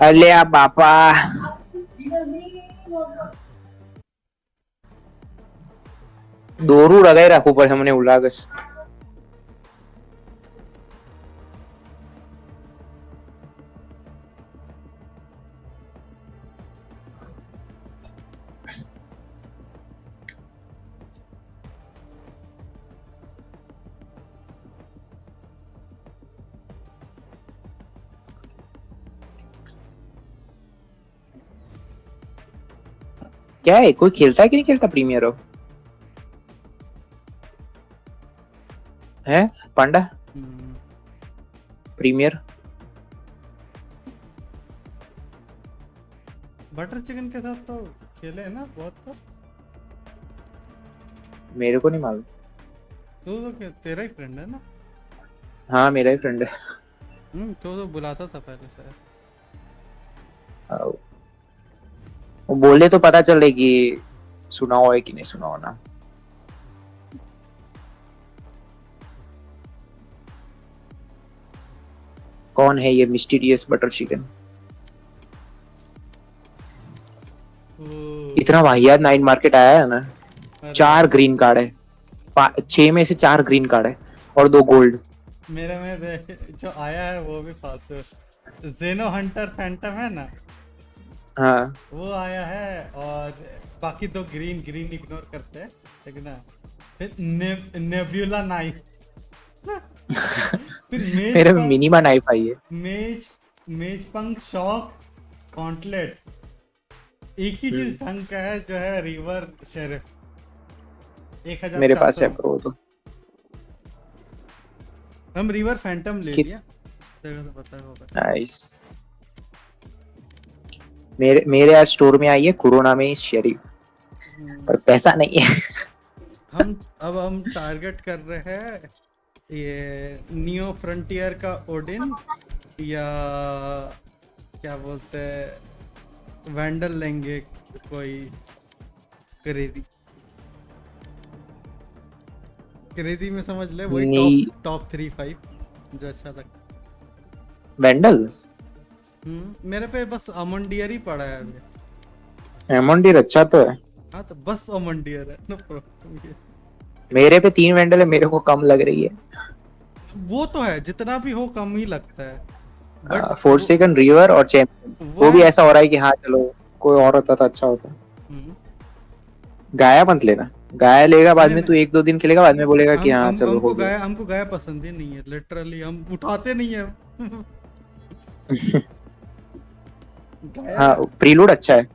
अले आ बापा दोरू लगाई રાખવું પડે મને એવું લાગે છે क्या है कोई खेलता है कि नहीं खेलता प्रीमियर अब है पांडा प्रीमियर बटर चिकन के साथ तो खेले है ना बहुत तो मेरे को नहीं मालूम तो तेरा ही फ्रेंड है ना हाँ मेरा ही फ्रेंड है तो बुलाता था पहले से वो बोले तो पता चले कि सुना हो है कि नहीं सुना हो ना कौन है ये मिस्टीरियस बटर चिकन इतना वाहियात नाइट मार्केट आया है ना 4 ग्रीन कार्ड है 6 में से 4 ग्रीन कार्ड है और 2 गोल्ड मेरे में जो आया है वो भी फालतू जेनो हंटर फैंटम है ना हाँ वो आया है और बाकी 2 ग्रीन इग्नोर करते हैं ठीक है ना फिर नेब्यूला नाइफ फिर मेरे मिनिमा नाइफ आई है मेज पंक शॉक कॉन्टलेट एक ही चीज ढंग का है जो है रिवर शेरिफ 1400 मेरे पास है प्रो तो हम रिवर फैंटम ले लिया तेरे को पता होगा नाइस मेरे आज स्टोर में आई है कोरोना में शेरिफ पर पैसा नहीं है हम टारगेट कर रहे हैं ये नियो फ्रंटियर का ओडिन या क्या बोलते हैं वैंडल लेंगे कोई क्रेजी में समझ ले वही टॉप 3-5 जो अच्छा लगता वैंडल मेरे पे बस अमंडियर ही पड़ा है अभी अमंडियर अच्छा तो है हाँ तो बस अमंडियर है नो प्रॉब्लम मेरे पे 3 वैंडल है मेरे को कम लग रही है वो तो है जितना भी हो कम ही लगता है बट फोर्थ सेकंड रिवर और चैंपियन वो भी ऐसा हो रहा है कि हाँ चलो कोई और होता तो अच्छा होता गाया मत लेना गाया लेगा बाद में तू 1-2 दिन खेलेगा बाद में बोलेगा कि हाँ चलो हो गया हमको गाया पसंद ही नहीं है लिटरली हम उठाते नहीं है हाँ प्रीलोड अच्छा है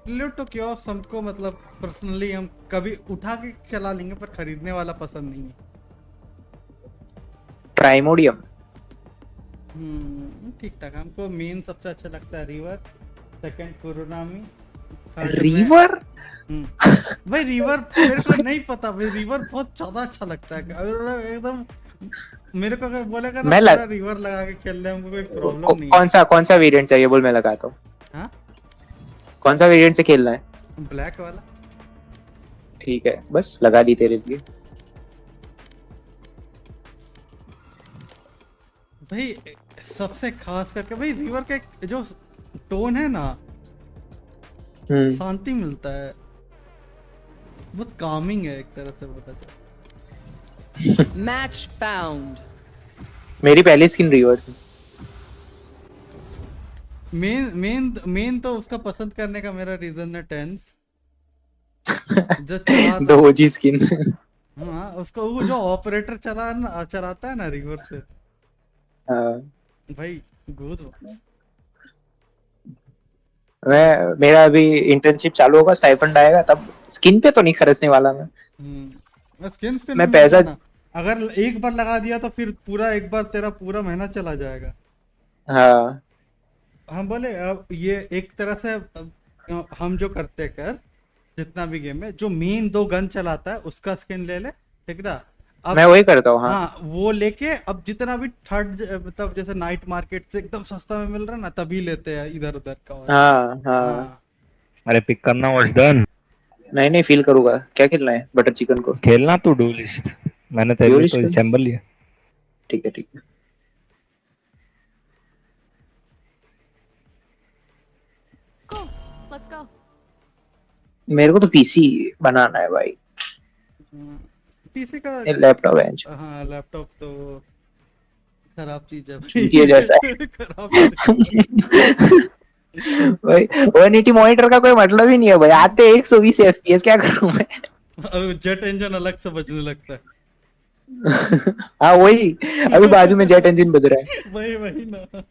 प्रीलोड तो क्या हमको मतलब पर्सनली हम कभी उठा के चला लेंगे पर खरीदने वाला पसंद नहीं है प्राइमोडियम ठीक ठाक हमको मेन सबसे अच्छा लगता है रिवर सेकंड कुरुनामी रिवर भाई रिवर मेरे को नहीं पता भाई रिवर बहुत ज्यादा अच्छा लगता है एकदम मेरे को अगर बोलेगा ना पूरा रिवर लगा के खेल ले हमको कोई प्रॉब्लम नहीं है कौन सा वेरिएंट चाहिए बोल मैं लगाता हूँ हाँ कौन सा वेरिएंट से खेलना है ब्लैक वाला ठीक है बस लगा दी तेरे लिए भाई सबसे खास करके भाई रिवर का जो टोन है ना शांति मिलता है बहुत कामिंग है एक तरह से बोला जाए मैच फाउंड मेरी पहली स्किन रिवर थी मेन तो उसका पसंद करने का मेरा रीजन है टेंस जो दो ओजी स्किन हाँ उसको वो जो ऑपरेटर चलाता है ना रिवर से भाई गूज मेरा अभी इंटर्नशिप चालू होगा स्टाइपेंड आएगा तब स्किन पे तो नहीं खर्चने वाला मैं स्किन पे मैं पैसा अगर एक बार लगा दिया तो फिर पूरा एक बार तेरा पूरा महीना चला जाएगा हाँ हम बोले अब ये एक तरह से हम जो करते कर जितना भी गेम है जो मेन 2 गन चलाता है उसका स्किन ले ले ठीक ना मैं वही करता हूँ हाँ वो लेके अब जितना भी थर्ड मतलब जैसे नाइट मार्केट से एकदम सस्ता में मिल रहा है ना तभी लेते हैं इधर उधर का हाँ अरे पिक करना वाज डन नहीं फील करूंगा क्या खेलना है बटर चिकन को खेलना तो डुएलिस्ट मैंने तेरे लिए तो चैम्बर लिया ठीक है ठीक है। Cool. Let's go. मेरे को तो पीसी बनाना है भाई। पीसी का ये लैपटॉप है हाँ लैपटॉप तो खराब चीज है चूतिया जैसा है। खराब चीज भाई 180 मॉनिटर का कोई मतलब ही नहीं है भाई। आते 120 एफपीएस क्या करूं मैं। और जेट इंजन अलग से बजने लगता है। हाँ वही, अभी बाजू में जेट इंजन बज रहा है। वही वही ना,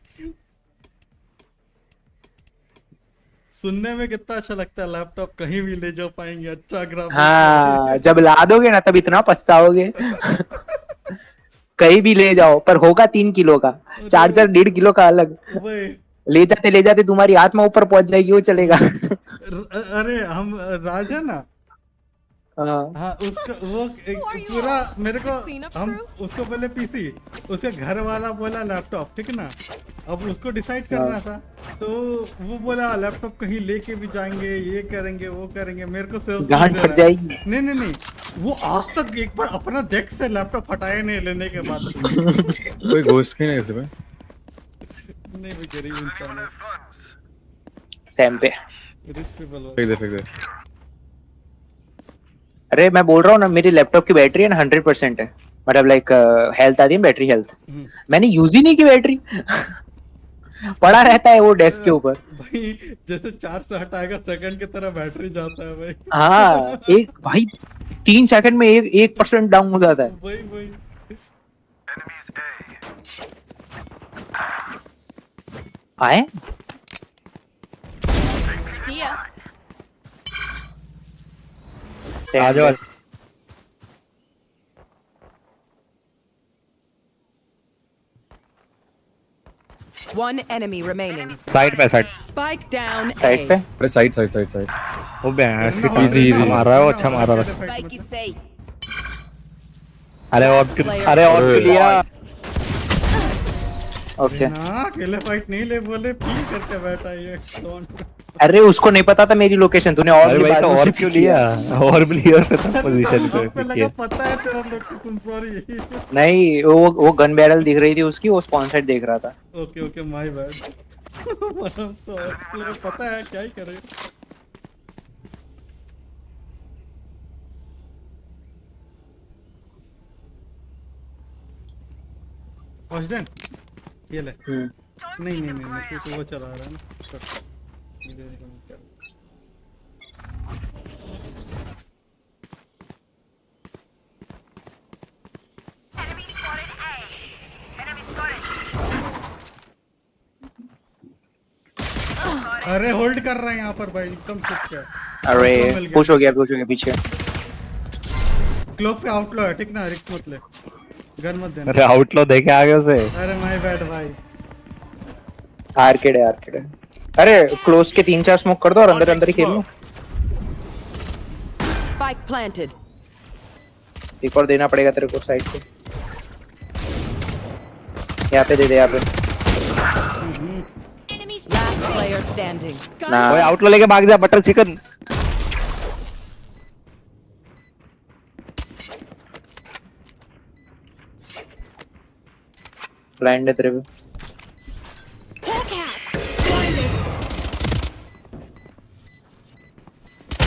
सुनने में कितना अच्छा लगता है। लैपटॉप कहीं भी ले जा पाएंगे, अच्छा ग्राफिक्स। हाँ जब ला दोगे ना तब इतना पछताओगे। कहीं भी ले जाओ, पर होगा 3 किलो का, चार्जर 1.5 किलो का अलग। वही ले जाते तुम्हारी आत्मा ऊपर पहुंच जाएगी, वो चलेगा। अरे हम राज है ना, हाँ हाँ उसका वो एक पूरा मेरे को, हम उसको बोले पीसी, उसके घर वाला बोला लैपटॉप, ठीक है ना। अब उसको डिसाइड करना था, तो वो बोला लैपटॉप कहीं लेके भी जाएंगे, ये करेंगे वो करेंगे। मेरे को सेल्स गांठ फट जाएगी। नहीं, वो आज तक एक बार अपना डेस्क से लैपटॉप हटाया नहीं लेने के बाद। कोई घोस्ट की नहीं इसमें। नहीं भी गरीब इंसान है, सैम पे। Rich people. फेंक दे। अरे मैं बोल रहा हूँ ना, मेरी लैपटॉप की बैटरी है ना 100% है, मतलब लाइक हेल्थ आती है बैटरी हेल्थ। मैंने यूज ही नहीं की बैटरी। पड़ा रहता है वो डेस्क के ऊपर। भाई जैसे 4 से हटाएगा सेकंड की तरह बैटरी जाता है भाई। हाँ एक भाई 3 सेकंड में 1% डाउन हो जाता है। वही आए See ya. आ जाओ। One enemy remaining. साइड पे साइड Spike down साइड पे। A. अरे साइड। वो बैंड Easy, easy. मार रहा है, वो अच्छा मार रहा है। Spike is safe. अरे और क्यों लिया। ओके ना अकेले फाइट नहीं ले बोले, पिंग करके बैठा ये कौन। अरे उसको नहीं पता था मेरी लोकेशन, तूने और अरे भी भाई तो बाजू और से क्यों pick किया। लिया, और भी लिया से था पोजीशन पे आपको लगा किया। पता है तेरा लोकेशन, सॉरी। नहीं वो गन बैरल दिख रही थी उसकी, वो स्पॉन साइड देख रहा था। Okay my bad. लगा पता है, क्या ही करे। ऑस्डन ये ले। नहीं तू वो चला रहा है ना। अरे होल्ड कर रहा है यहाँ पर भाई, एकदम चुप है। अरे पुश हो गया पीछे। क्लोफ पे आउटलो है, ठीक ना, रिस्क मत ले, गन मत देना। अरे आउटलो देखे आगे उसे। अरे माय बैड भाई। आर्केड है। अरे क्लोज के 3-4 स्मोक कर दो और अंदर ही खेल लो। Spike planted. एक और देना पड़ेगा तेरे को साइड से। यहाँ पे दे दे, यहाँ पे। Last player standing. ना ओए आउटलो लेके भाग जा बटर चिकन। ब्लाइंड है तेरे पे।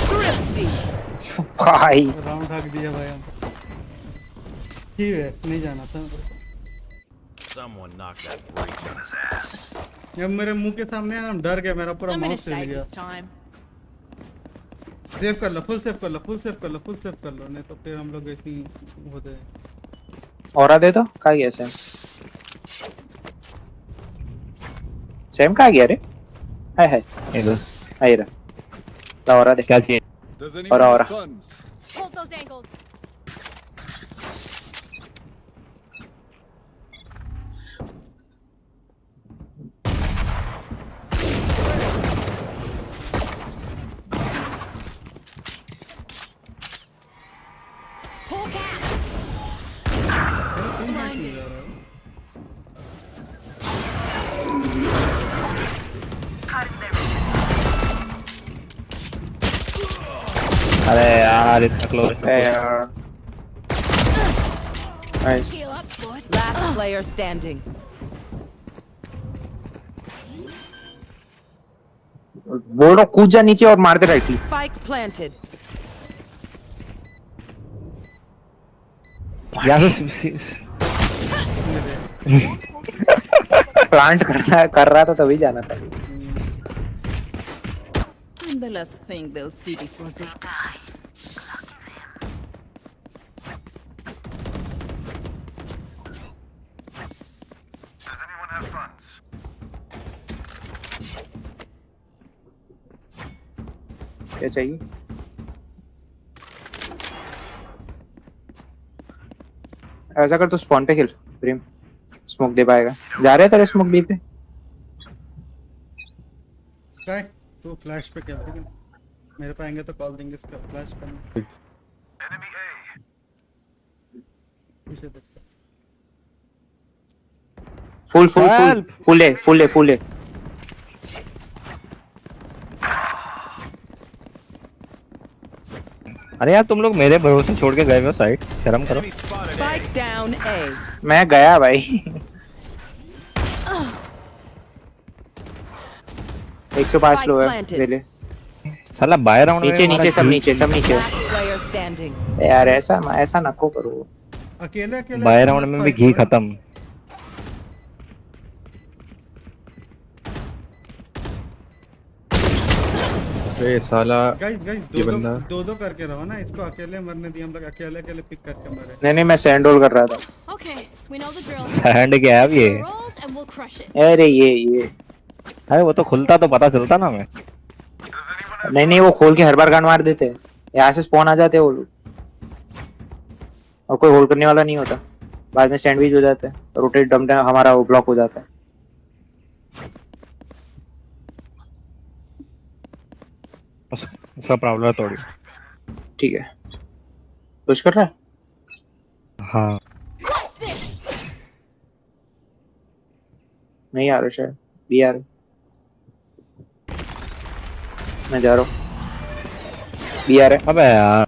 Thrifty. भाई राउंड हक दिया भाई हम। ठीक है, नहीं जाना था। Someone knocked that breach on his ass. जब मेरे मुंह के सामने आया, डर गया, मेरा पूरा I'm gonna mouse hill save गया। this time. सेव कर लो, फुल सेव कर लो, नहीं तो फिर हम लोग ऐसे ही होते हैं। और दे तो कहाँ गया सैम कहाँ गया रे। है इधर आई रहा और दे क्या चाहिए। Does और anyone have guns? Hold those angles. Pull cat. Blinded. अरे यार इतना क्लोज है यार। Nice. Heal up, squad. Last player standing. बोल रहा हूँ, कूद जा नीचे और मार दे राइटली। Spike planted. यहाँ प्लांट कर रहा था तभी जाना था। And the last thing they'll see before they die. क्या चाहिए? ऐसा कर, तो स्पॉन पे खेल प्रेम, स्मोक दे पाएगा। जा रहे तेरे स्मोक बी पे। काय तू फ्लैश पे खेल, ठीक है? मेरे पे आएंगे तो कॉल देंगे, इसका फ्लैश करना। पीछे देख। फुल फुल फुल फुल है, फुल है, फुल है। अरे यार तुम लोग मेरे भरोसे छोड़ के गए हो साइड, शर्म करो। Enemy spotted. Spike down A. मैं गया भाई। 105 लो है, ले ले। साला बाहर राउंड नीचे नीचे सब नीचे, सब नीचे। Last player standing. यार ऐसा नको करो। अकेले अकेले बाहर राउंड में भी घी खत्म। अरे साला गाइस ये बंदा दो करके रहो ना, इसको अकेले मरने दिया, हम लोग अकेले अकेले पिक करके मरे। नहीं मैं सैंड रोल कर रहा था। Okay, we know the drill. Sand क्या है अब ये? Rolls and we'll crush it. अरे ये अरे वो तो खुलता तो पता चलता ना हमें। नहीं वो खोल के हर बार गन मार देते हैं, यहाँ से स्पॉन आ जाते हैं वो लोग, और कोई होल्ड करने वाला नहीं होता। बाद में सैंडविच हो जाता है, रोटेट डम हमारा वो ब्लॉक हो जाता है। उसका प्रॉब्लम थोड़ी। ठीक है, पुश कर रहा है। हाँ नहीं आ रहा शायद, भी आ रहा। मैं जा रहा हूँ, भी आ रहा है। अबे यार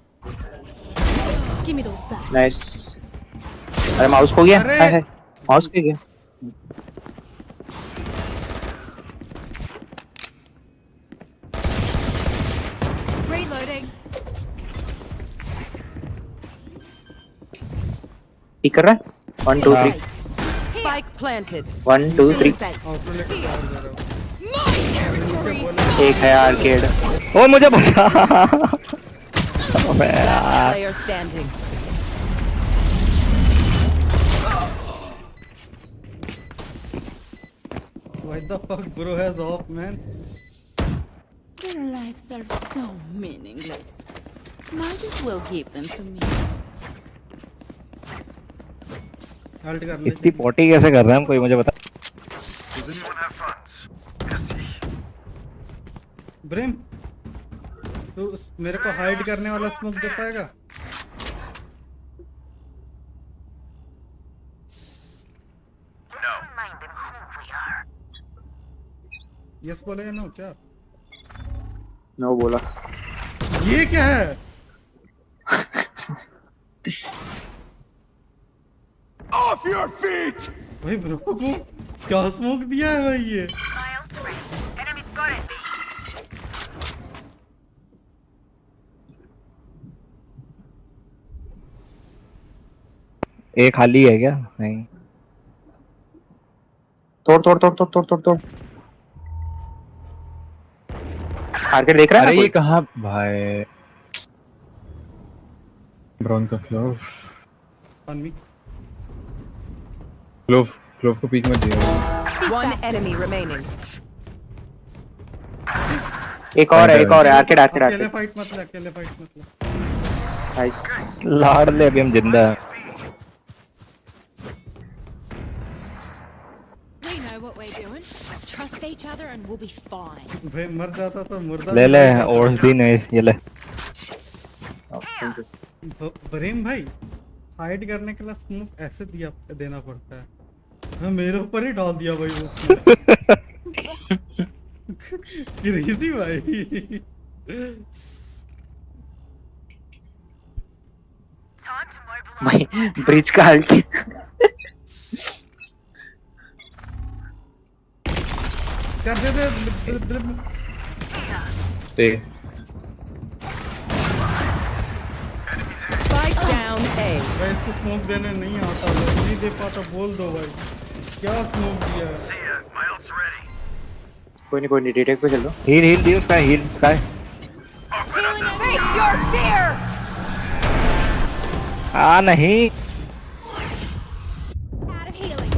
Give me those back. Nice. अरे माउस खो गया। अरे! है माउस खो गया। Reloading. ठीक कर रहा है। 1 2 3 Spike planted. 1 2 3। आउटरो लेके बाहर जा रहा हूँ। My territory. एक है आर्केड। ओ मुझे बचा। अबे यार Player standing. Why the fuck bro has off, man? Their lives are so meaningless. Might as well give them to me. Halt कर ले। इतनी पोटी कैसे कर रहे हैं हम, कोई मुझे बता। ब्रेम तू मेरे को हाइड करने वाला स्मोक दे पाएगा? यस बोलेगा नो क्या? नो बोला। ये क्या है? Off your feet! भाई ब्रो को क्या स्मोक दिया है भाई ये? एक खाली है क्या? नहीं तोड़ तोड़ तोड़ तोड़ तोड़ तोड़ तोड़। आर्केड देख रहा है अरे ना ये कोई? कहाँ भाई? ब्राउन का क्लोव ऑन मी। क्लोव को पीक मत दिया। One enemy remaining. एक और है आर्केड आर्केड अकेले आर्केड। फाइट मत ले, अकेले फाइट मत ले। नाइस। लाड़ ले, अभी हम जिंदा हैं। We know what we're doing. Trust each other and we'll be fine. भाई मर जाता तो मुर्दा ले ले और भी नहीं, ये ले। ब्रेम भाई हाइड करने के लिए स्मोक ऐसे दिया देना पड़ता है। मैं मेरे ऊपर ही डाल दिया भाई वो स्मोक। क्रेजी भाई। भाई ब्रिज का अल्टी। कर दे दे Spike down A. भाई इसको स्मोक देने नहीं आता भाई, नहीं दे पाता बोल दो भाई क्या स्मोक दिया है। कोई नहीं डिटेक्ट पे चल दो। हील दियो Skye, heal Skye. Face your fear! नहीं Out of healing.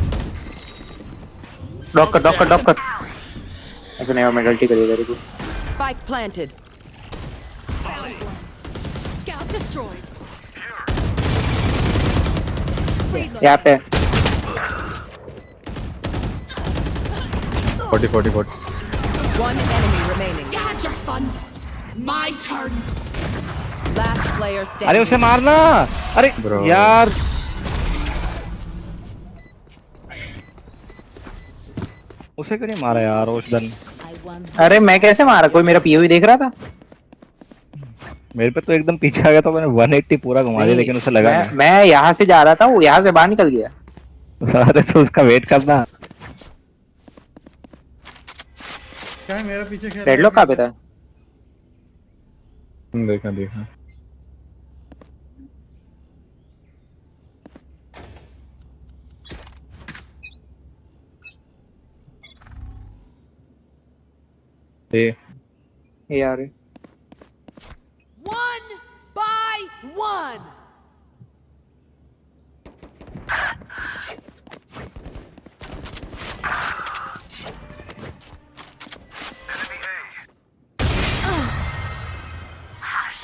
ड्रॉप कर ऐसा नहीं, मैं गलती करी तेरे को। Spike planted. Scout destroyed. यहाँ पे 40 One enemy remaining. You had your fun. My turn. Last player अरे standing. उसे मारना। अरे Bro. यार उसे क्यों नहीं मारा यार उस दिन? I won. अरे मैं कैसे मारा, कोई मेरा पीओवी देख रहा था। मेरे पे तो एकदम पीछे आ गया तो मैंने 180 पूरा घुमा दिया, लेकिन उसे लगा मैं यहाँ से जा रहा था, वो यहाँ से बाहर निकल गया। नहीं। अरे तो उसका वेट करना। क्या है मेरा पीछे खेल रेड लॉक कहाँ पे था? देखा ए यार One by one.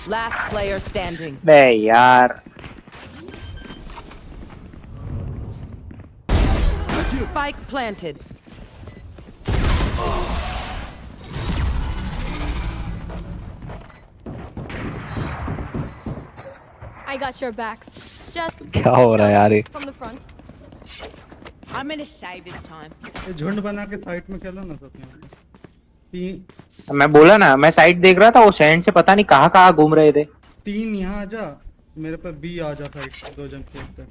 Last player standing. बे यार Spike planted. I got your backs. Just क्या हो रहा है यार ये? from the front. I'm gonna save this time. ये झुंड बना के साइड में खेलो ना सब में। मैं बोला ना, मैं साइड देख रहा था, वो सैंड से पता नहीं कहाँ घूम रहे थे। 3 यहाँ आ जा, मेरे पे बी आ जा साइड, 2 जन खेलते हैं।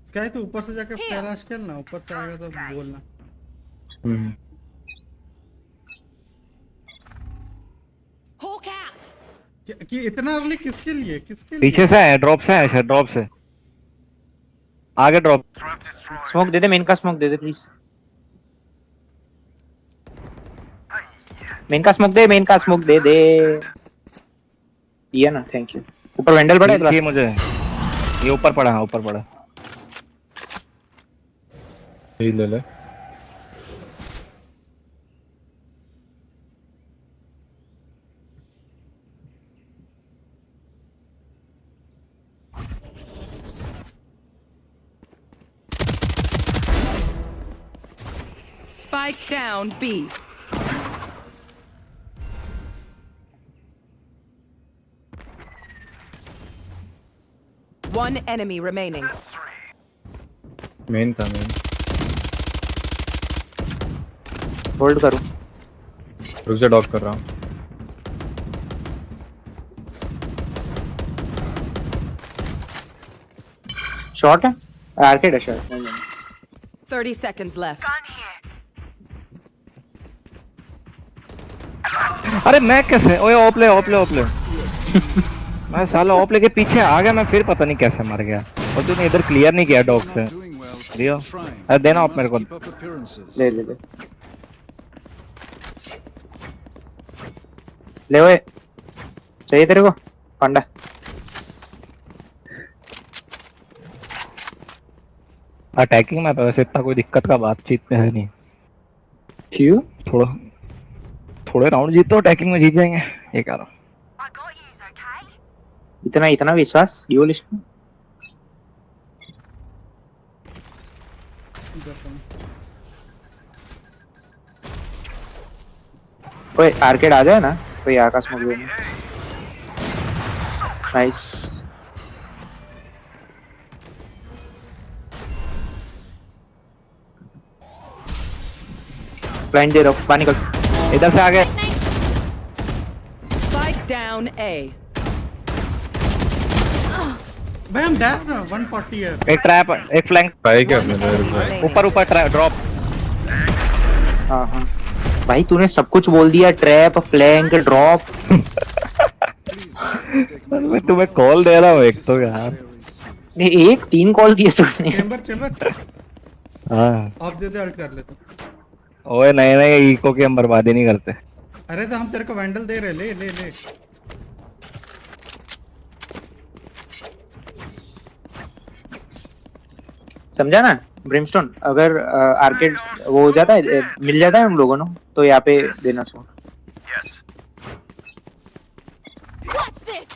स्काई तो ऊपर से जाके कैलाश खेलना, ऊपर से आएगा तो बोलना। Hawk out. कि इतना अर्ली किसके लिए पीछे से है, ड्रॉप से है, शायद ड्रॉप से आगे ड्रॉप। स्मोक दे दे, मेन का smoke they they please. Main का स्मोक दे दे। दिया ना, थैंक यू। ऊपर वेंडल पड़ा है ये मुझे, ये ऊपर पड़ा है, ऊपर पड़ा। ये ले ले। Spike down B. One enemy remaining. Main था मेन। होल्ड करूं। रुक जा, डॉक कर रहा हूँ। शॉट है, आर्केड है शायद। 30 seconds left. अरे मैं कैसे? ओए ओपले मैं साला ओपले के पीछे आ गया, मैं फिर पता नहीं कैसे मर गया। और तूने इधर क्लियर नहीं किया डॉग से। दियो, अरे देना आप मेरे को। ले ले ओए, चाहिए तेरे को पंडा? अटैकिंग में तो वैसे इतना कोई दिक्कत का बातचीत में है नहीं। क्यों? थोड़े राउंड जीतो, अटैकिंग में जीत जाएंगे, ये कह रहा हूँ। इतना विश्वास ड्यूलिस्ट में? कोई आर्केड आ जाए ना, कोई आकाश में भी। नाइस। ब्लाइंड दे रहा हूँ, बाहर निकल। इधर से आ गए। Spike down A. भाई हम डैश ना 140 है। एक ट्रैप, एक फ्लैंक ट्राई क्या One मैंने enemy रुक जा। remaining. ऊपर ऊपर ड्रॉप। हाँ हाँ भाई तूने सब कुछ बोल दिया, ट्रैप, फ्लैंक, ड्रॉप। मैं तुम्हें कॉल दे रहा हूँ एक तो यार। नहीं एक 3 कॉल किए तूने। चेंबर हाँ आप दे दे, अल्ट कर लेते। ओए नहीं नहीं, इको की हम बर्बादी नहीं करते। अरे तो हम तेरे को वैंडल दे रहे, ले ले ले। समझा ना ब्रिमस्टोन, अगर आर्केड वो हो जाता है, मिल जाता है हम लोगों को, तो यहाँ पे देना smoke. Watch this.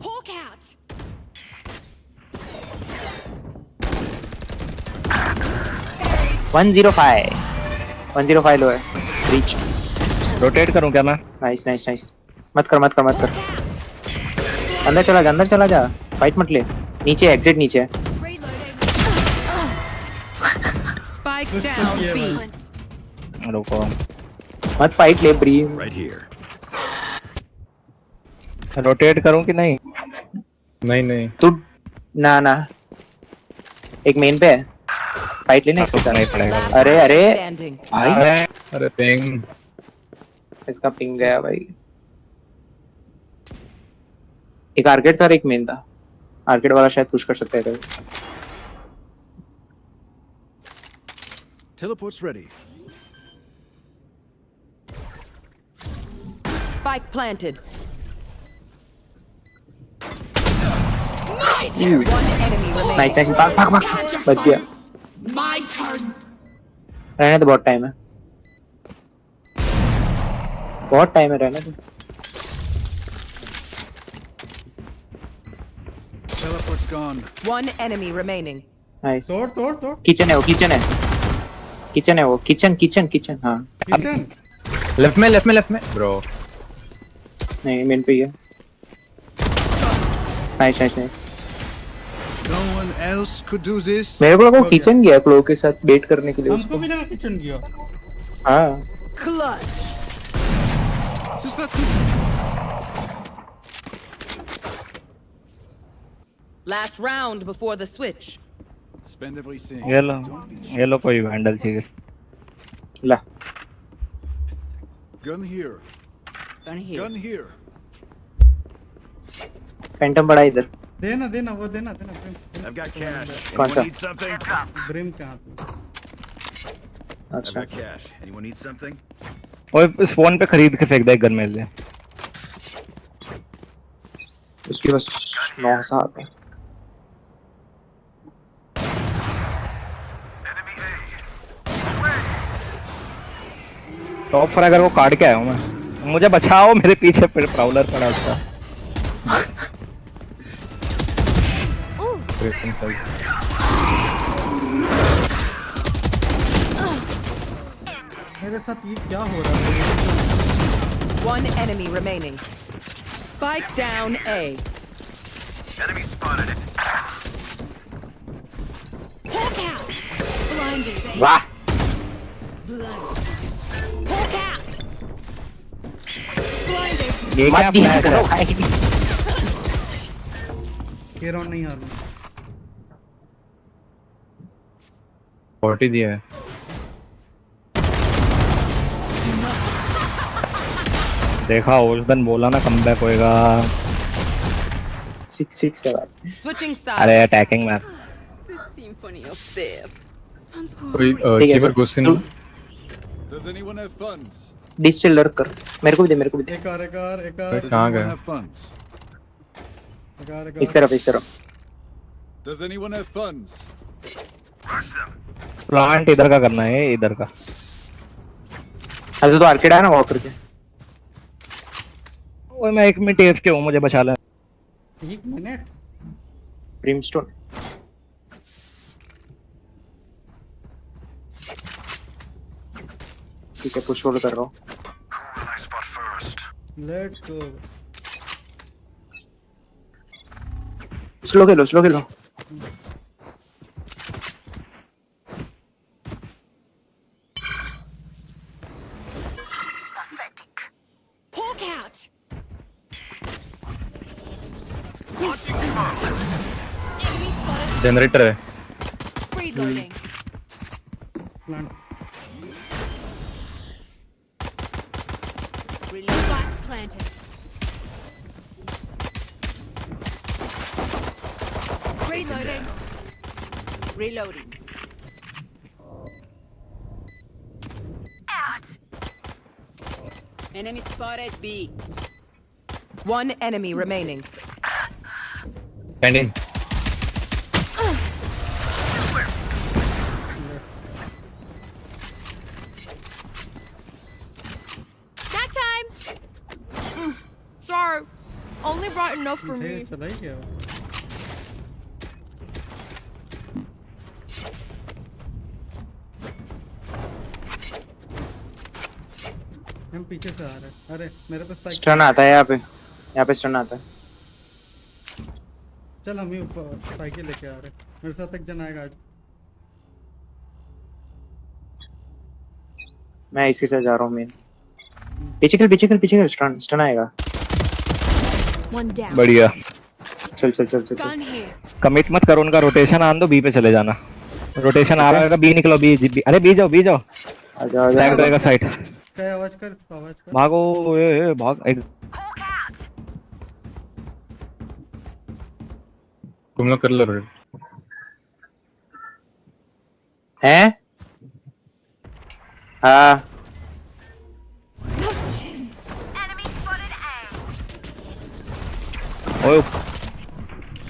Hawk out. 105 लो है। रीच। रोटेट करूँ क्या मैं? Nice nice nice. मत कर मत कर मत कर। अंदर चला जा, अंदर चला जा, फाइट मत ले। नीचे एग्जिट नीचे है। Reloading. Spike down B. रुको, मत फाइट ले ब्री। Right here. रोटेट करूँ कि नहीं? नहीं नहीं तू ना ना, एक मेन पे है, फाइट लेने तो नहीं पड़ेगा। अरे अरे Standing. भाई अरे पिंग। इसका पिंग गया भाई। एक आर्केड था और एक मेन था, आर्केड वाला शायद पुश कर सकता है इधर। Teleport's ready. Spike planted. My turn. One enemy remaining. Nice nice, भाग भाग भाग, बच गया। My turn. रहने तो बहुत टाइम है, बहुत टाइम है, रहने तो। Teleport's gone. One enemy remaining. Nice. तोड़ तोड़ तोड़। किचन है वो, किचन है, किचन है वो, किचन किचन किचन। हाँ किचन। लेफ्ट में ब्रो। नहीं मेन पे ही है। Nice nice nice. No one else could do this. मेरे को लगा वो किचन गया क्लो के साथ बेट करने के लिए हमको उसको। भी लगा किचन गया। हाँ Clutch. Just not too. Last round before the switch. Spend everything. ये लो कोई हैंडल चाहिए। ला। Gun here. Gun here. Gun here. Phantom बड़ा इधर। देना देना वो देना देना। I've got cash. कौन सा? Anyone need something? ब्रिम कहाँ पे? I've अच्छा got cash. Anyone need something? ओए स्पॉन पे खरीद के फेंक दे एक गन मेरे लिए। उसके बस 9,000 है। टॉप फ्रैगर को काट के आया हूँ मैं। मुझे बचाओ, मेरे पीछे प्राउलर पड़ा था। मेरे साथ ये क्या हो रहा है? One enemy remaining. Spike down A. Hawk out. Blinded. वाह Hawk out. Blinded. ये क्या मत दिया फ्लैश करो है? भाई। ये राउंड नहीं हारना। 40 दिया है। देखा उस दिन बोला ना कमबैक होएगा। 6 है भाई। Switching अरे sides. Attacking map. The symphony of death. Don't कोई worry. ठीक है, चीपर तो- घुस इन। तू Does anyone have funds? Dish से लर्क कर, मेरे को भी दे, मेरे को भी दे। एक और एक और एक और Does Does anyone anyone have have funds? एक और एक इस और। तरफ इस तरफ। Does anyone have funds? Plant इधर का करना है, इधर का। अच्छा तो आर्केड है ना वॉक करके। ओए मैं 1 मिनट AFK हूँ, मुझे बचा ले। 1 मिनट। ब्रिमस्टोन ठीक है, पुश होल्ड कर रहा हूँ। Let's go. Slow Khelo, slow Khelo. Enemy spotted. Generator है. Reloading. Plant Spike planted. Reloading. Reloading. Enemy spotted B. One enemy remaining. Standing. Snack time. Sorry. Only brought enough for थे me. चला ही गया. हम पीछे से आ रहे हैं. अरे मेरे पे स्पाइक. स्टन आता है यहाँ पे स्टन आता है. चल हम ही ऊपर स्पाइक लेके आ रहे हैं. मेरे साथ एक जन आएगा आज. मैं इसके साथ जा रहा हूँ मेन. पीछे कर स्टन आएगा. One down. बढ़िया. चल. Gun here. कमिट मत करो, उनका रोटेशन आन दो, बी पे चले जाना. रोटेशन आ रहा है, बी निकलो, बी. अरे बी जाओ. आजा. बैक रहेगा साइड. क्या आवाज कर, इसका आवाज कर. भागो, भाग. तुम लोग कर लो. हैं? हाँ. ओए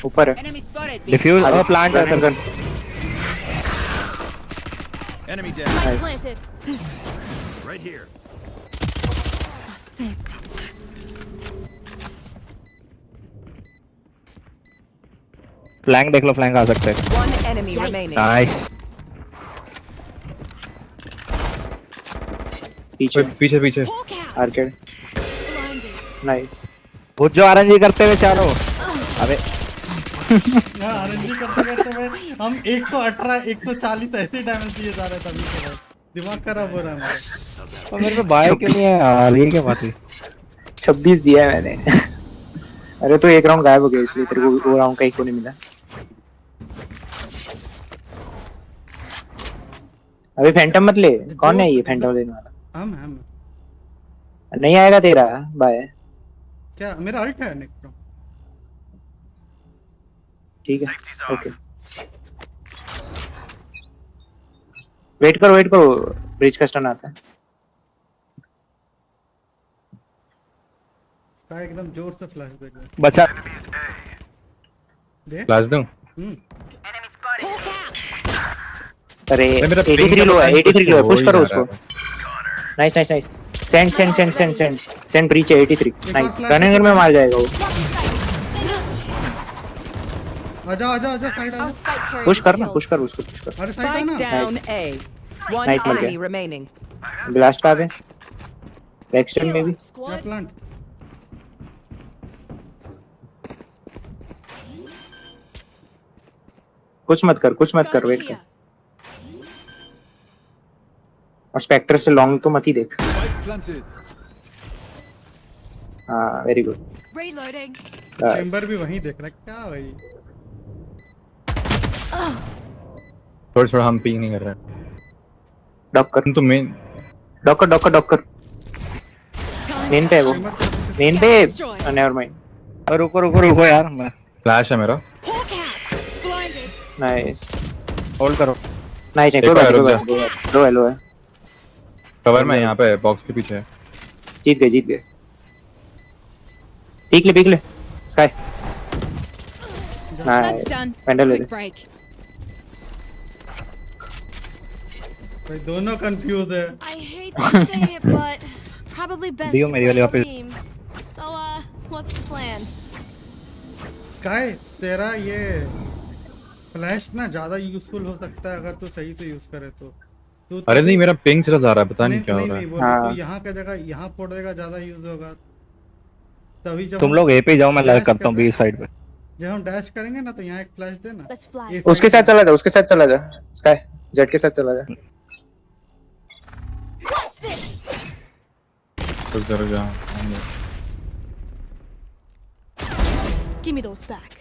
ऊपर है. Enemy spotted B. डिफ्यूज और प्लांट है. Gun. Enemy down. Spike planted. Right here. Flank देख लो, फ्लैंक आ सकते हैं. One enemy remaining. नाइस. पीछे पीछे. Hawk out. Arcade. Blinded. Nice. वो जो आरएनजी करते हुए चारों. अबे आरएनजी करते हुए हम 118 140 ऐसे डैमेज दिए जा रहे थे अभी के बाद. दिमाग खराब हो रहा है हमारा. तो मेरे पे बाय क्यों नहीं है यार, ये क्या बात है. 26 दिया है मैंने. अरे तो एक राउंड गायब हो गया, इसलिए तेरे को वो राउंड का एक को नहीं मिला. अभी फैंटम मत ले. कौन है ये फैंटम लेने वाला? हम नहीं आएगा तेरा. बाय. क्या मेरा अल्ट है नेक्स्ट. ठीक है. ओके. वेट करो. ब्रिज का स्टन आता है. का एकदम जोर से फ्लैश देगा. बचा. दे. फ्लैश दूं. Hawk out. अरे मेरा 83 लो है. 83 लो है. पुश करो उसको. उसको. नाइस. सेंड ब्रीच है 83. नाइस. गन में मार जाएगा वो. आजा साइड आ. Our spike carrier push is कर killed. अरे उसको. साइड है Spike ना. down A. One Nice, enemy okay. remaining. Blast का है. बैकस्टैंड में भी. क्या Squad. प्लांट. कुछ मत कर. Gun वेट कर. here. और स्पेक्टर से लॉन्ग तो मत ही देख. Spike planted. हाँ वेरी गुड. Reloading. चेंबर भी वहीं देख रहा है. क्या भाई. थोड़ा हम पिंग नहीं कर रहे हैं. डॉक कर. तो मेन. डॉक कर. मेन पे है वो. मेन पे. Never mind. रुको यार. मैं फ्लैश है मेरा. Hawk out. Blinded. Nice. Hold करो. नाइस. एक बार रुक जा. लो है. कवर में यहाँ पे बॉक्स के पीछे है. जीत गए. पीक ले. Sky. That's nice. done. Pandal ले. Quick break. भाई दोनों कंफ्यूज है. I hate to say it, but probably best दियो to मेरी play वाली as a वापस. team. So, what's the plan? Sky तेरा ये फ्लैश ना ज्यादा यूजफुल हो सकता है अगर तू सही से यूज करे तो. अरे नहीं, मेरा पिंग चला जा रहा है, पता नहीं क्या हो रहा है. नहीं, हाँ. तो यहाँ का जगह यहाँ फोड़ेगा ज्यादा यूज होगा. तभी जब तुम लोग ए पे जाओ, मैं लैग करता हूँ बी साइड पे. जब हम डैश करेंगे ना तो यहाँ एक फ्लैश देना. Let's fly. ये उसके साथ चला जा. स्काई जेट के साथ चला जा. What's this? रुक जा. Give me those back.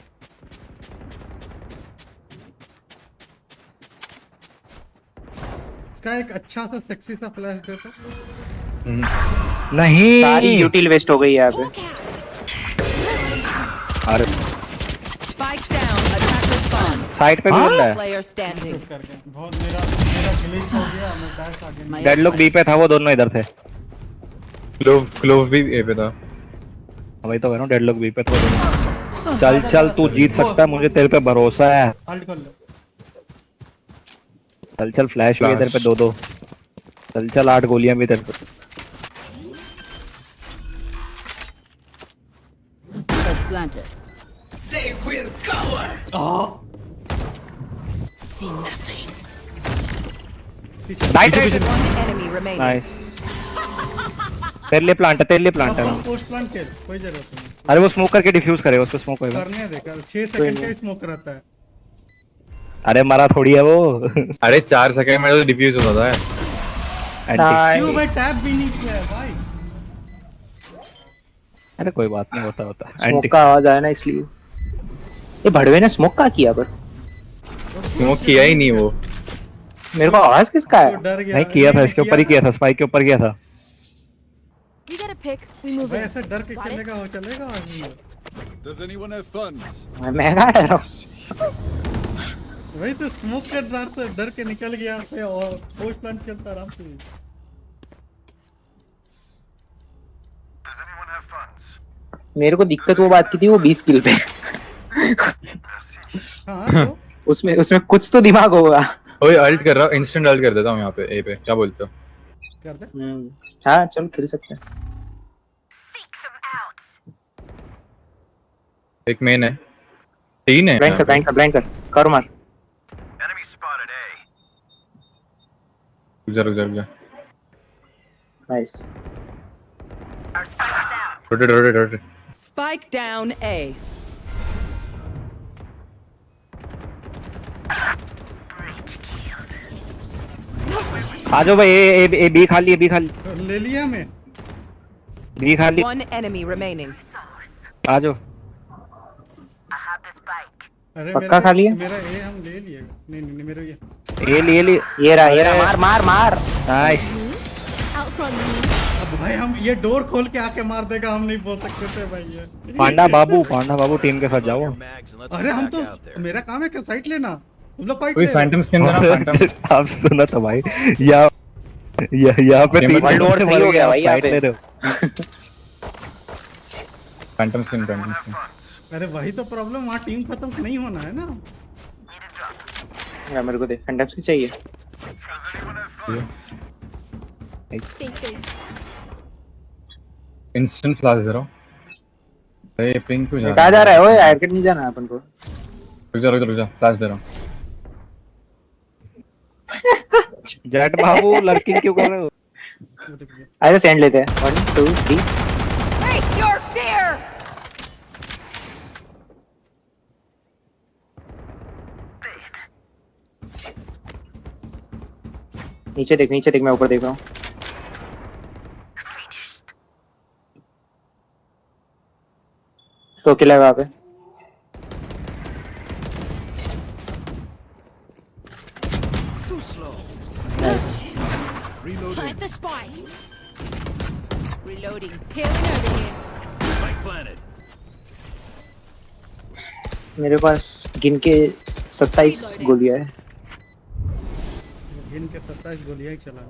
उसका एक अच्छा सा सेक्सी सा फ्लैश दे तो। नहीं सारी यूटिल वेस्ट हो गई यहाँ पे। अरे Spike down. Attacker spawn. Side पे भी बंदा है। Player standing. चुप करके बहुत मेरा ग्लिच हो गया, मैं डैश आगे नहीं। डेडलॉक बी पे था, वो दोनों इधर थे। क्लोव भी ए पे था। वही तो कह रहा हूँ, डेडलॉक बी पे था वो दोनों। चल चल तू जीत सकता है, मुझे तेरे पे भरोसा है। हल्ट कर लो। चल चल फ्लैश भी है तेरे पे 2-2। चल चल 8 गोलियां भी तेरे पे। Planted. Right right. One enemy remaining. Nice. तेरे लिए प्लांट है, तेरे लिए प्लांट है। पोस्ट प्लांट के कोई जरूरत नहीं। अरे वो स्मोक करके डिफ्यूज करेगा, उसको स्मोक होएगा। करने दे कर, 6 सेकंड का स्मोक रहता है। अरे मरा थोड़ी है वो। अरे 4 सेकंड में तो डिफ्यूज होता था। एंटी। क्यों भाई टैप भी नहीं किया है भाई। अरे कोई बात नहीं, होता होता है। Smoke anti. का आवाज आया ना इसलिए। ये भड़वे ने स्मोक का किया पर स्मोक किया ही नहीं वो। मेरे को आवाज किसका तो है? डर गया। नहीं किया था, इसके ऊपर ही किया था, स्पाइक के ऊपर किया था। You get a pick. We move भाई in. ऐसे डर के खेलेगा वो चलेगा आदमी। मैं कहाँ डर रहा हूँ? वही तो स्मोक के डर से डर के निकल गया पे और पोस्ट प्लांट खेलता आराम से। मेरे को दिक्कत वो बात की थी, वो 20 किल पे। हाँ तो उसमें कुछ तो दिमाग होगा। ओए अल्ट कर रहा हूं, इंस्टेंट अल्ट कर देता हूं यहाँ पे ए पे, क्या बोलते हो? कर दे। हाँ चलो खेल सकते हैं। एक मेन है, 3 है। ब्लाइंड कर कर मार। रुक जा। Nice. Rotate. Spike down A. आ जाओ भाई, ए बी खाली है, बी खाली, ले लिया मैं। बी खाली। One enemy remaining. आ जाओ। अरे पक्का खाली है? मेरा ए हम ले लिए। नहीं मेरा ये। ये लिए ये रहा मार। नाइस। Outrun me. अब भाई हम ये डोर खोल के आके मार देगा, हम नहीं बोल सकते थे भाई ये। पांडा बाबू टीम के साथ जाओ। Mags and let's अरे get हम back तो out there. मेरा काम है क्या साइट लेना, तुम लोग फाइट कोई ले। फैंटम स्किन देना, फैंटम। आप सुना तो भाई, यहाँ पे World 3 War 3 हो गया भाई यहाँ पे। Phantom skin. अरे वही तो प्रॉब्लम, वहाँ टीम खत्म नहीं होना है ना। यार मेरे को दे, फैंटम्स की चाहिए। Stay safe. इंस्टेंट फ्लैश दे रहा हूं। अरे पिंक क्यों जा कहाँ जा रहा है? ओए आर्केड नहीं जाना है अपन को। रुक जा, फ्लैश दे रहा हूं। जेट बाबू लड़की क्यों कर रहे हो? आइए सेंड लेते हैं। 1 2 3। Face your fear. नीचे देख, मैं ऊपर देख रहा हूँ। तो किला है वहाँ पे। Plant the spike. Reloading. Healing over here. Spike planted. मेरे पास गिन के 27 गोलियां है। गिन के 27 गोलियां ही चला।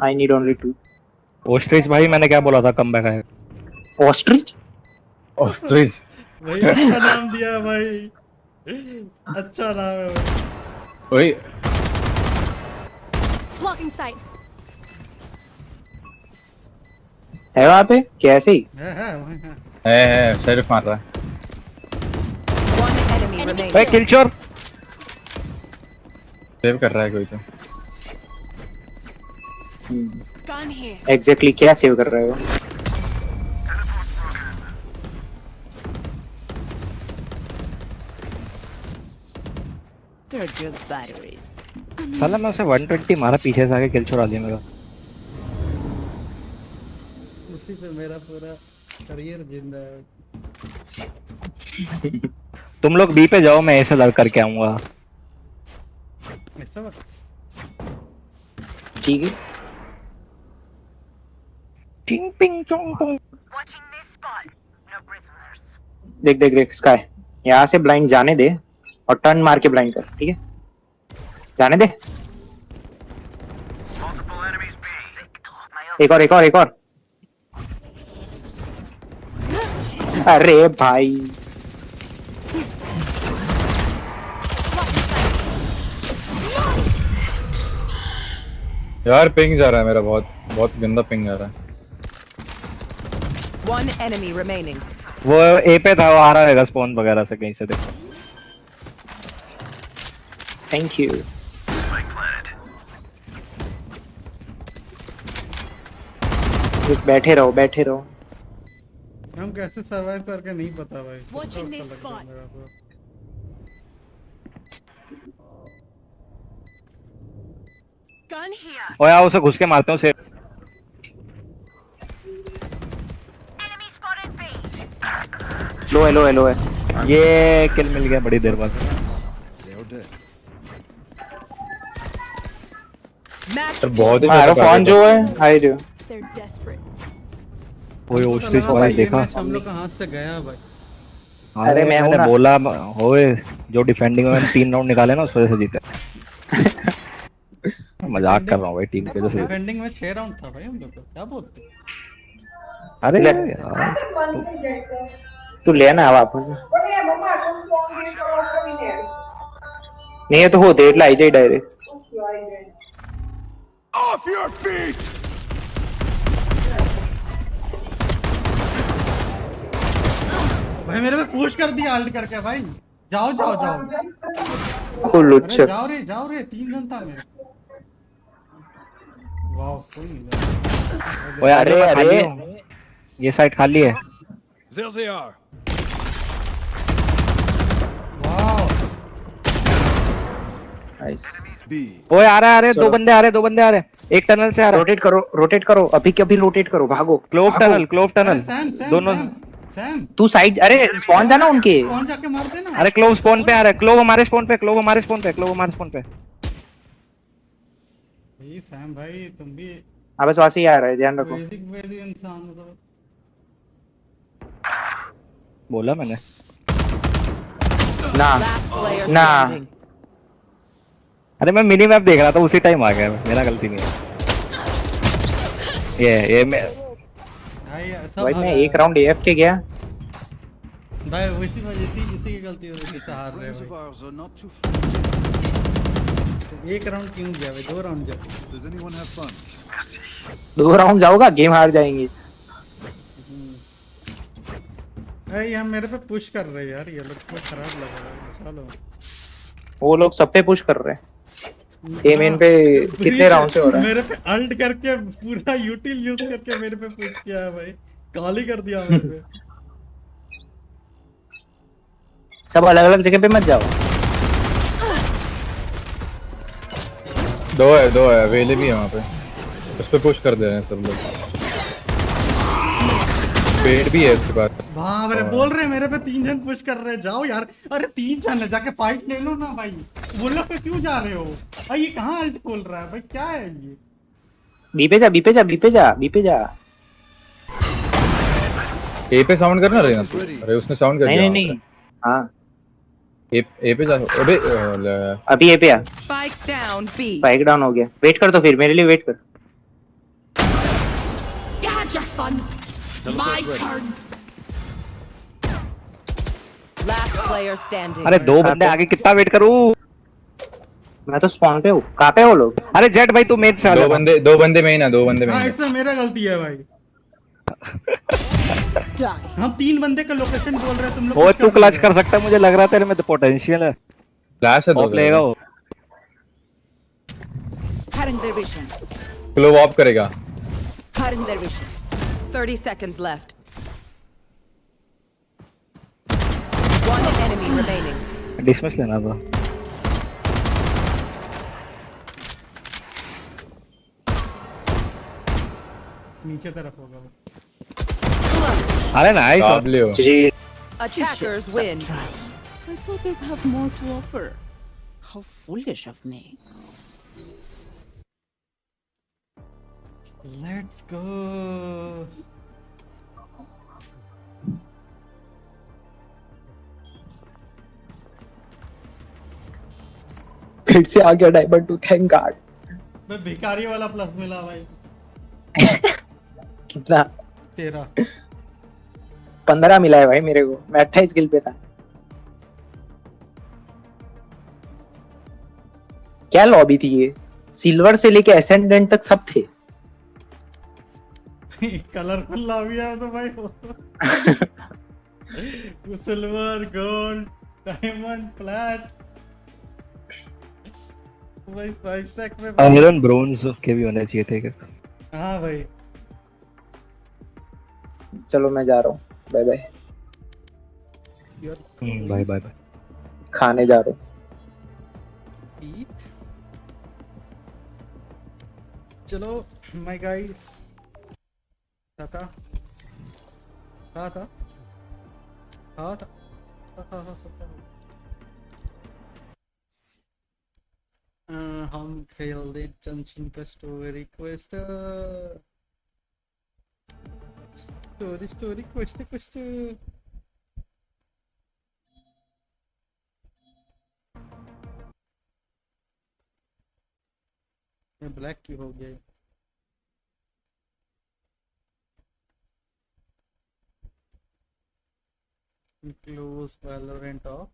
I need only 2। ओस्ट्रिच भाई, मैंने क्या बोला था, कम बैक आएगा। ऑस्ट्रिच भाई अच्छा नाम दिया है भाई, अच्छा नाम है भाई। ओए Blocking sight. है वहाँ पे कैसे ही? है वहाँ है। है शेरिफ मार रहा है। One enemy Enemy remaining. भाई किलचोर सेव कर रहा है कोई तो। Gun here. एग्जैक्टली क्या सेव कर रहे हो? They're just batteries. साला मैं उसे 120 मारा, पीछे से आके किलचोर आ दिया मेरा। उसी पे मेरा पूरा करियर जिंदा है। तुम लोग बी पे जाओ, मैं ऐसे लड़ करके आऊंगा। ऐसा बात ठीक है। टिंग पिंग चोंग पोंग। देख देख देख स्काई, यहाँ से ब्लाइंड जाने दे और टर्न मार के ब्लाइंड कर, ठीक है? जाने दे। एक और एक और एक और। अरे भाई यार पिंग जा रहा है मेरा, बहुत बहुत गंदा पिंग आ रहा है। One enemy remaining. वो ए पे था, वो आ रहा है स्पॉन वगैरह से कहीं से, देखो। Thank you. बस बैठे रहो बैठे रहो। हम कैसे सरवाइव करके नहीं पता भाई। Watching अच्छा this लग रहा है spot. मेरा को। Gun here. ओ यार उसे घुस के मारते हूँ से। लो है लो है लो है। ये किल मिल गया बड़ी देर बाद। Match सर बहुत ही मारो ज्यादा फोन जो है हाई जो। They're desperate. ओए हमको तो उसके लगा भाई ये देखा। मैच हम लोग का हाथ से गया भाई। अरे मैं हूं मैंने ना। बोला होए, जो डिफेंडिंग में मैंने 3 राउंड निकाले ना उस वजह से जीते। मजाक कर रहा हूँ भाई, टीम के वजह से। डिफेंडिंग में 6 राउंड था भाई हम लोग का, क्या बोलते? अरे ले। यार तू ले ना वापस। नहीं ये तो हो देर लाई जाए डायरेक्ट। Off your feet! भाई मेरे पे पुश कर दिया अल्ट करके भाई। जाओ जाओ जाओ। खुल अरे उच्च। जाओ रे 3 जन था मेरे। वाह कोई नहीं। ओए अरे, अरे अरे। अरे ये साइड खाली है। There they are. वाह नाइस। B. ओए आ रहा है, अरे चलो। दो बंदे आ रहे, एक टनल से आ रहा है। रोटेट करो अभी के अभी रोटेट करो, भागो। क्लोव टनल अरे सैम दोनों। सैम तू साइड, अरे स्पॉन जाना उनके। कौन जाके मारते ना। अरे क्लोव स्पॉन पे आ रहा है, क्लोव हमारे स्पॉन पे, क्लोव हमारे स्पॉन पे। ये सैम भाई तुम भी हाँ बस वहां से ही आ रहा है, ध्यान रखो। वैदिक इंसान हो तो। बोला मैंने। ना Last player Nah. standing. अरे मैं मिनी मैप देख रहा था, उसी टाइम आ गया, मेरा गलती नहीं है। ये मैं भाई सब भाई मैं एक राउंड एफ के गया। भाई इसी की गलती हो रही है, हार रहे Friends of भाई। ours are not too far. एक राउंड क्यों गया भाई, 2 राउंड गया। Does anyone have fun? 2 round जाओगा गेम हार जाएंगे। अरे यार मेरे पे पुश कर रहे हैं यार, ये लोग को खराब लग रहा है। चलो वो लोग सब पे पुश कर रहे हैं। ए मेन पे कितने राउंड से हो रहा है? मेरे पे अल्ट करके पूरा यूटिल यूज करके मेरे पे पुश किया है भाई, काली कर दिया मेरे पे। सब अलग अलग जगह पे मत जाओ। दो है वेले भी है वहाँ पे, उस पे पुश कर दे रहे हैं सब लोग। पेड़ भी है इसके पास। बाप रे, बोल रहे मेरे पे 3 जन पुश कर रहे हैं, जाओ यार। अरे 3 जन है, जाके फाइट ले लो ना भाई। वो लोग पे क्यों जा रहे हो? अरे ये कहाँ अल्ट खोल रहा है भाई, क्या है ये? बी पे जा। ए पे साउंड करना रहेगा तू। अरे उसने साउंड कर दिया। नहीं हाँ ए पे जा। अबे अभी ए पे आ। Spike down B. Spike down हो गया। वेट कर तो फिर मेरे लिए वेट कर। You had your fun. My turn. Last player standing. अरे 2 बंदे आगे, कितना वेट करूं? मैं तो स्पॉन पे हूँ। कहाँ पे हो लोग? अरे जेट भाई तू मेन से आ जा। दो बंदे में ही ना, 2 बंदे में हाँ ही। इसमें मेरा गलती है भाई। हम 3 बंदे का लोकेशन बोल रहे हैं, तुम लोग वो push तू कर क्लच रहे कर सकता है, मुझे लग रहा था तेरे में तो पोटेंशियल है। फ्लैश है ऑफ लेगा वो। Cutting their vision. Clove of करेगा। Cutting their vision. 30 seconds left. One enemy remaining. Dismiss लेना था। नीचे तरफ होगा वो। अरे नाइस। काबले हो। जी Attackers win. I thought they'd have more to offer. How foolish of me. Let's go. फिर से आ गया डायमंड 2, थैंक गॉड। मैं भिखारी वाला प्लस मिला भाई। कितना? 13। 15 मिला है भाई मेरे को, मैं 28 किल पे था। क्या लॉबी थी ये? सिल्वर से लेके एसेंडेंट तक सब थे। कलरफुल लॉबी है तो भाई। Silver, gold, diamond, plat. भाई 5 स्टैक में भाई। आयरन ब्रोंज के भी होने चाहिए थे क्या? हाँ भाई। चलो मैं जा रहा हूँ, bye bye. Bye bye bye. खाने जा रहा हूँ। Eat. चलो माय गाइस। टाटा। कहाँ था? कहाँ था? हम खेल दे जंक्शन का स्टोरी क्वेस्ट। Story quest. ये ब्लैक क्यों हो गया? Close Valorant of.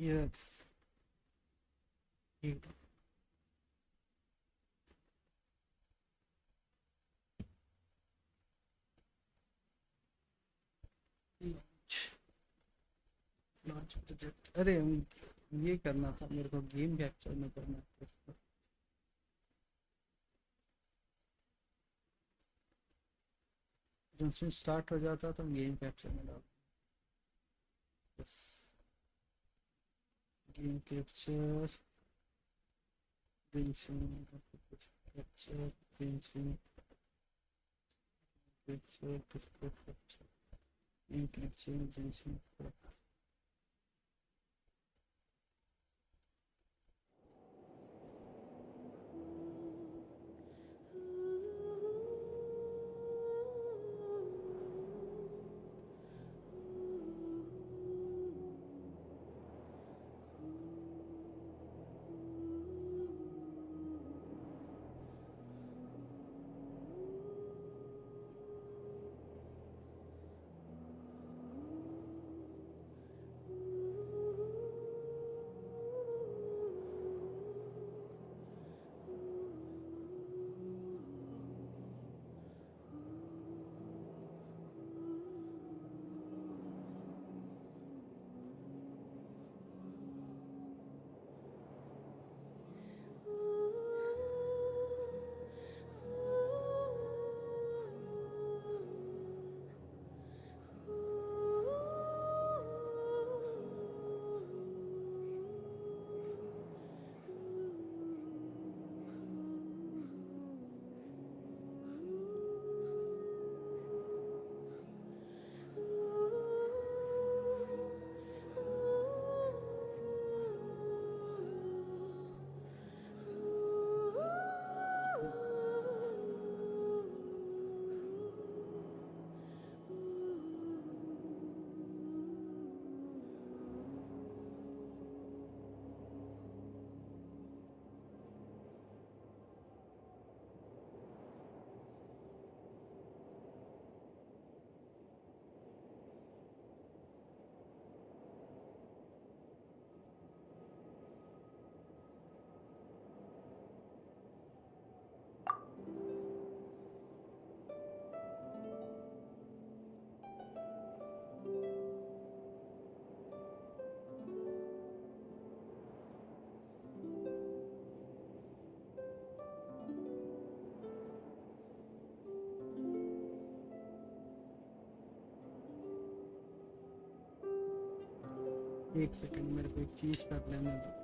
Yes. Launch project. अरे ये करना था मेरे को, गेम कैप्चर में करना था। जंक्शन स्टार्ट हो जाता तो गेम कैप्चर में डाल। बस game capture Genshin capture Genshin capture display capture game capture Genshin. एक सेकंड मेरे को एक चीज कर लेने दो।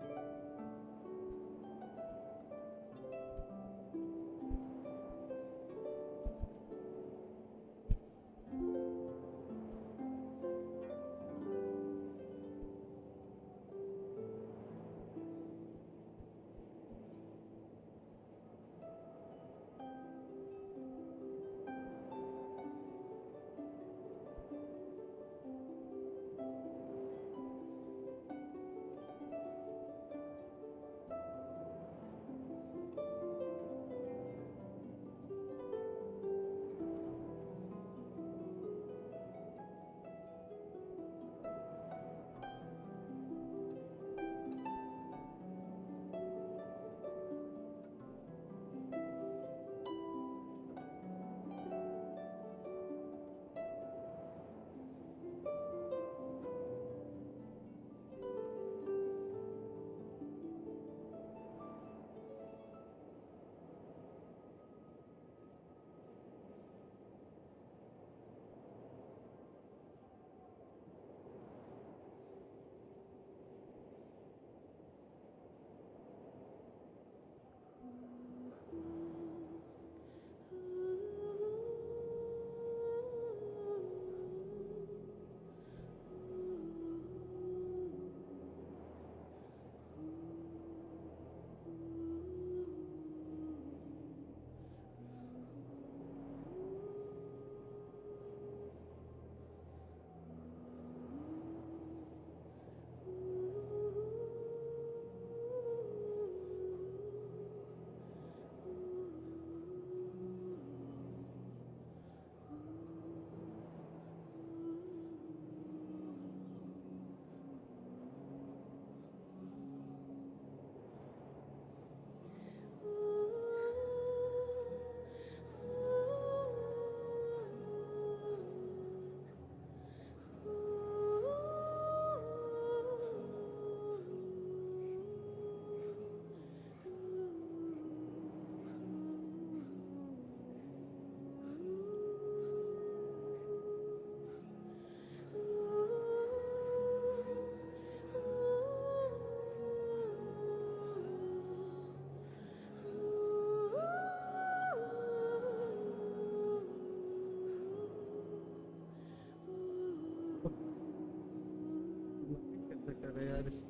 कैसे करे यार इस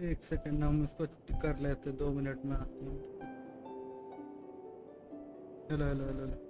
एक सेकंड हम इसको कर लेते 2 मिनट में आते हैं। Hello hello hello hello.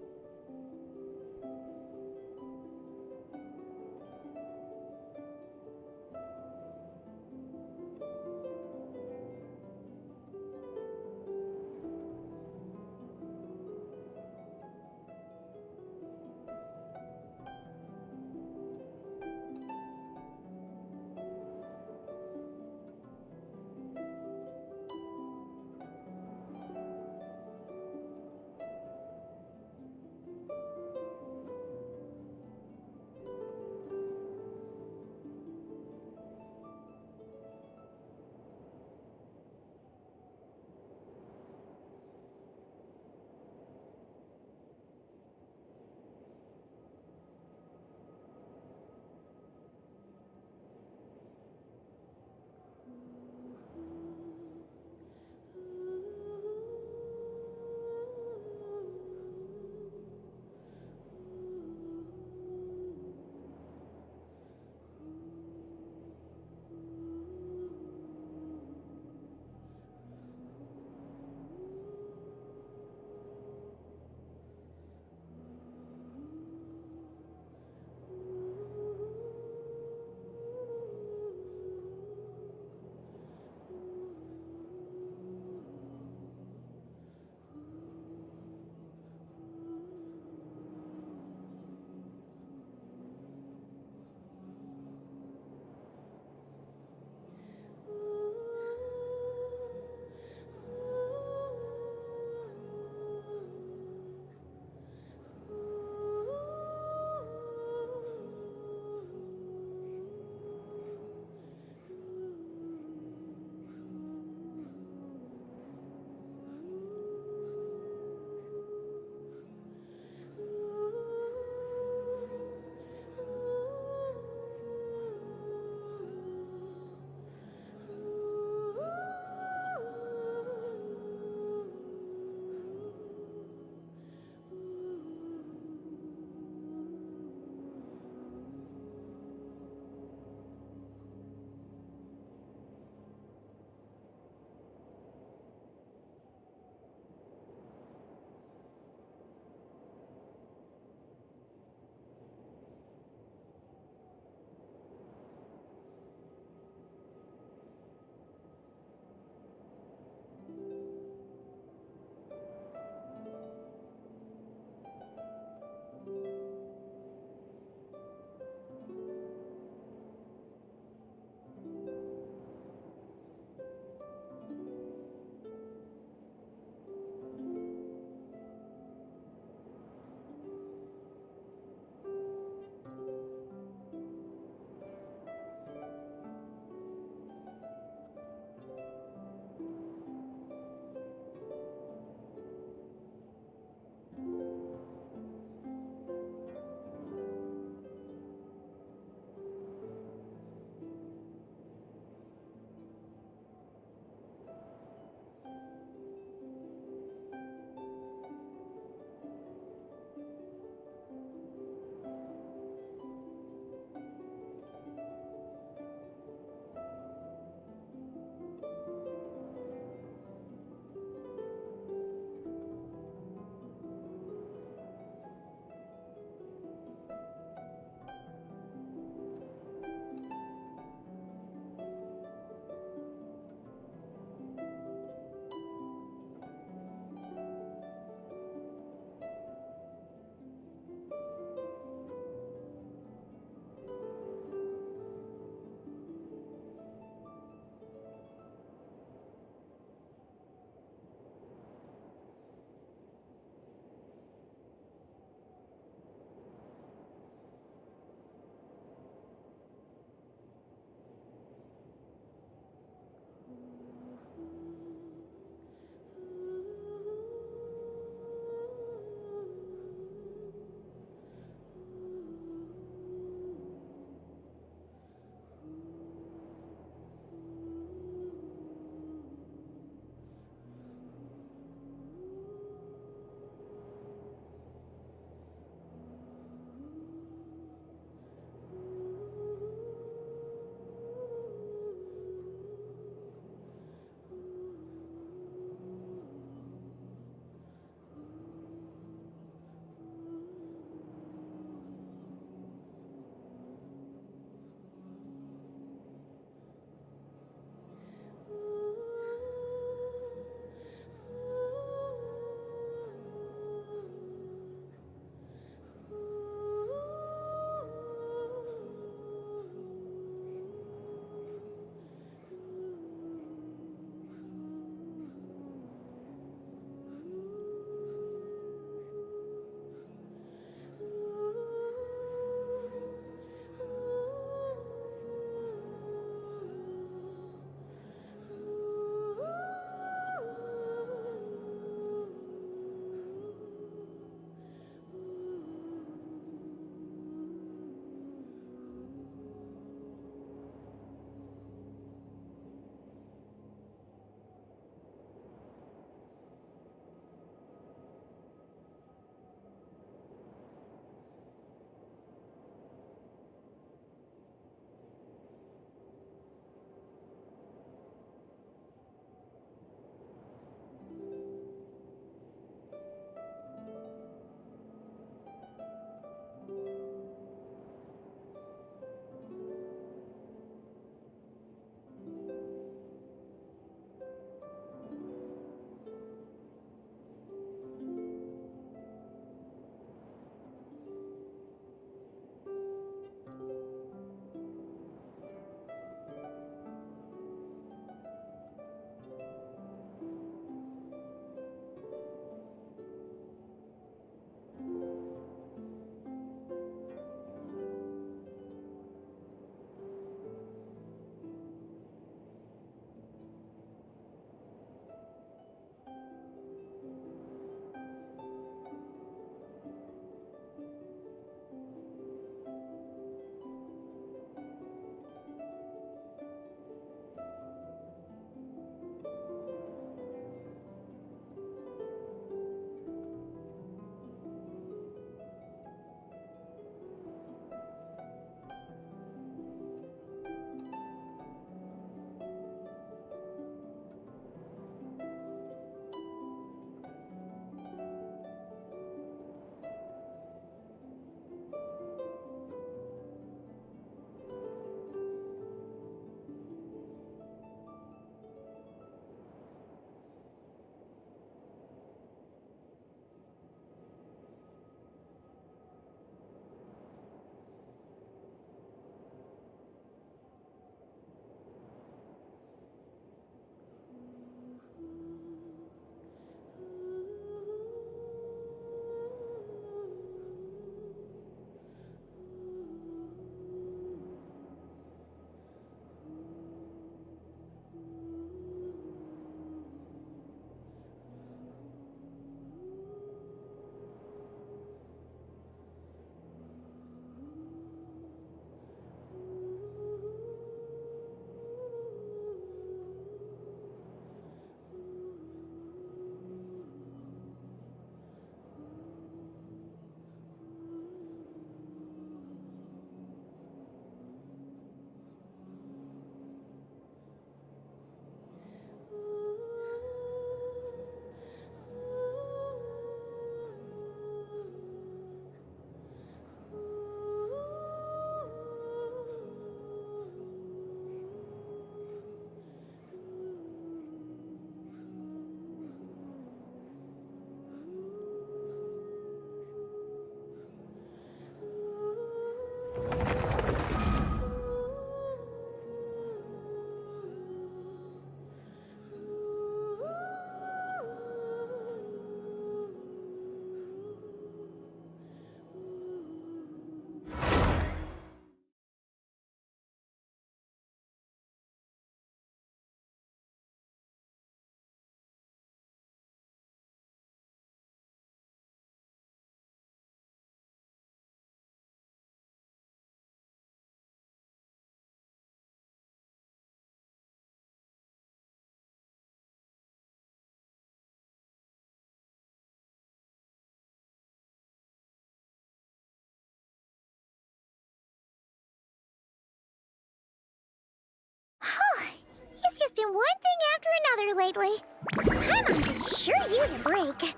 been one thing after another lately. Paimon could sure use a break.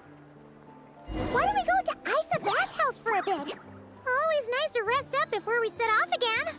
Why don't we go to Isa bathhouse for a bit? Always nice to rest up before we set off again.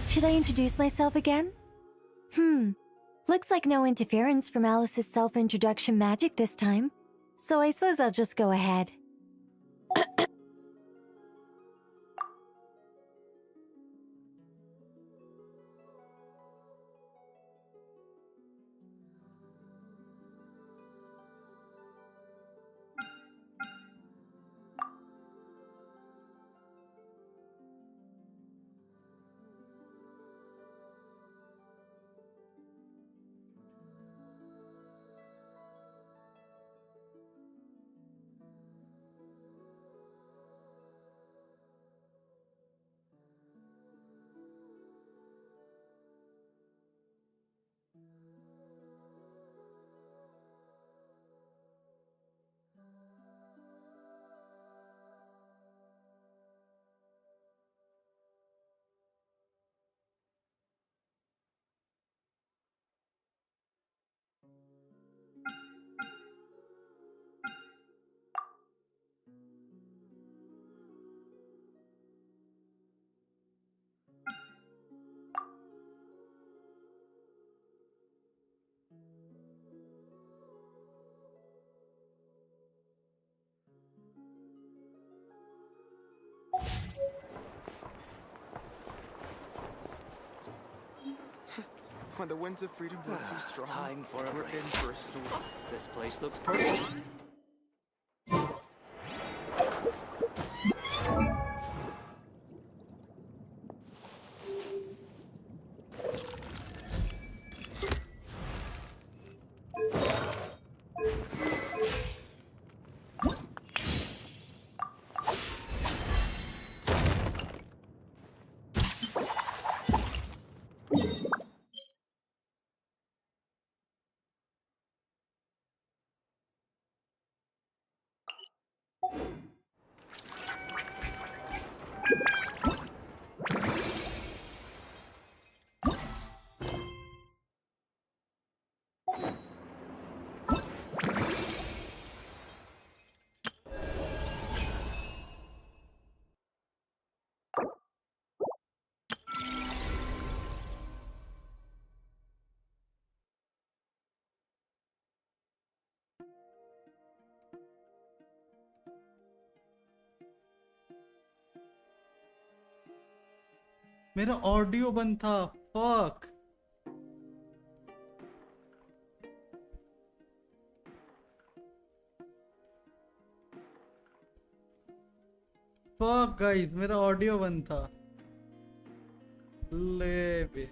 Should I introduce myself again? Looks like no interference from Alice's self-introduction magic this time. So I suppose I'll just go ahead. When the winds of freedom blow too strong, Time for a we're break. in for a storm. This place looks perfect. मेरा audio बंद था fuck fuck guys मेरा audio बंद था ले बे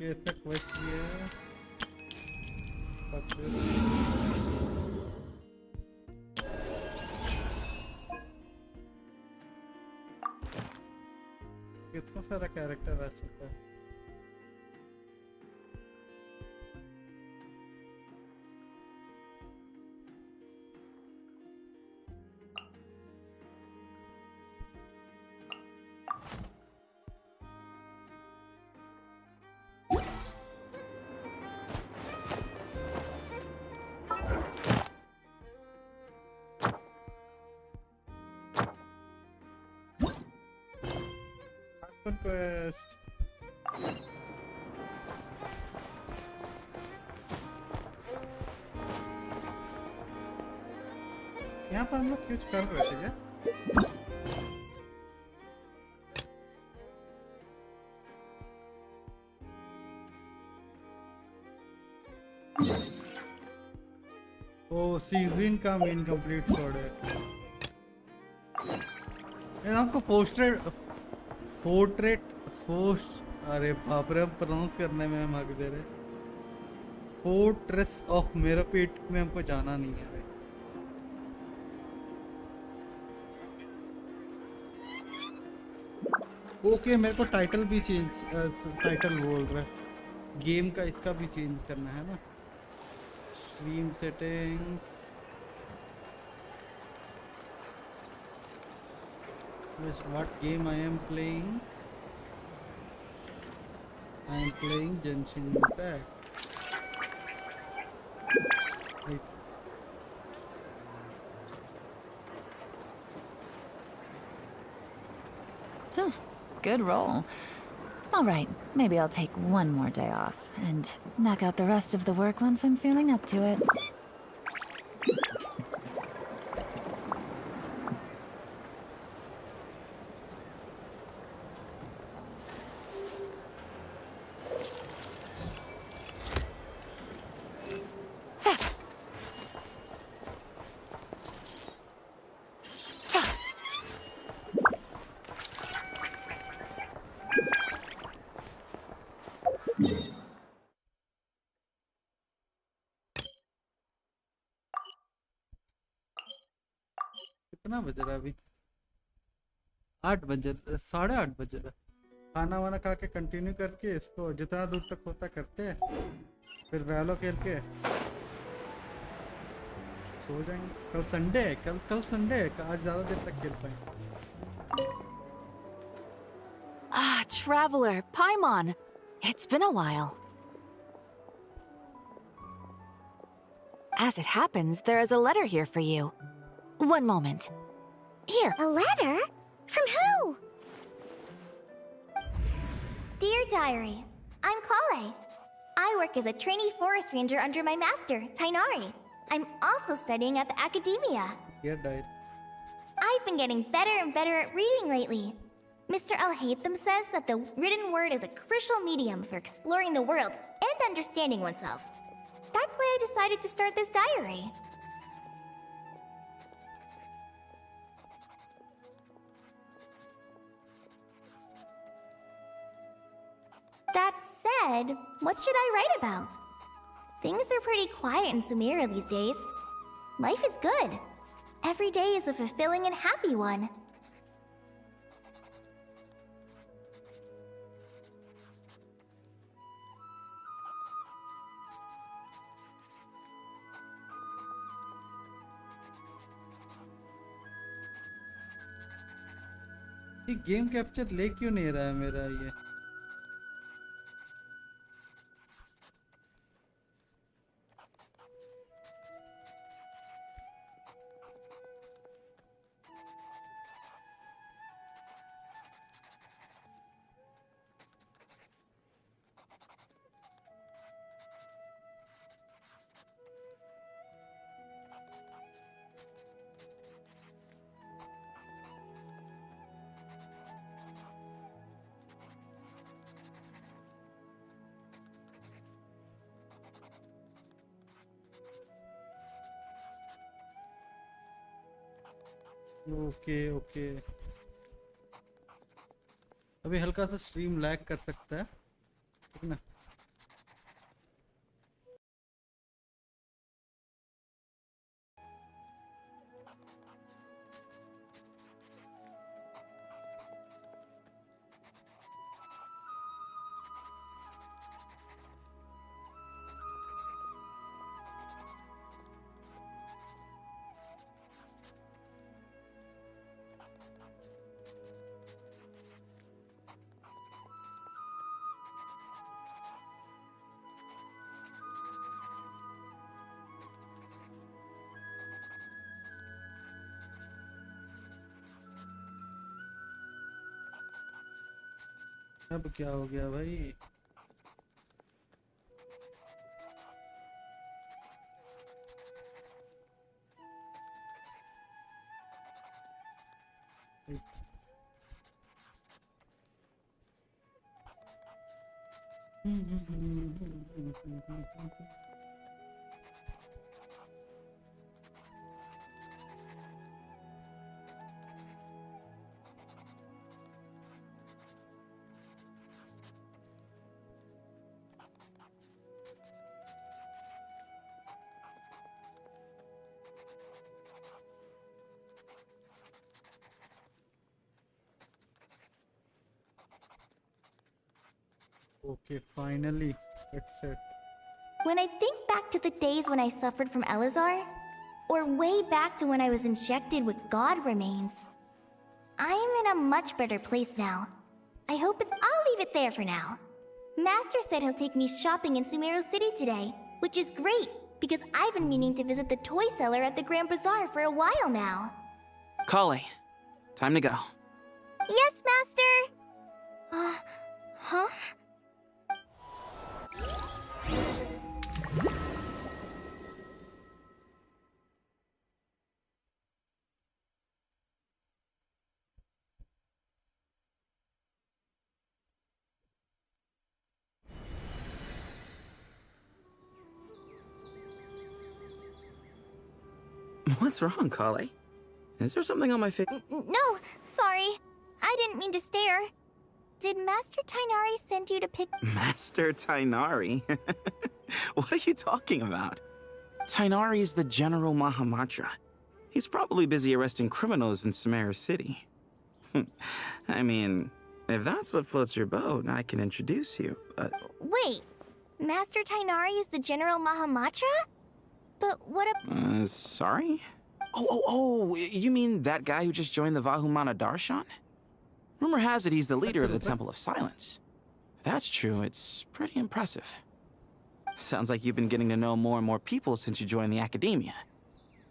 okay इसका quest ये है कितना सारा कैरेक्टर आ चुका है। Quest. यहाँ पर हम लोग कुछ कर रहे थे क्या? ओ सीजन का मेन कंप्लीट छोड़ है। हमको पोर्ट्रेट अरे बाप रे, प्रोनाउंस करने में हम आगे दे रहे। फोर्ट्रेस ऑफ मेरापीट में हमको जाना नहीं है भाई। ओके मेरे को टाइटल भी चेंज, टाइटल बोल रहा है गेम का, इसका भी चेंज करना है ना। Stream settings, what game I am playing? I am playing Genshin Impact. Right. Good roll. All right, maybe I'll take one more day off and knock out the rest of the work once I'm feeling up to it. कितना बज रहा है अभी? 8 बजे, 8:30 बजे रहा। खाना वाना खा के कंटिन्यू करके इसको जितना दूर तक होता करते हैं, फिर वैलो खेल के सो जाएंगे। कल संडे है, कल संडे है, आज ज्यादा देर तक खेल पाएंगे। Ah, Traveler, Paimon. It's been a while. As it happens, there is a letter here for you. One moment. Here. A letter? From who? Dear Diary, I'm Kale. I work as a trainee forest ranger under my master, Tainari. I'm also studying at the academia. Dear Diary. I've been getting better and better at reading lately. Mr. Alhaitham says that the written word is a crucial medium for exploring the world and understanding oneself. That's why I decided to start this diary. That said, what should I write about? Things are pretty quiet in Sumeria these days. Life is good. Every day is a fulfilling and happy one. ये game capture ले क्यों नहीं रहा है मेरा ये? Okay अभी हल्का सा स्ट्रीम लैग कर सकता है, ठीक ना। अब क्या हो गया भाई? Okay, finally, it's set. When I think back to the days when I suffered from Elazar, or way back to when I was injected with God remains, I am in a much better place now. I hope I'll leave it there for now. Master said he'll take me shopping in Sumeru City today, which is great, because I've been meaning to visit the toy seller at the Grand Bazaar for a while now. Kale, time to go. Yes, Master! Huh? What's wrong, Kale? Is there something on my face? No, sorry. I didn't mean to stare. Did Master Tainari send you to pick— Master Tainari? What are you talking about? Tainari is the General Mahamatra. He's probably busy arresting criminals in Sumeru City. I mean, if that's what floats your boat, I can introduce you, but... Wait, Master Tainari is the General Mahamatra? But what a— sorry? Oh, you mean that guy who just joined the Vahumana Darshan? Rumor has it he's the leader of the Temple of Silence. If that's true, it's pretty impressive. Sounds like you've been getting to know more and more people since you joined the academia.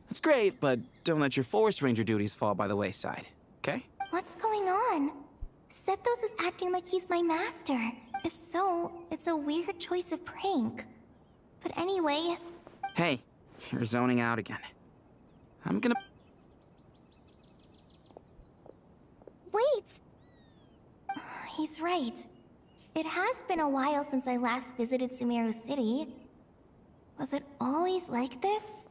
That's great, but don't let your Forest Ranger duties fall by the wayside, okay? What's going on? Sethos is acting like he's my master. If so, it's a weird choice of prank. But anyway... Hey, you're zoning out again. I'm gonna... Wait! He's right. It has been a while since I last visited Sumeru City. Was it always like this?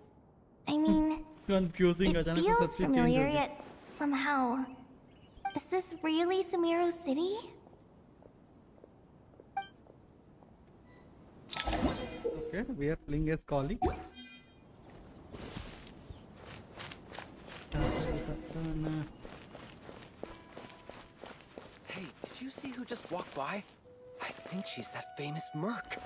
I mean... Confusing. It feels familiar, yet somehow... Is this really Sumeru City? Okay, we are playing as Kali. Hey, did you see who just walked by? I think she's that famous merc.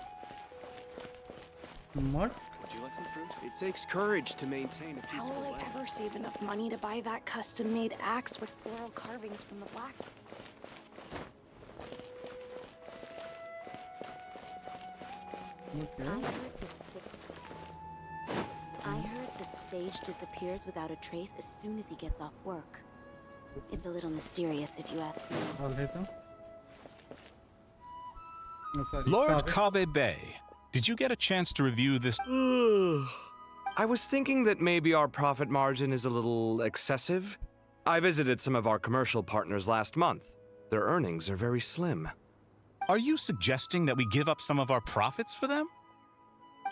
What? Would you like some fruit? It takes courage to maintain a How peaceful will I life. ever save enough money to buy that custom-made axe with floral carvings from the black? Okay. I heard that Sage disappears without a trace as soon as he gets off work. It's a little mysterious if you ask me. Lord Kabe Bay, did you get a chance to review this? I was thinking that maybe our profit margin is a little excessive. I visited some of our commercial partners last month. Their earnings are very slim. Are you suggesting that we give up some of our profits for them?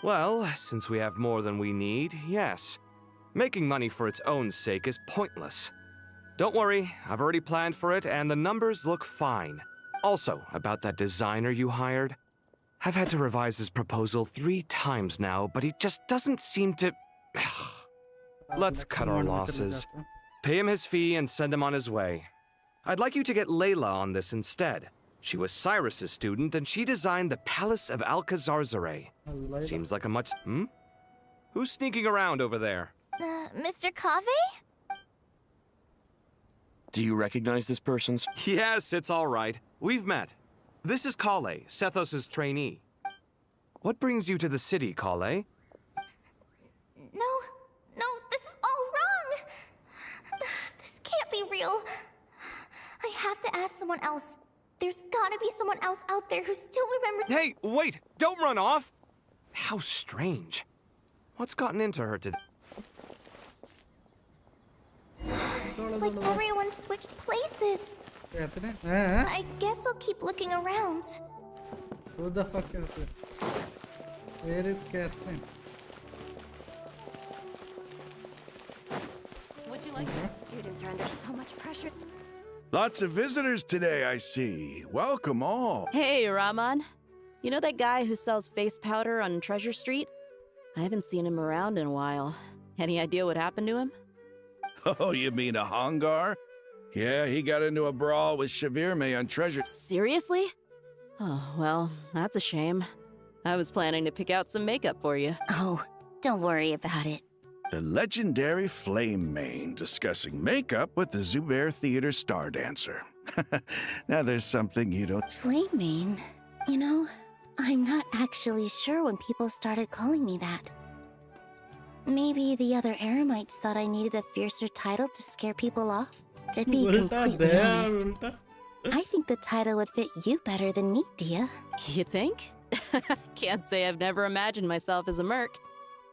Well, since we have more than we need, yes. Making money for its own sake is pointless. Don't worry, I've already planned for it, and the numbers look fine. Also, about that designer you hired, I've had to revise his proposal 3 times now, but he just doesn't seem to... Let's cut our losses. Pay him his fee and send him on his way. I'd like you to get Layla on this instead. She was Cyrus's student, and she designed the Palace of Alcazarzare. Seems like a much... Who's sneaking around over there? Mr. Kave? Do you recognize this person? Yes, it's all right. We've met. This is Kale, Sethos' trainee. What brings you to the city, Kale? No, this is all wrong! This can't be real. I have to ask someone else. There's gotta be someone else out there who still remembers. Hey, wait! Don't run off! How strange. What's gotten into her today? It's like everyone switched places. I guess I'll keep looking around. Who the fuck is this? Where is Catherine? Would you like students are under so much pressure? Lots of visitors today, I see. Welcome all. Hey, Rahman. You know that guy who sells face powder on Treasure Street? I haven't seen him around in a while. Any idea what happened to him? Oh, you mean a Hongar? Yeah, he got into a brawl with Shavirme on Treasure. Seriously? Oh, well, that's a shame. I was planning to pick out some makeup for you. Oh, don't worry about it. The legendary Flame Mane discussing makeup with the Zubair Theater star dancer. Now there's something you don't... Flame Mane? You know, I'm not actually sure when people started calling me that. Maybe the other Eremites thought I needed a fiercer title to scare people off? To be completely honest, I think the title would fit you better than me, Dia. You think? Can't say I've never imagined myself as a merc.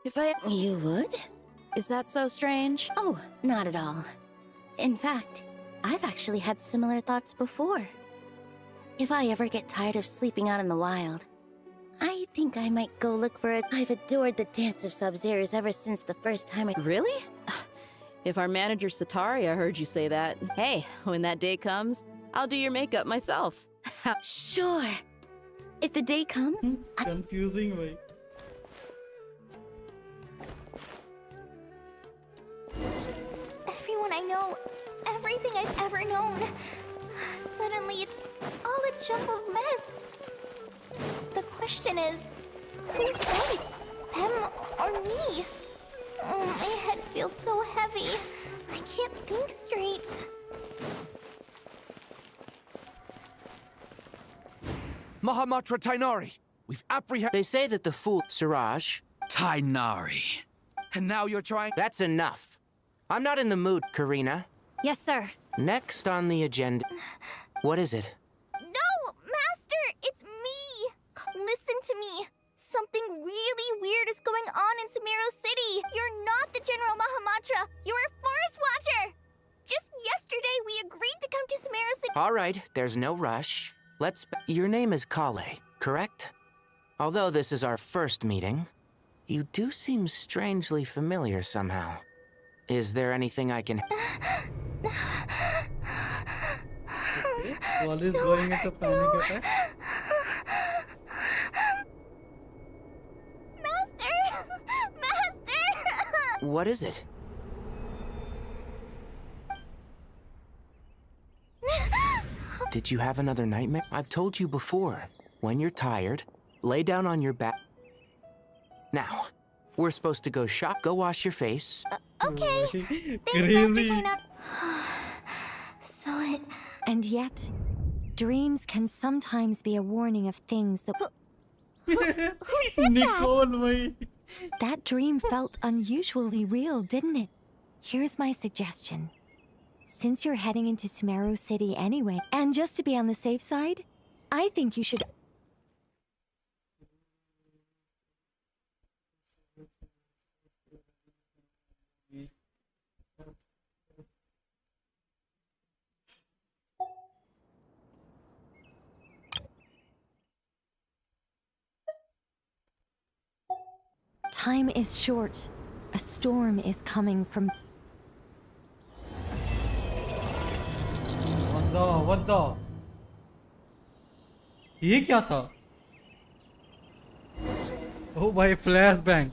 If I... You would? Is that so strange? Oh, not at all. In fact, I've actually had similar thoughts before. If I ever get tired of sleeping out in the wild, I think I might go look for it. I've adored the dance of Sub-Zeros ever since the first time I... Really? If our manager Sataria heard you say that, hey, when that day comes, I'll do your makeup myself. Sure. If the day comes... Confusing way. Everyone I know, everything I've ever known. Suddenly it's all a jumbled mess. The question is, who's right? Them or me? Oh, my head feels so heavy. I can't think straight. Mahamatra Tainari, we've apprehended... They say that the fool... Siraj. Tainari. And now you're trying... That's enough. I'm not in the mood, Karina. Yes, sir. Next on the agenda... What is it? No, Master, it's me. Listen to me. Something really weird is going on in Sumeru City. You're not the General Mahamatra. You're a forest watcher. Just yesterday, we agreed to come to Sumeru City. All right, there's no rush. Your name is Kale, correct? Although this is our first meeting, you do seem strangely familiar somehow. Is there anything I can... Wall is going into panic attack. Master! What is it? Did you have another nightmare? I've told you before. When you're tired, lay down on your back. Now, we're supposed to go shop. Go wash your face. Okay. Thanks, Master Tryhard. So it... And yet, dreams can sometimes be a warning of things that... Who said that? That dream felt unusually real, didn't it? Here's my suggestion. Since you're heading into Sumeru City anyway, and just to be on the safe side, I think you should... Time is short. A storm is coming from... What the? ये क्या था? Oh भाई flash bang.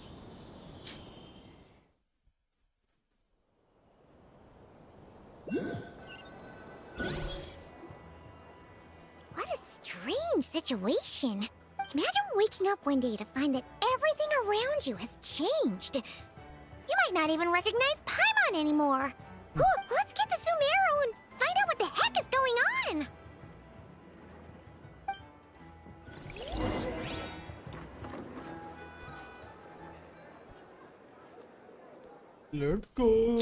What a strange situation. Imagine waking up one day to find that everything around you has changed. You might not even recognize Paimon anymore. Let's get to Sumeru and find out what the heck is going on. Let's go.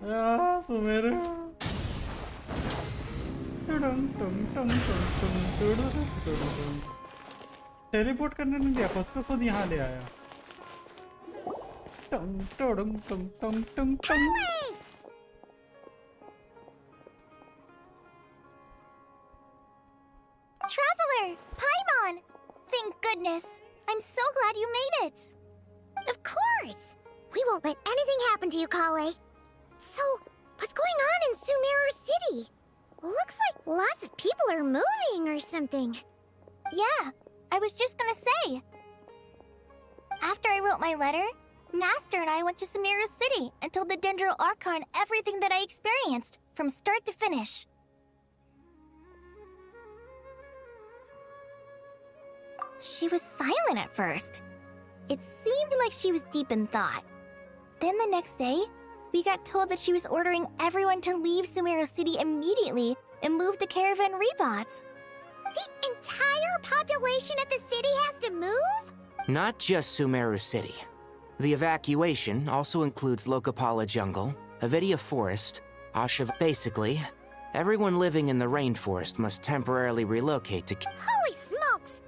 Sumeru teleport करने नहीं दिया, खुद को खुद यहाँ ले आया। Traveler! Paimon! Thank goodness. I'm so glad you made it. Of course! We won't let anything happen to you, Kale. So, what's going on in Sumeru City? Looks like lots of people are moving or something. Yeah, I was just gonna say. After I wrote my letter, Master and I went to Sumeru City and told the Dendro Archon everything that I experienced, from start to finish. She was silent at first. It seemed like she was deep in thought. Then the next day, we got told that she was ordering everyone to leave Sumeru City immediately and move to Caravan Rebot. The entire population of the city has to move? Not just Sumeru City. The evacuation also includes Lokapala Jungle, Avidia Forest, Ashav. Basically, everyone living in the rainforest must temporarily relocate to. Holy smokes!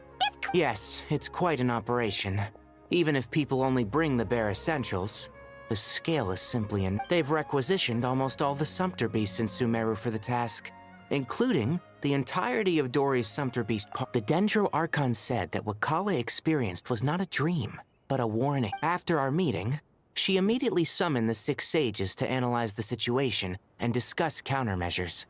Yes, it's quite an operation. Even if people only bring the bare essentials, the scale is simply They've requisitioned almost all the Sumpter Beasts in Sumeru for the task, including the entirety of Dori's Sumpter Beast. The Dendro Archon said that what Kale experienced was not a dream, but a warning. After our meeting, she immediately summoned the 6 sages to analyze the situation and discuss countermeasures.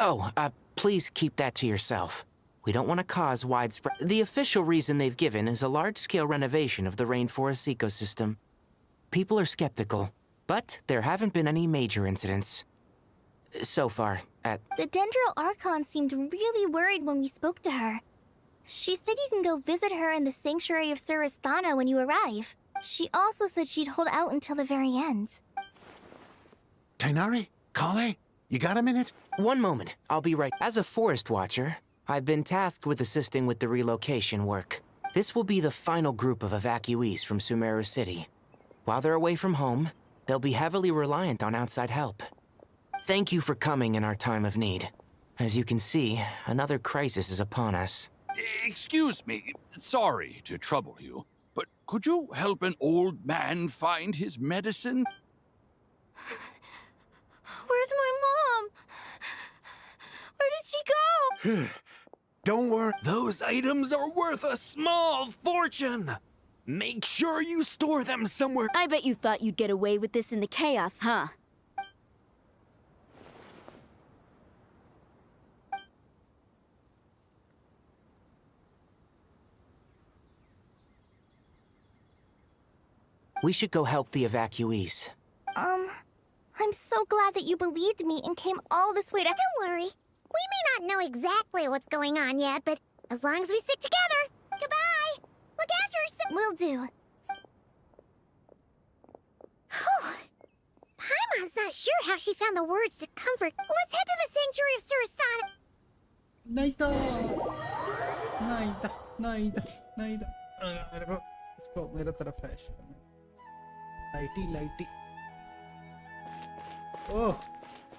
Oh, please keep that to yourself. We don't want to cause widespread. The official reason they've given is a large-scale renovation of the rainforest ecosystem. People are skeptical, but there haven't been any major incidents. So far, The Dendro Archon seemed really worried when we spoke to her. She said you can go visit her in the Sanctuary of Surasthana when you arrive. She also said she'd hold out until the very end. Tainari? Kale? You got a minute? One moment, I'll be right. As a forest watcher, I've been tasked with assisting with the relocation work. This will be the final group of evacuees from Sumeru City. While they're away from home, they'll be heavily reliant on outside help. Thank you for coming in our time of need. As you can see, another crisis is upon us. Excuse me, sorry to trouble you, but could you help an old man find his medicine? Where's my mom? Where did she go? Don't worry. Those items are worth a small fortune. Make sure you store them somewhere. I bet you thought you'd get away with this in the chaos, huh? We should go help the evacuees. I'm so glad that you believed me and came all this way to— Don't worry. We may not know exactly what's going on yet, but as long as we stick together. Goodbye! Look after yourself! Will do. Paimon's not sure how she found the words to comfort. Let's head to the Sanctuary of Surasthana. Naita! मेरे को इसको मेरे तरफ flash लाइटी ओह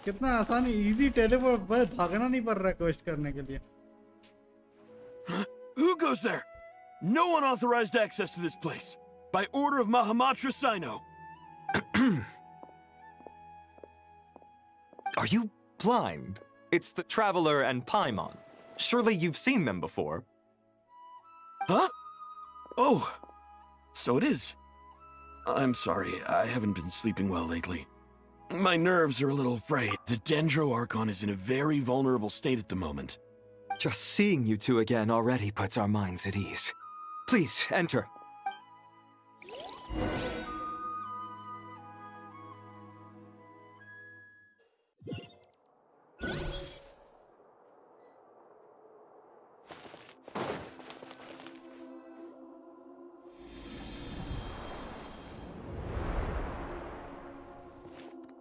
कितना आसान easy teleport बस भागना नहीं पड़ रहा क्वेस्ट करने के लिए Who goes there? No one authorized access to this place. By order of Mahamatra Sino. Are you blind? It's the Traveler and Paimon. Surely you've seen them before. Huh? Oh, so it is. I'm sorry, I haven't been sleeping well lately. My nerves are a little frayed. The Dendro Archon is in a very vulnerable state at the moment. Just seeing you two again already puts our minds at ease. Please, enter.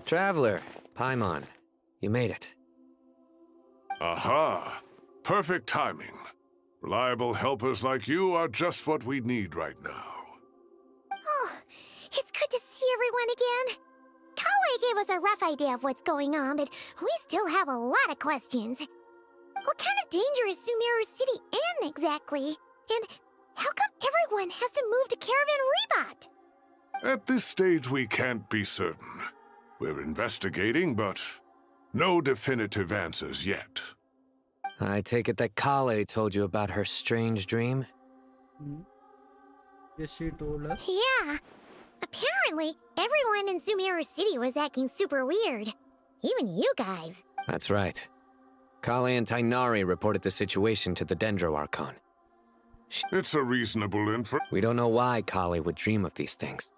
Traveler, Paimon, you made it. Aha! Perfect timing. Reliable helpers like you are just what we need right now. Oh, it's good to see everyone again. Kale gave us a rough idea of what's going on, but we still have a lot of questions. What kind of danger is Sumeru City in exactly? And how come everyone has to move to Caravan Rebot? At this stage, we can't be certain. We're investigating, but no definitive answers yet. I take it that Kale told you about her strange dream? Yes, she told us. Yeah. Apparently, everyone in Sumeru City was acting super weird. Even you guys. That's right. Kale and Tainari reported the situation to the Dendro Archon. It's a reasonable infer. We don't know why Kale would dream of these things,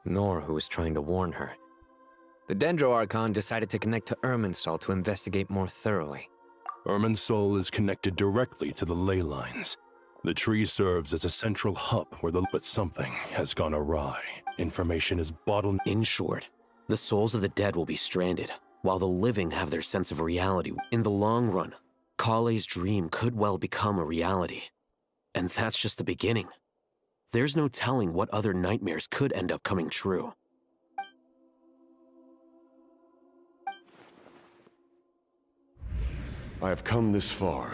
nor who was trying to warn her. The Dendro Archon decided to connect to Irminsul to investigate more thoroughly. Irminsul is connected directly to the ley lines. The tree serves as a central hub where but something has gone awry. Information is bottled. In short, the souls of the dead will be stranded, while the living have their sense of reality. In the long run, Kale's dream could well become a reality. And that's just the beginning. There's no telling what other nightmares could end up coming true. I have come this far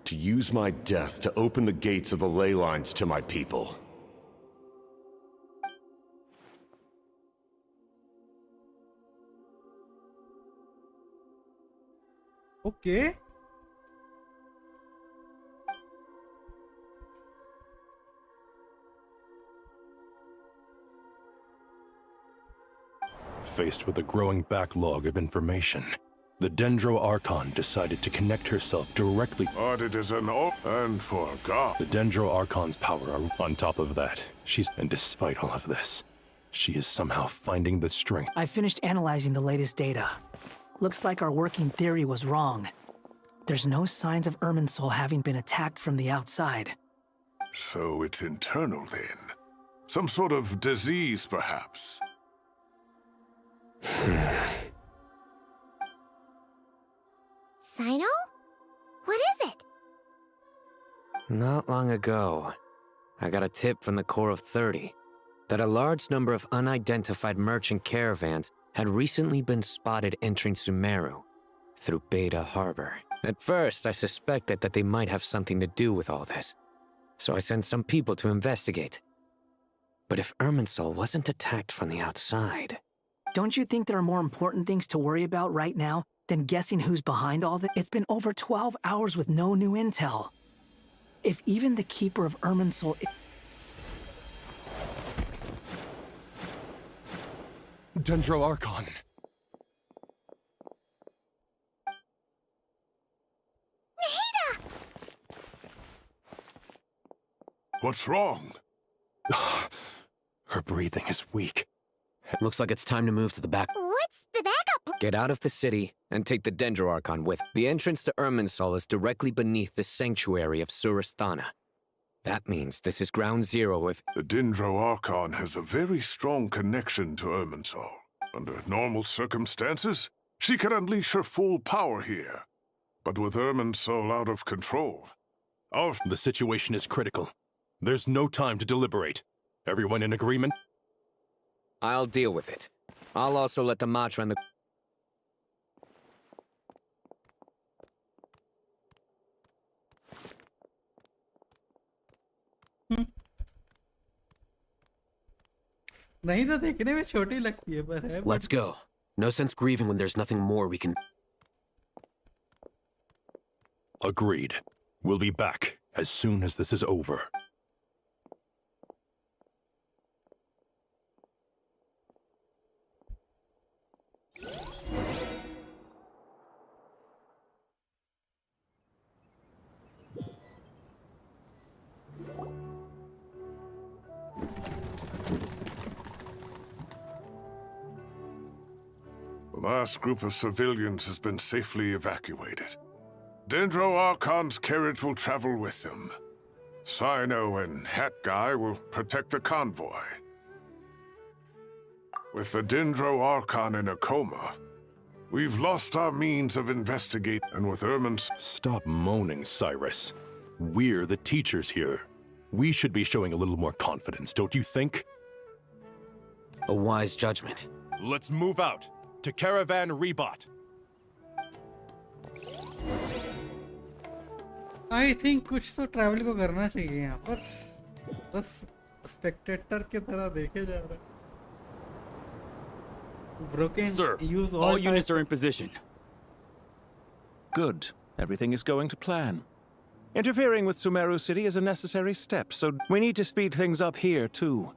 to use my death to open the gates of the ley lines to my people. Okay. Faced with a growing backlog of information, the Dendro Archon decided to connect herself directly. But it is an and for God. The Dendro Archon's power are on top of that. And despite all of this, she is somehow finding the strength. I finished analyzing the latest data. Looks like our working theory was wrong. There's no signs of Irminsul having been attacked from the outside. So it's internal then. Some sort of disease, perhaps. Sino? What is it? Not long ago, I got a tip from the Corps of 30 that a large number of unidentified merchant caravans had recently been spotted entering Sumeru through Beta Harbor. At first, I suspected that they might have something to do with all this, so I sent some people to investigate. But if Irminsul wasn't attacked from the outside... Don't you think there are more important things to worry about right now than guessing who's behind all this? It's been over 12 hours with no new intel. If even the Keeper of Irminsul... Dendro Archon. Nahida! What's wrong? Her breathing is weak. Looks like it's time to move to the back. What's the backup? Get out of the city and take the Dendro Archon with. The entrance to Irminsul is directly beneath the sanctuary of Surasthana. That means this is ground zero if... The Dendro Archon has a very strong connection to Irminsul. Under normal circumstances, she can unleash her full power here. But with Irminsul out of control, The situation is critical. There's no time to deliberate. Everyone in agreement? I'll deal with it. I'll also let the Matra and the... नहीं तो देखने में छोटी लगती है पर है. Let's go. No sense grieving when there's nothing more we can... Agreed. We'll be back as soon as this is over. the last group of civilians has been safely evacuated. Dendro Archon's carriage will travel with them. Sino and Hat Guy will protect the convoy. With the Dendro Archon in a coma, we've lost our means of investigating, and with Irmin's... Stop moaning, Cyrus. We're the teachers here. We should be showing a little more confidence, don't you think? A wise judgment. Let's move out to Caravan Rebot. I think कुछ तो travel को करना चाहिए यहाँ पर, बस Spectator की तरह देखे जा रहा है. Broken. Sir, use all units types. are in position. Good. Everything is going to plan. Interfering with Sumeru City is a necessary step, so we need to speed things up here, too.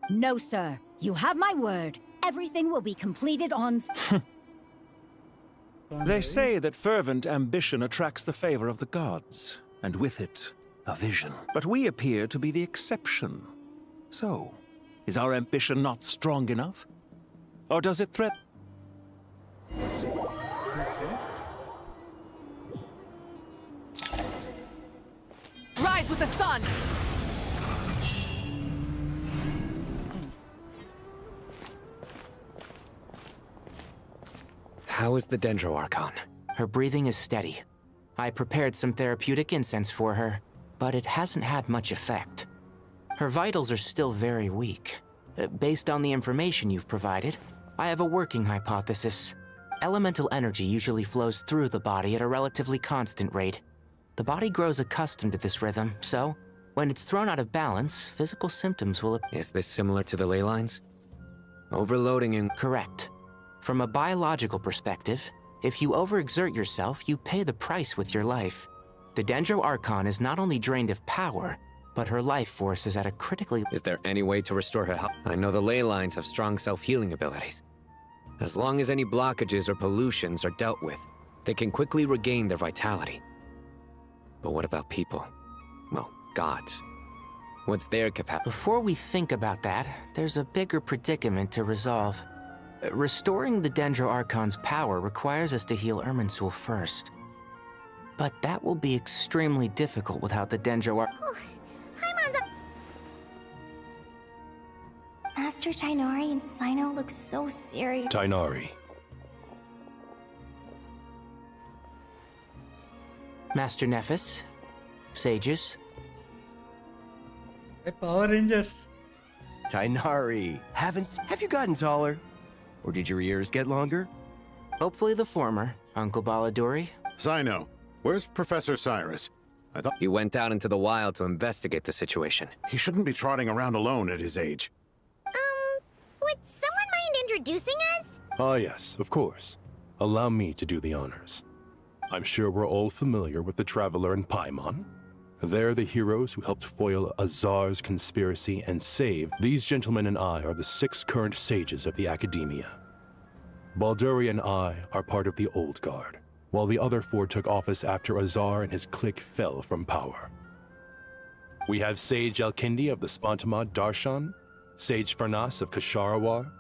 No, sir. You have my word. Everything will be completed on... They say that fervent ambition attracts the favor of the gods, and with it, a vision. But we appear to be the exception. So, is our ambition not strong enough? Or does it threaten? Rise with the sun! How is the Dendro Archon? Her breathing is steady. I prepared some therapeutic incense for her, but it hasn't had much effect. Her vitals are still very weak. Based on the information you've provided, I have a working hypothesis. Elemental energy usually flows through the body at a relatively constant rate. The body grows accustomed to this rhythm, so when it's thrown out of balance, physical symptoms will appear. Is this similar to the ley lines? Overloading and... Correct. From a biological perspective, if you overexert yourself, you pay the price with your life. The Dendro Archon is not only drained of power, but her life force is at a critically... Is there any way to restore her health? I know the ley lines have strong self-healing abilities. As long as any blockages or pollutions are dealt with, they can quickly regain their vitality. But what about people? Well, gods. What's their capacity? Before we think about that, there's a bigger predicament to resolve. Restoring the Dendro Archon's power requires us to heal Irminsul first. But that will be extremely difficult without the Dendro Master Tighnari and Sino look so serious. Tighnari. Master Nephis, sages. Hey, Power Rangers. Tighnari, have you gotten taller? Or did your ears get longer? Hopefully the former, Uncle Baladuri. Sino, where's Professor Cyrus? I thought he went out into the wild to investigate the situation. He shouldn't be trotting around alone at his age. Would someone mind introducing us? Ah, yes, of course. Allow me to do the honors. I'm sure we're all familiar with the Traveler and Paimon. They're the heroes who helped foil Azar's conspiracy and save. These gentlemen and I are the 6 current sages of the Academia. Balduri and I are part of the Old Guard, while the other 4 took office after Azar and his clique fell from power. We have Sage Alkindi of the Spontamad Darshan, Sage Farnas of Kasharawar,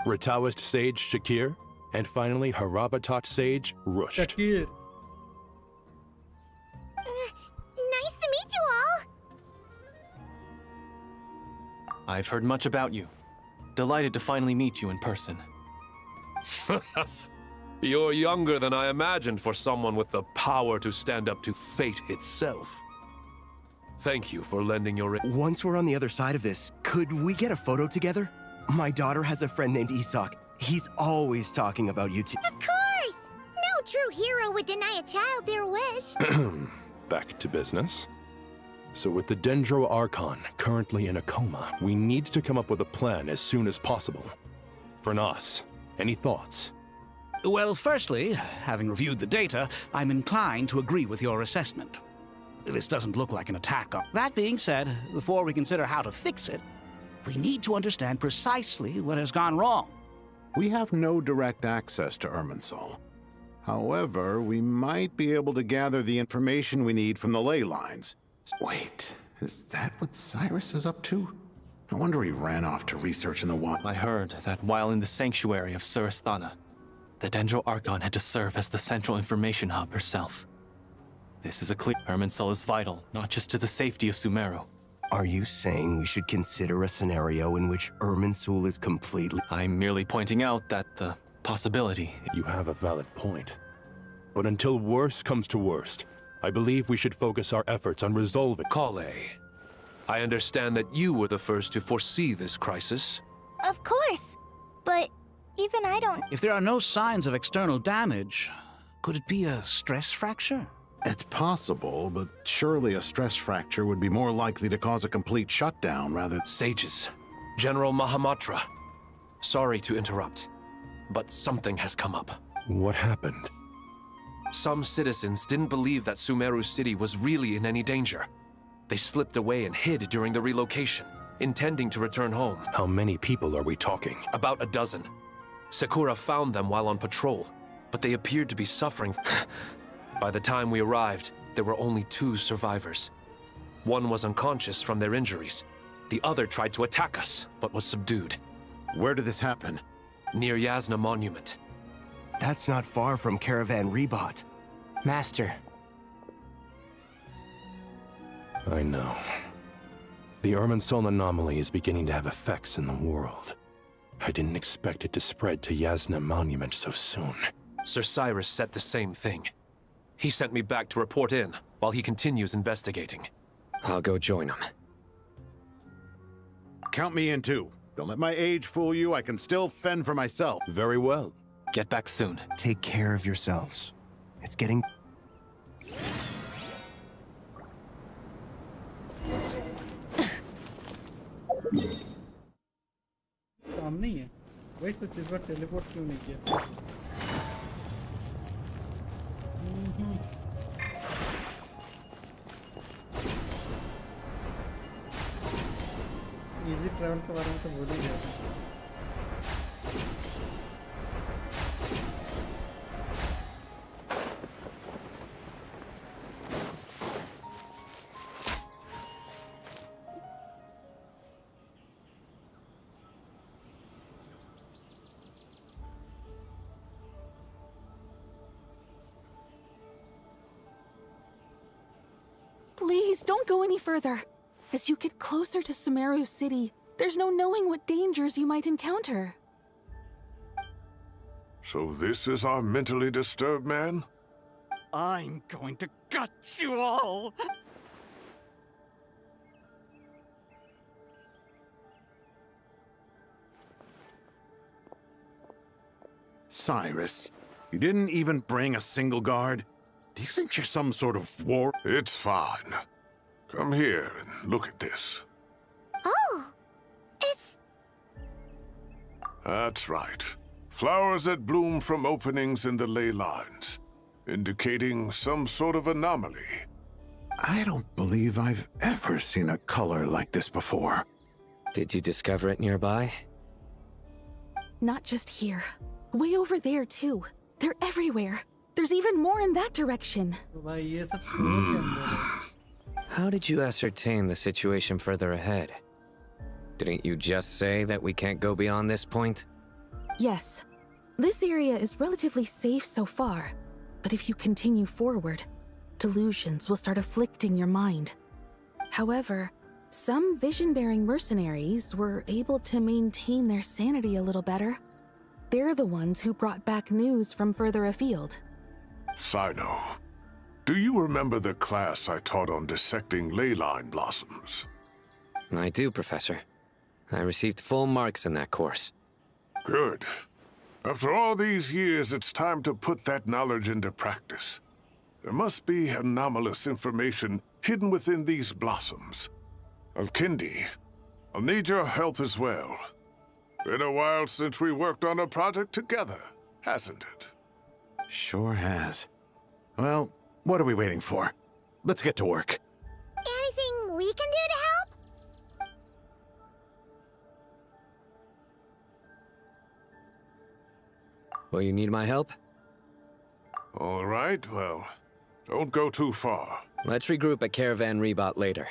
Rataoist Sage Shakir, and finally Harabatot Sage Rusht. Shakir. Nice to meet you all. I've heard much about you. Delighted to finally meet you in person. You're younger than I imagined for someone with the power to stand up to fate itself. Thank you for lending your... Once we're on the other side of this, could we get a photo together? My daughter has a friend named Isak. He's always talking about you two. Of course! No true hero would deny a child their wish. Back to business. So with the Dendro Archon currently in a coma, we need to come up with a plan as soon as possible. Farnas, any thoughts? Well, firstly, having reviewed the data, I'm inclined to agree with your assessment. This doesn't look like an attack on... That being said, before we consider how to fix it, we need to understand precisely what has gone wrong. We have no direct access to Irminsul. However, we might be able to gather the information we need from the ley lines. Wait, is that what Cyrus is up to? No wonder he ran off to research in the wild. I heard that while in the sanctuary of Surasthana, the Dendro Archon had to serve as the central information hub herself. This is a clear... Irminsul is vital, not just to the safety of Sumeru. Are you saying we should consider a scenario in which Irminsul is completely... I'm merely pointing out that the possibility... You have a valid point. But until worst comes to worst, I believe we should focus our efforts on resolving... Kale, I understand that you were the first to foresee this crisis. Of course. But Even I don't... If there are no signs of external damage, could it be a stress fracture? It's possible, but surely a stress fracture would be more likely to cause a complete shutdown rather... Sages. General Mahamatra. Sorry to interrupt, but something has come up. What happened? Some citizens didn't believe that Sumeru City was really in any danger. They slipped away and hid during the relocation, intending to return home. How many people are we talking? About a dozen. Sakura found them while on patrol, but they appeared to be suffering. By the time we arrived, there were only 2 survivors. One was unconscious from their injuries. The other tried to attack us, but was subdued. Where did this happen? Near Yasna Monument. That's not far from Caravan Rebot. Master. I know. The Irminsul anomaly is beginning to have effects in the world. I didn't expect it to spread to Yasna Monument so soon. Sir Cyrus said the same thing. He sent me back to report in, while he continues investigating. I'll go join him. Count me in too. Don't let my age fool you, I can still fend for myself. Very well. Get back soon. Take care of yourselves. It's getting... काम नहीं है वही तो चीज पर teleport क्यों नहीं किया इजी ट्रैवल के बारे में तो भूल ही गया था Please, don't go any further. As you get closer to Sumeru City, there's no knowing what dangers you might encounter. So this is our mentally disturbed man? I'm going to gut you all! Cyrus, you didn't even bring a single guard? Do you think you're some sort of war? It's fine. Come here and look at this. Oh, it's... That's right. Flowers that bloom from openings in the ley lines, indicating some sort of anomaly. I don't believe I've ever seen a color like this before. Did you discover it nearby? Not just here. Way over there, too. They're everywhere. There's even more in that direction. How did you ascertain the situation further ahead? Didn't you just say that we can't go beyond this point? Yes. This area is relatively safe so far, but if you continue forward, delusions will start afflicting your mind. However, some vision-bearing mercenaries were able to maintain their sanity a little better. They're the ones who brought back news from further afield. Sino, do you remember the class I taught on dissecting ley line blossoms? I do, Professor. I received full marks in that course. Good. After all these years, it's time to put that knowledge into practice. There must be anomalous information hidden within these blossoms. Alkindi, I'll need your help as well. Been a while since we worked on a project together, hasn't it? Sure has. Well, what are we waiting for? Let's get to work. Anything we can do to help? Will you need my help? All right, well, don't go too far. Let's regroup at Caravan Rebot later.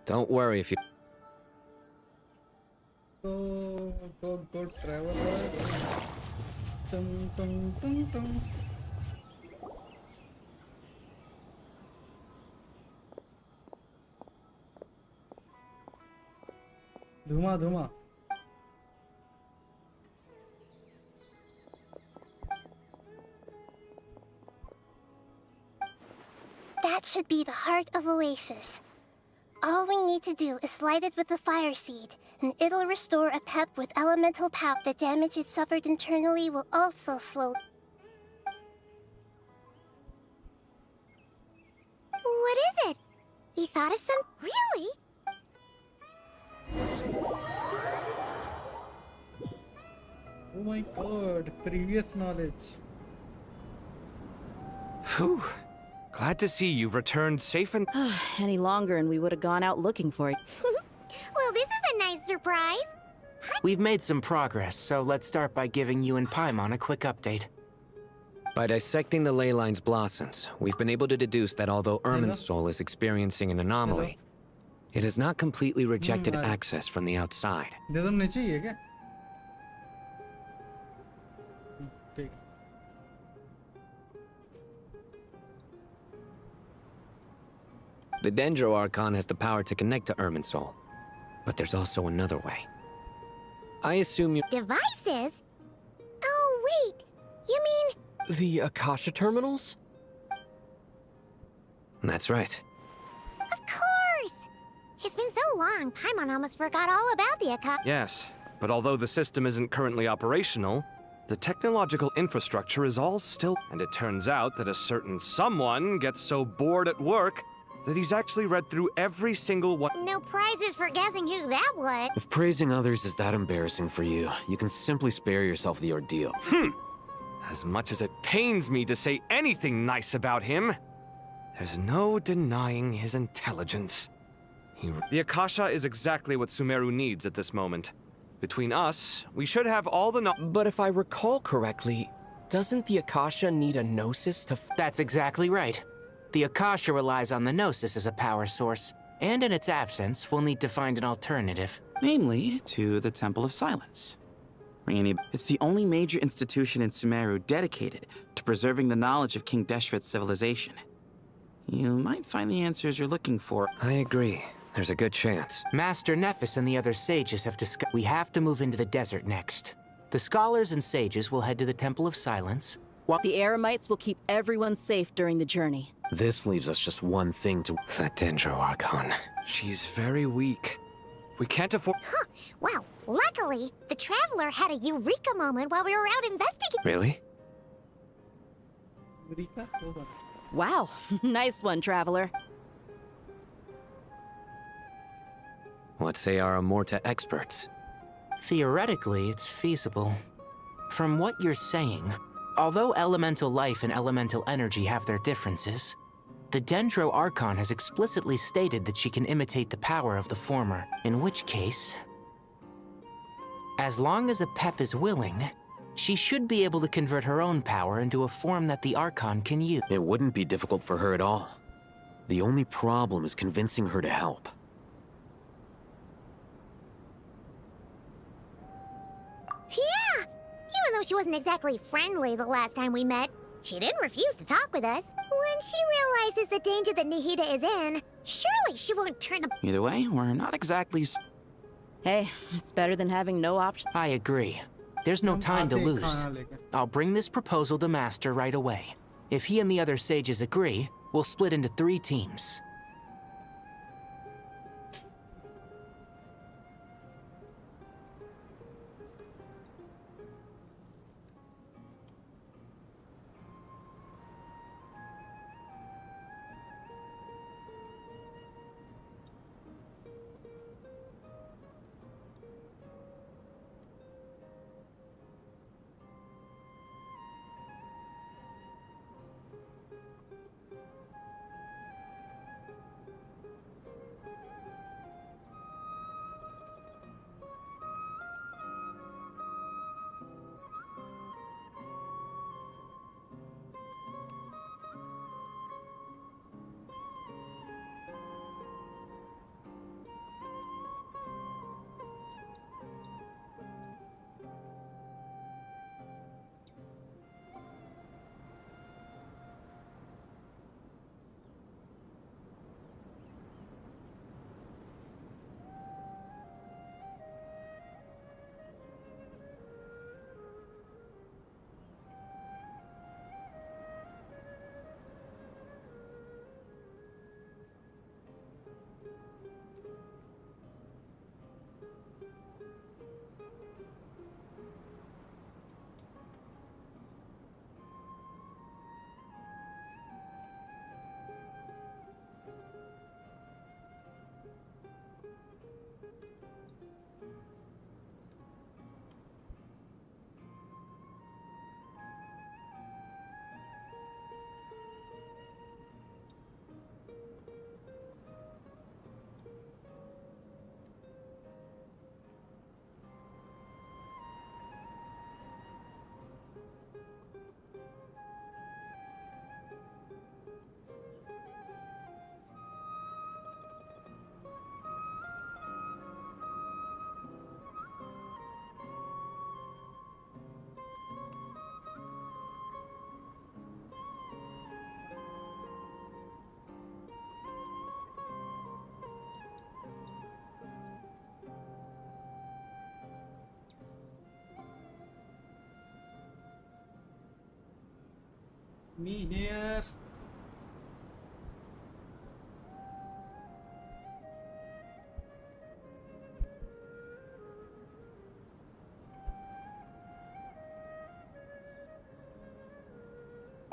Don't worry if you... Go travel. Tung, tung, tung, tung. धुआं धुआं That should be the heart of Oasis. All we need to do is light it with the fire seed, and it'll restore a pep with elemental power. The damage it suffered internally will also slow. What is it? You thought of some... Really? Oh my god, previous knowledge. Phew. Glad to see you've returned safe and... Any longer and we would have gone out looking for you. Well, this is a nice surprise. We've made some progress, so let's start by giving you and Paimon a quick update. By dissecting the ley line's blossoms, we've been able to deduce that although Irminsul is experiencing an anomaly, it has not completely rejected access from the outside. The Dendro Archon has the power to connect to Irminsul, but there's also another way. I assume you— Devices? Oh, wait. You mean... The Akasha terminals? That's right. Of course! It's been so long, Paimon almost forgot all about the Akasha. Yes, but although the system isn't currently operational, the technological infrastructure is all still... And it turns out that a certain someone gets so bored at work that he's actually read through every single one. No prizes for guessing who that was. If praising others is that embarrassing for you, you can simply spare yourself the ordeal. As much as it pains me to say anything nice about him, there's no denying his intelligence. The Akasha is exactly what Sumeru needs at this moment. Between us, we should have all the But if I recall correctly, doesn't the Akasha need a Gnosis to That's exactly right. The Akasha relies on the Gnosis as a power source, and in its absence, we'll need to find an alternative. Namely, to the Temple of Silence. It's the only major institution in Sumeru dedicated to preserving the knowledge of King Deshret's civilization. You might find the answers you're looking for. I agree. There's a good chance. Master Nephis and the other sages have discussed... We have to move into the desert next. The scholars and sages will head to the Temple of Silence, while the Eremites will keep everyone safe during the journey. This leaves us just one thing to... That Dendro Archon. She's very weak. We can't afford... Huh. Well, luckily, the Traveler had a eureka moment while we were out investigating. Really? Eureka? Wow, nice one, Traveler. What say our Amorta experts? theoretically, it's feasible. From what you're saying, although elemental life and elemental energy have their differences, the Dendro Archon has explicitly stated that she can imitate the power of the former, in which case, as long as Apep is willing, she should be able to convert her own power into a form that the Archon can use. It wouldn't be difficult for her at all. The only problem is convincing her to help. Yeah! Even though she wasn't exactly friendly the last time we met, she didn't refuse to talk with us. When she realizes the danger that Nahida is in, surely she won't turn up. Either way, we're not exactly... Hey, it's better than having no option. I agree. There's no time to lose. I'll bring this proposal to Master right away. If he and the other sages agree, we'll split into 3 teams. Me here.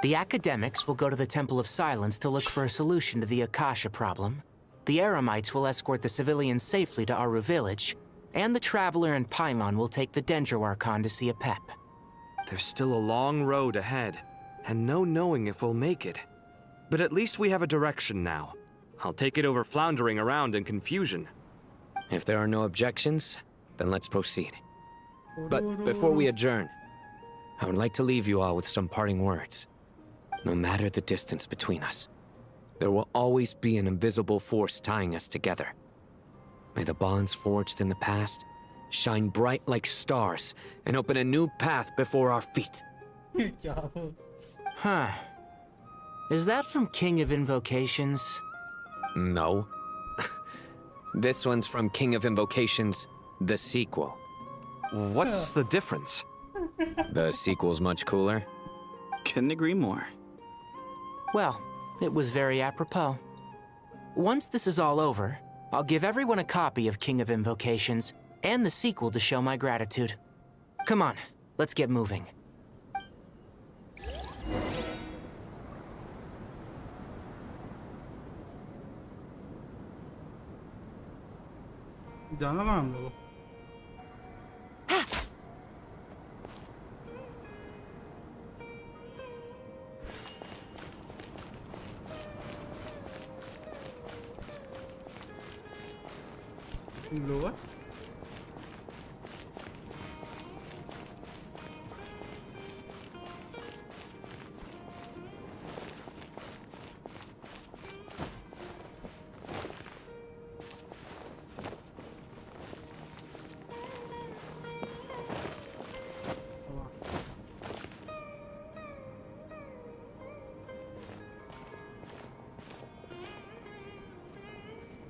The academics will go to the Temple of Silence to look for a solution to the Akasha problem. The Eremites will escort the civilians safely to Aru village, and the Traveler and Paimon will take the Dendro Archon to see a pep. There's still a long road ahead, and no knowing if we'll make it. But at least we have a direction now. I'll take it over floundering around in confusion. If there are no objections, then let's proceed. But before we adjourn, I would like to leave you all with some parting words. No matter the distance between us, there will always be an invisible force tying us together. May the bonds forged in the past shine bright like stars and open a new path before our feet. Huh. Is that from King of Invocations? No. This one's from King of Invocations, the sequel. What's the difference? The sequel's much cooler. Couldn't agree more. Well, it was very apropos. Once this is all over, I'll give everyone a copy of King of Invocations and the sequel to show my gratitude. Come on, let's get moving. जाना ना हम लोग lower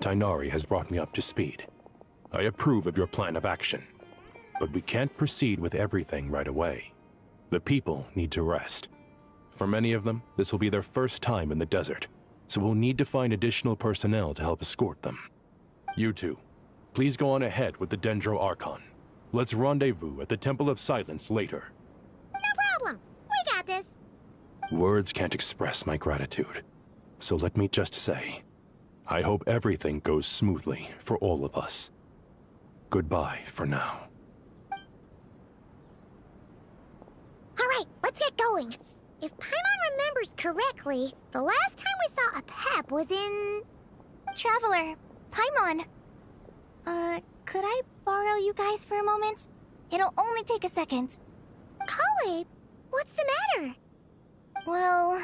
Tighnari has brought me up to speed. I approve of your plan of action, but we can't proceed with everything right away. The people need to rest. For many of them, this will be their first time in the desert, so we'll need to find additional personnel to help escort them. You two, please go on ahead with the Dendro Archon. Let's rendezvous at the Temple of Silence later. No problem. We got this. Words can't express my gratitude, so let me just say, I hope everything goes smoothly for all of us. Goodbye for now. All right, let's get going. If Paimon remembers correctly, the last time we saw a pep was in... Traveler, Paimon. Could I borrow you guys for a moment? It'll only take a second. Kale, what's the matter? Well,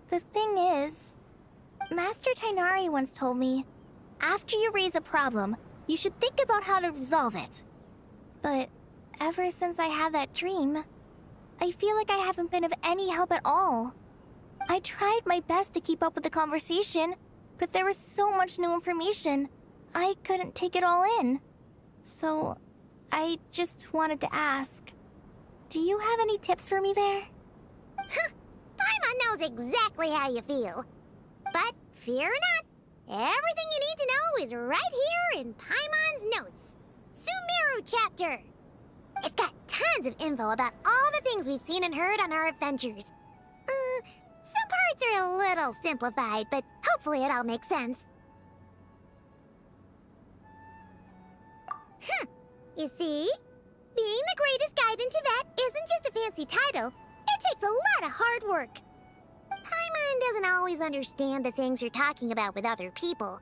the thing is... Master Tighnari once told me, after you raise a problem, you should think about how to resolve it. But ever since I had that dream, I feel like I haven't been of any help at all. I tried my best to keep up with the conversation, but there was so much new information, I couldn't take it all in. So, I just wanted to ask, do you have any tips for me there? Huh, Paimon knows exactly how you feel. But fear not, everything you need to know is right here in Paimon's notes. Sumeru chapter. It's got tons of info about all the things we've seen and heard on our adventures. Some parts are a little simplified, but hopefully it all makes sense. You see? Being the greatest guide in Tibet isn't just a fancy title. It takes a lot of hard work. Paimon doesn't always understand the things you're talking about with other people.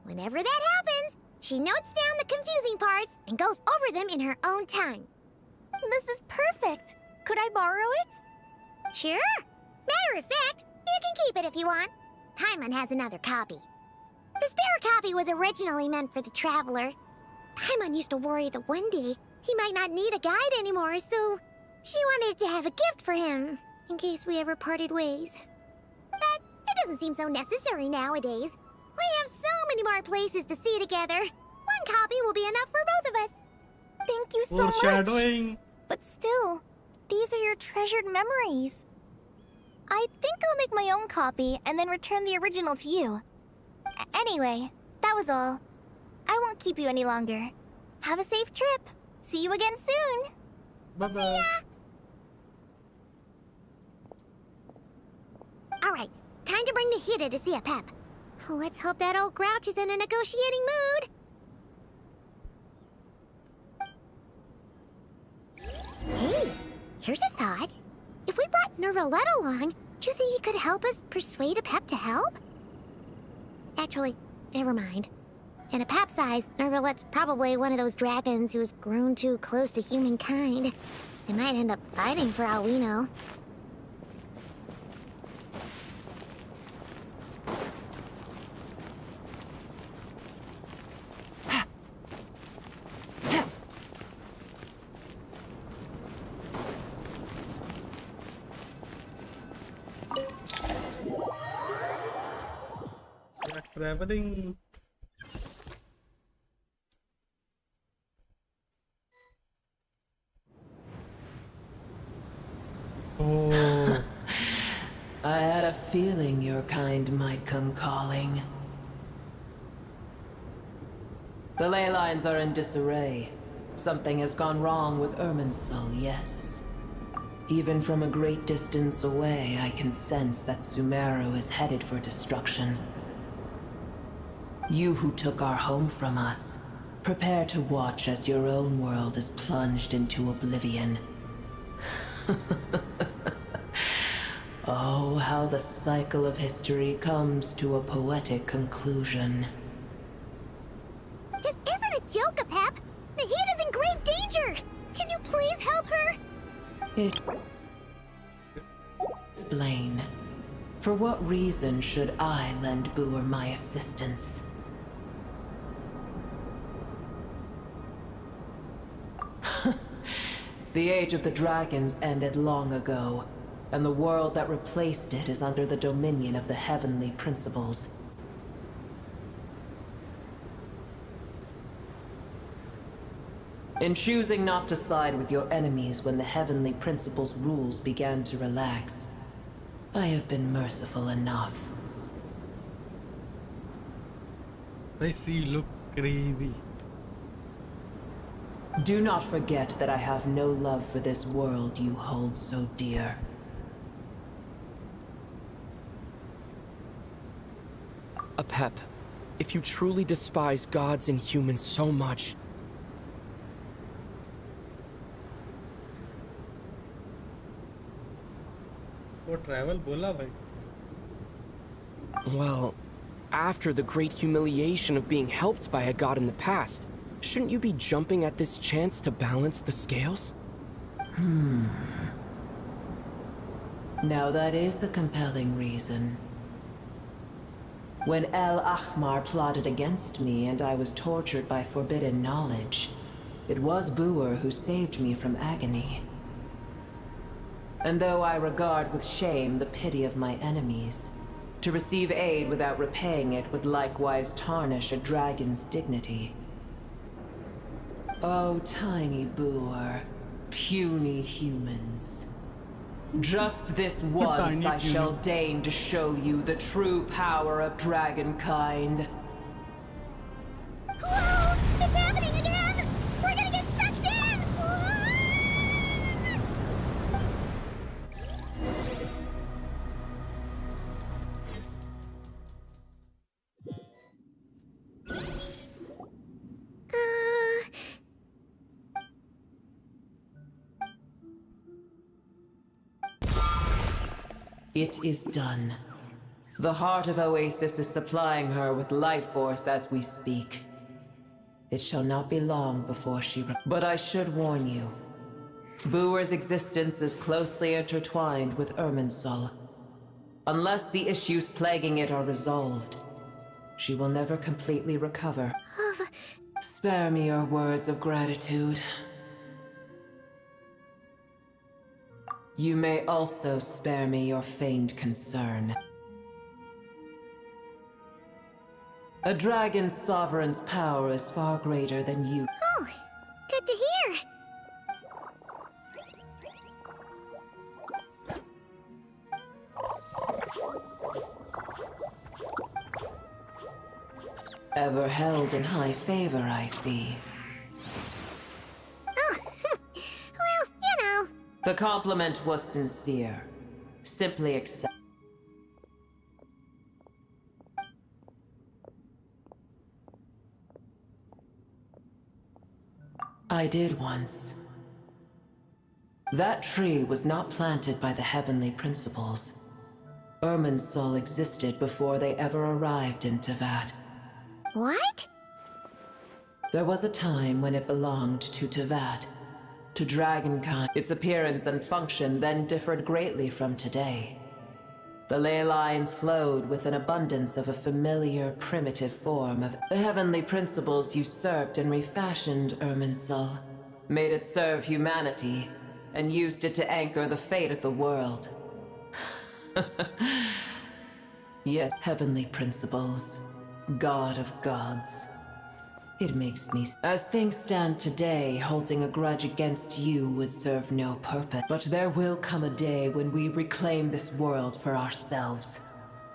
Whenever that happens, she notes down the confusing parts and goes over them in her own time. This is perfect. Could I borrow it? Sure. Matter of fact, you can keep it if you want. Paimon has another copy. The spare copy was originally meant for the Traveler. Paimon used to worry that one day he might not need a guide anymore, so she wanted to have a gift for him, in case we ever parted ways. But it doesn't seem so necessary nowadays. We have so many more places to see together. One copy will be enough for both of us. Thank you so Foreshadowing. much. But still, these are your treasured memories. I think I'll make my own copy and then return the original to you. Anyway, that was all. I won't keep you any longer. Have a safe trip. See you again soon. Bye-bye. See ya! Alright, time to bring the hitter to see a Pep. Let's hope that old grouch is in a negotiating mood. Hey, here's a thought. If we brought Nervalette along, do you think he could help us persuade a Pep to help? Actually, never mind. In a Pep size, Nervalette's probably one of those dragons who's grown too close to humankind. They might end up fighting for all we know. Traveling. Oh. I had a feeling your kind might come calling. The ley lines are in disarray. Something has gone wrong with Irminsul, yes. Even from a great distance away, I can sense that Sumeru is headed for destruction. You who took our home from us, prepare to watch as your own world is plunged into oblivion. Oh, how the cycle of history comes to a poetic conclusion. This isn't a joke, Pep. Nahida's in grave danger. Can you please help her? Explain. For what reason should I lend Booer my assistance? The Age of the Dragons ended long ago, and the world that replaced it is under the dominion of the Heavenly Principles. In choosing not to side with your enemies when the Heavenly Principles' rules began to relax, I have been merciful enough. I see you look crazy. Do not forget that I have no love for this world you hold so dear. Apep, if you truly despise gods and humans so much, वो travel बोला भाई. well, after the great humiliation of being helped by a god in the past, shouldn't you be jumping at this chance to balance the scales? Now that is a compelling reason. When El Ahmar plotted against me and I was tortured by forbidden knowledge, it was Booer who saved me from agony. And though I regard with shame the pity of my enemies, to receive aid without repaying it would likewise tarnish a dragon's dignity. Oh, tiny Booer, puny humans. Just this once I shall deign to show you the true power of dragonkind. Whoa! It's happening again! We're gonna get sucked in! It is done. The heart of Oasis is supplying her with life force as we speak. It shall not be long before she... But I should warn you. Booer's existence is closely intertwined with Irminsul. Unless the issues plaguing it are resolved, she will never completely recover. Spare me your words of gratitude. You may also spare me your feigned concern. A dragon's sovereign's power is far greater than you. Oh, good to hear. Ever held in high favor, I see. Oh, well, you know. The compliment was sincere. Simply accept. I did once. That tree was not planted by the heavenly principles. Irminsul existed before they ever arrived in Tevat. What? There was a time when it belonged to Tevat, to Dragonkind. Its appearance and function then differed greatly from today. The ley lines flowed with an abundance of a familiar, primitive form of the heavenly principles usurped and refashioned Irminsul, made it serve humanity, and used it to anchor the fate of the world. Yet heavenly principles, God of gods. It makes me... As things stand today, holding a grudge against you would serve no purpose. But there will come a day when we reclaim this world for ourselves.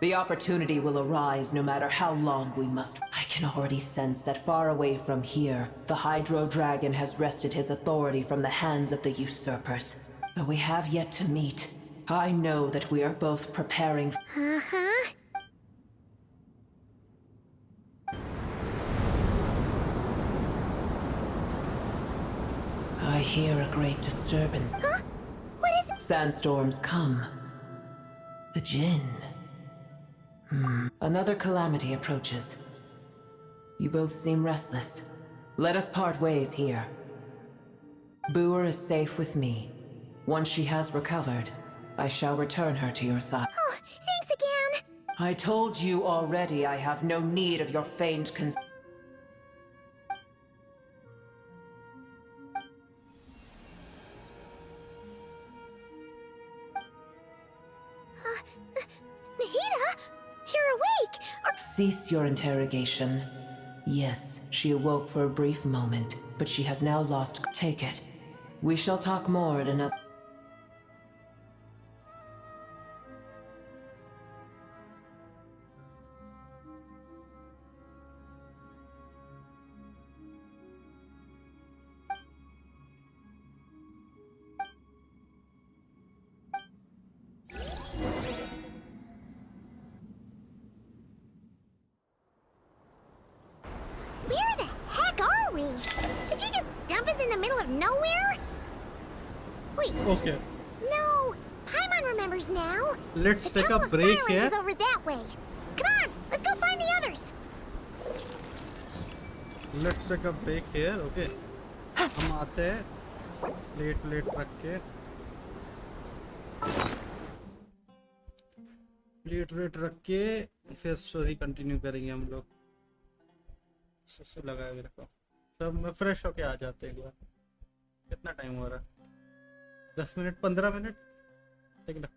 The opportunity will arise no matter how long we must... I can already sense that far away from here, the Hydro Dragon has wrested his authority from the hands of the usurpers. Though we have yet to meet, I know that we are both preparing... Uh-huh. I hear a great disturbance. Huh? What is it? Sandstorms come. The Jinn. Another calamity approaches. You both seem restless. Let us part ways here. Boer is safe with me. Once she has recovered, I shall return her to your side. Oh, thanks again. I told you already I have no need of your feigned Nahida, you're awake. Cease your interrogation. Yes, she awoke for a brief moment, but she has now lost... Take it. We shall talk more at another... Where the heck are we? Did you just dump us in the middle of nowhere? Wait. Okay. No, Paimon remembers now. Let's the take a Temple of break Silence here. is over that way. Come on, let's go find the others. Let's take a break here. Okay. हम आते हैं plate रख के plate रख के फिर story continue करेंगे हम लोग। ससु लगाया मेरे को सब में फ्रेश होके आ जाते हैं एक बार। कितना टाइम हो रहा है? 10 मिनट 15 मिनट ठीक ना।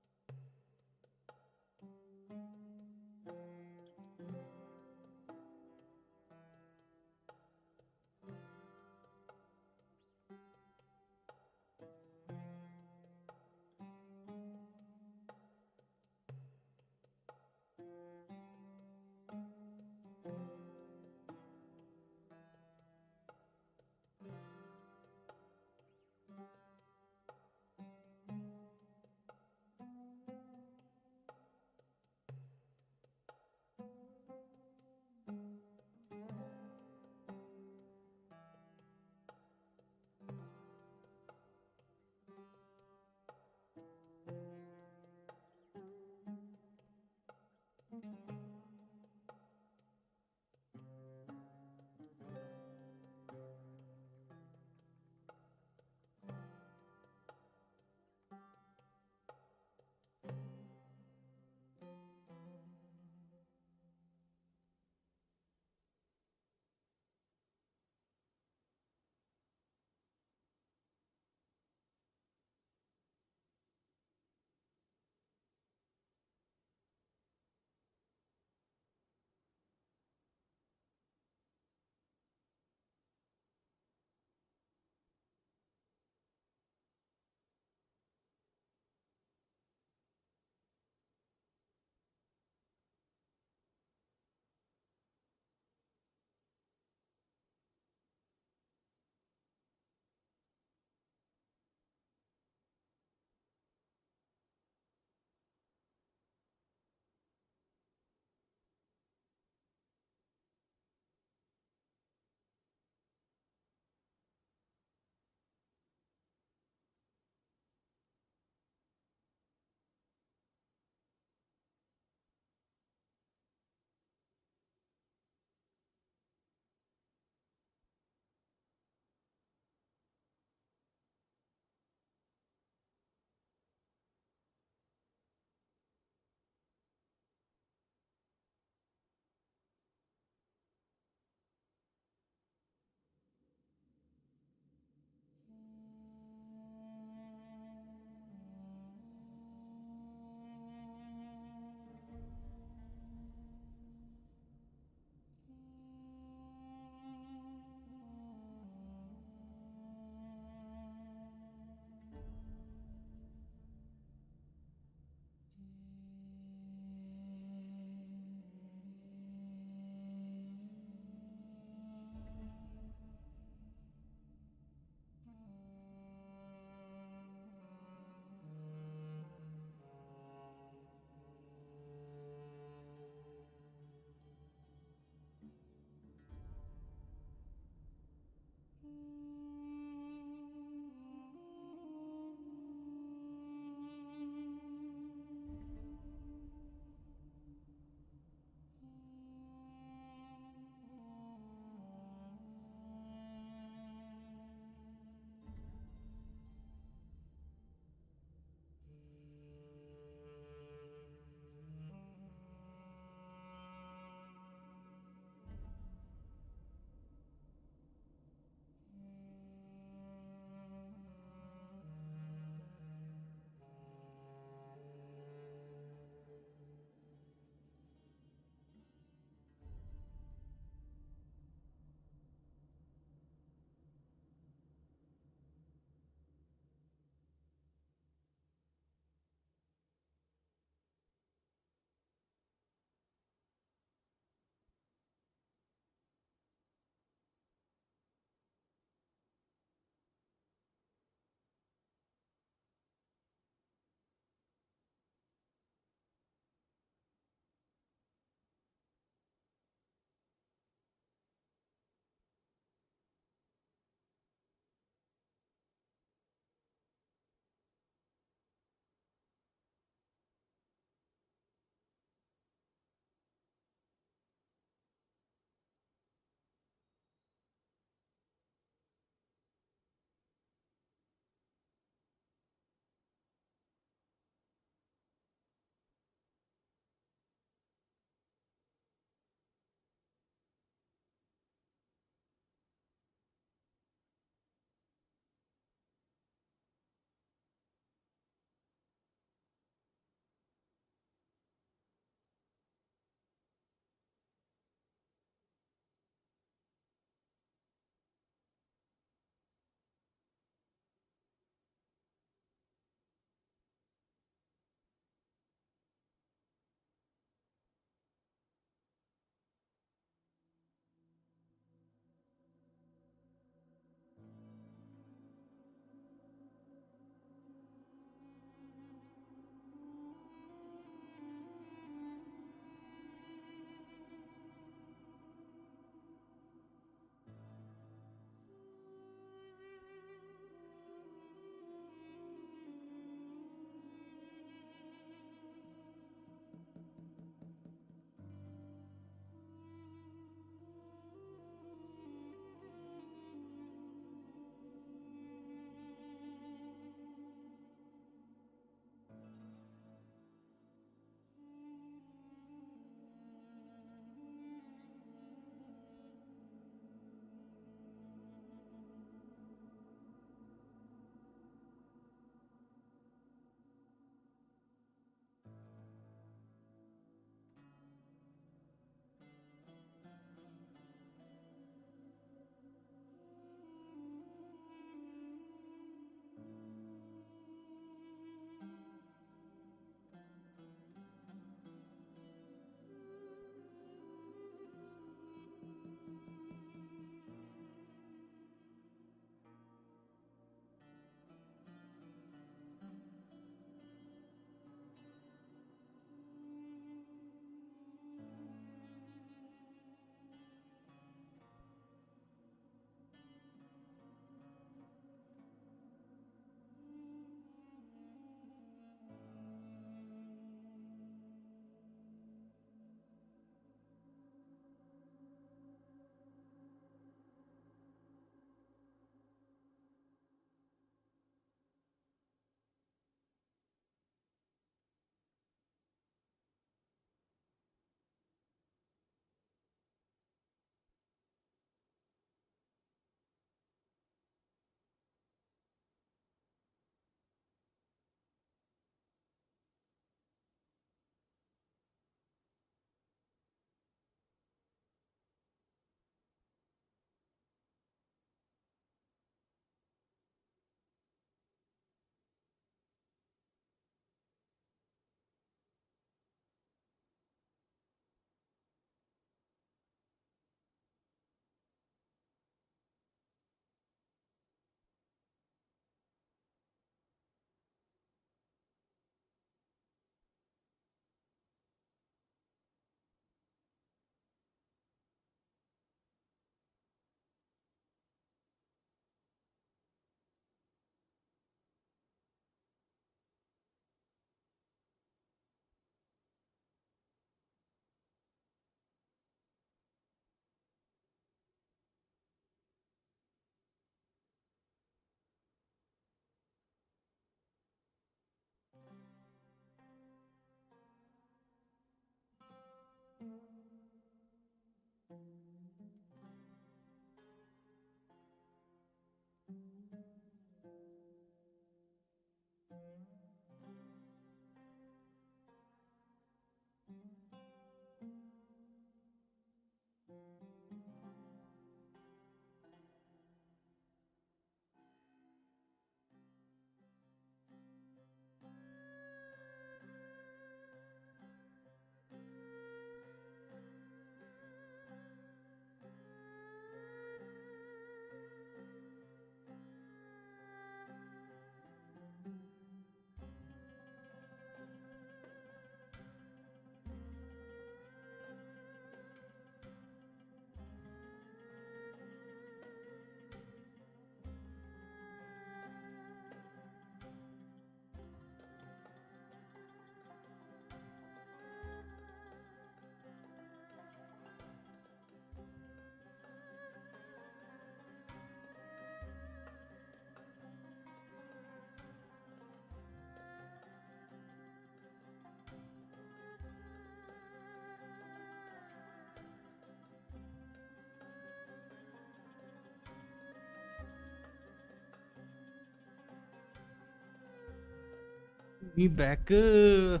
Me back. You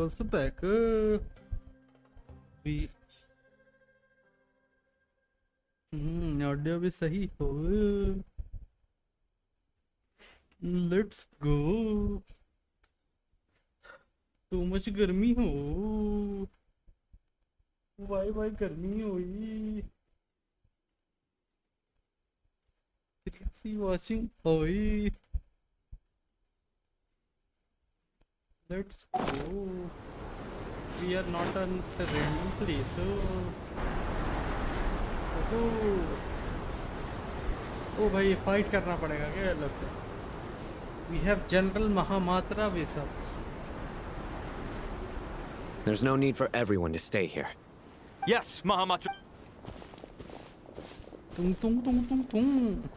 also back. We. Audio भी सही हो. Let's go. Too much गर्मी हो. Why गर्मी होई. 3 watching होई. Let's go. We are not on a random place. ओ भाई फाइट करना पड़ेगा क्या अलग से? We have General Mahamatra with us. There's no need for everyone to stay here. Yes, Mahamatra. Tung tung tung tung tung.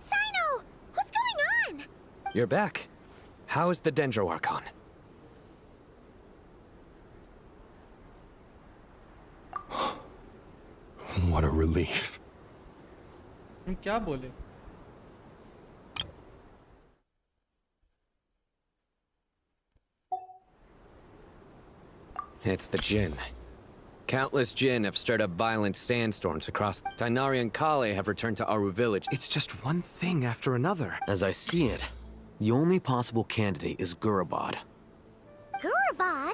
Sino! What's going on? You're back. How is the Dendro Archon? What a relief. हम क्या बोले? It's the Jinn. Countless Jinn have stirred up violent sandstorms across. Tainari and Kale have returned to Aru village. It's just one thing after another. As I see it, the only possible candidate is Gurabad. Gurabad?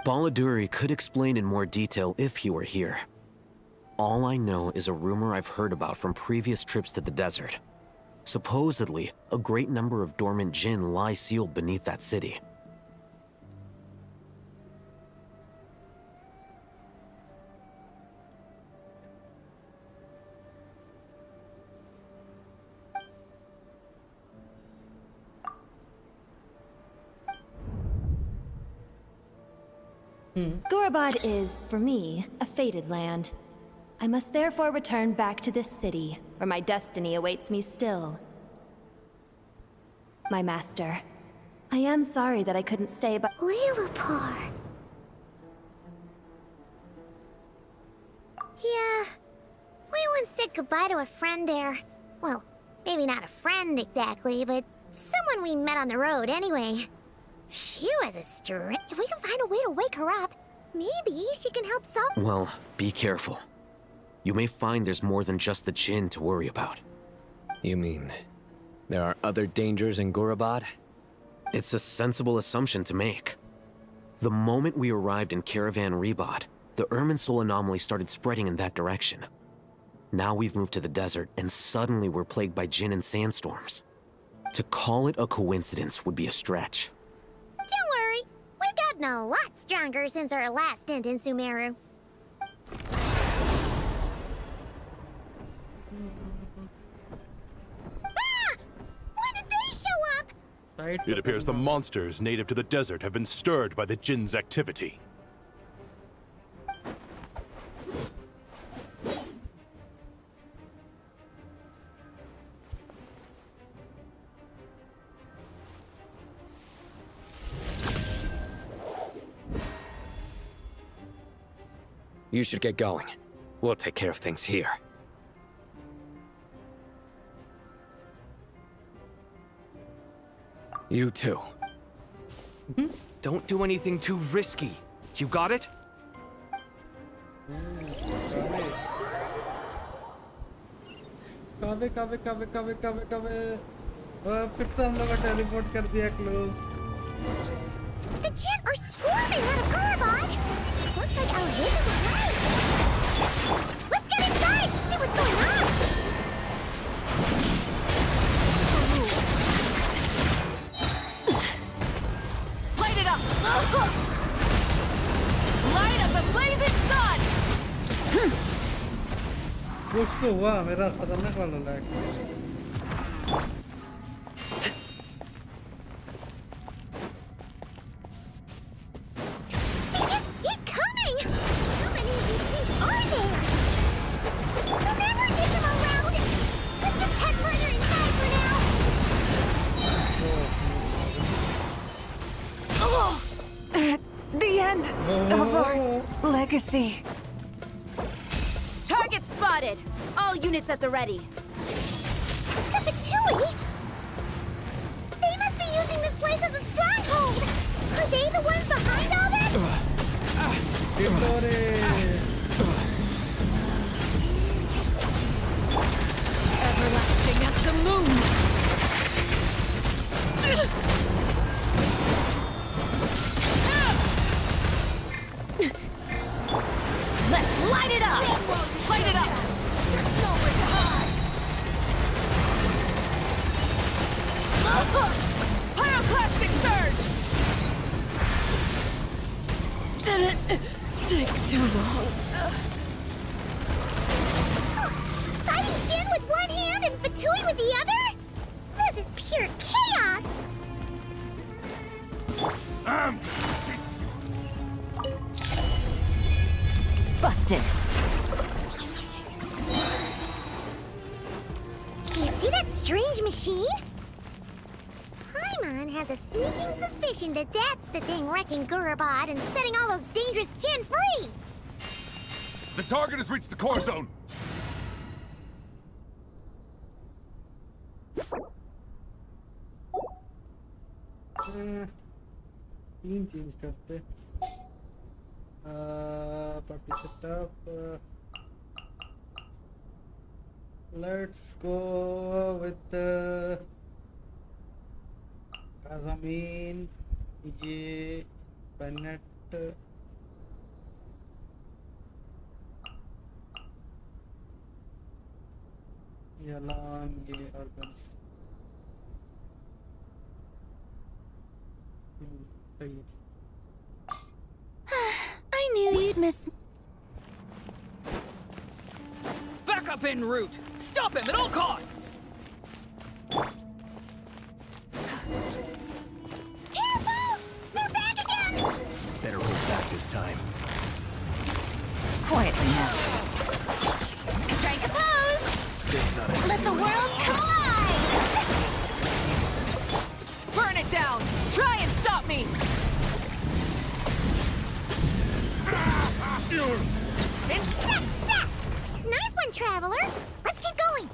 Baladuri could explain in more detail if he were here. All I know is a rumor I've heard about from previous trips to the desert. Supposedly, a great number of dormant jinn lie sealed beneath that city. Gorobod is, for me, a fated land. I must therefore return back to this city, where my destiny awaits me still. My master, I am sorry that I couldn't stay, but— Lilipar. Yeah, we once said goodbye to a friend there. Well, maybe not a friend exactly, but someone we met on the road anyway. She was a If we can find a way to wake her up, maybe she can help solve— Well, be careful. You may find there's more than just the Jinn to worry about. You mean there are other dangers in Gorobod? It's a sensible assumption to make. The moment we arrived in Caravan Rebod, the Irminsul anomaly started spreading in that direction. Now we've moved to the desert, and suddenly we're plagued by Jinn and sandstorms. To call it a coincidence would be a stretch. Don't worry, we've gotten a lot stronger since our last stint in Sumeru. Ah! When did they show up? It appears the monsters native to the desert have been stirred by the Jinn's activity. You should get going. We'll take care of things here. You too. Don't do anything too risky. You got it? कावे कावे कावे कावे कावे कावे फिर से हम लोग को टेलीपोर्ट कर दिया close. The Jinn are swarming out of Gorobod! Looks like Alhazen was right! Let's get inside and see what's going on! Light it up! Light up the blazing sun! कुछ तो हुआ मेरा खतरनाक वाला lag. Of our legacy. Target spotted. All units at the ready. The Fatui? They must be using this place as a stronghold. Are they the ones behind all this? Everlasting as the moon. Let's light it up! Light it up! There's nowhere to hide! Pyroclastic surge! Did it take too long? Fighting Jinn with one hand and Fatui with the other? This is pure chaos! Busted. You see that strange machine? Paimon has a sneaking suspicion that that's the thing wrecking Gorobod and setting all those dangerous Jinn free! The target has reached the core zone! तीन change करते. Party setup. Let's go with ज़मीन ये Bennett यलान ये urban सही है। I knew you'd miss. Back up en route! Stop him at all costs! Careful! They're back again! Better hold back this time. Quietly now. Strike a pose! This ought to Let the world come alive! Burn it down! Try and stop me! Nice one, Traveler! Let's keep going!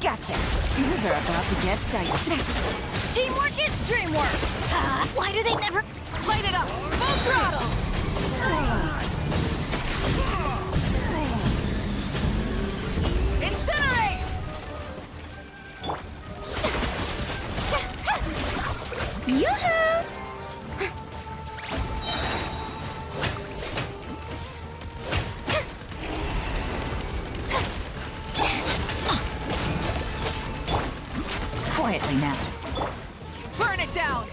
Gotcha. Things are about to get dicey. Teamwork is dreamwork. Why do they never light it up? Full throttle. Incinerate! Yoo-hoo! Quietly now. Burn it down!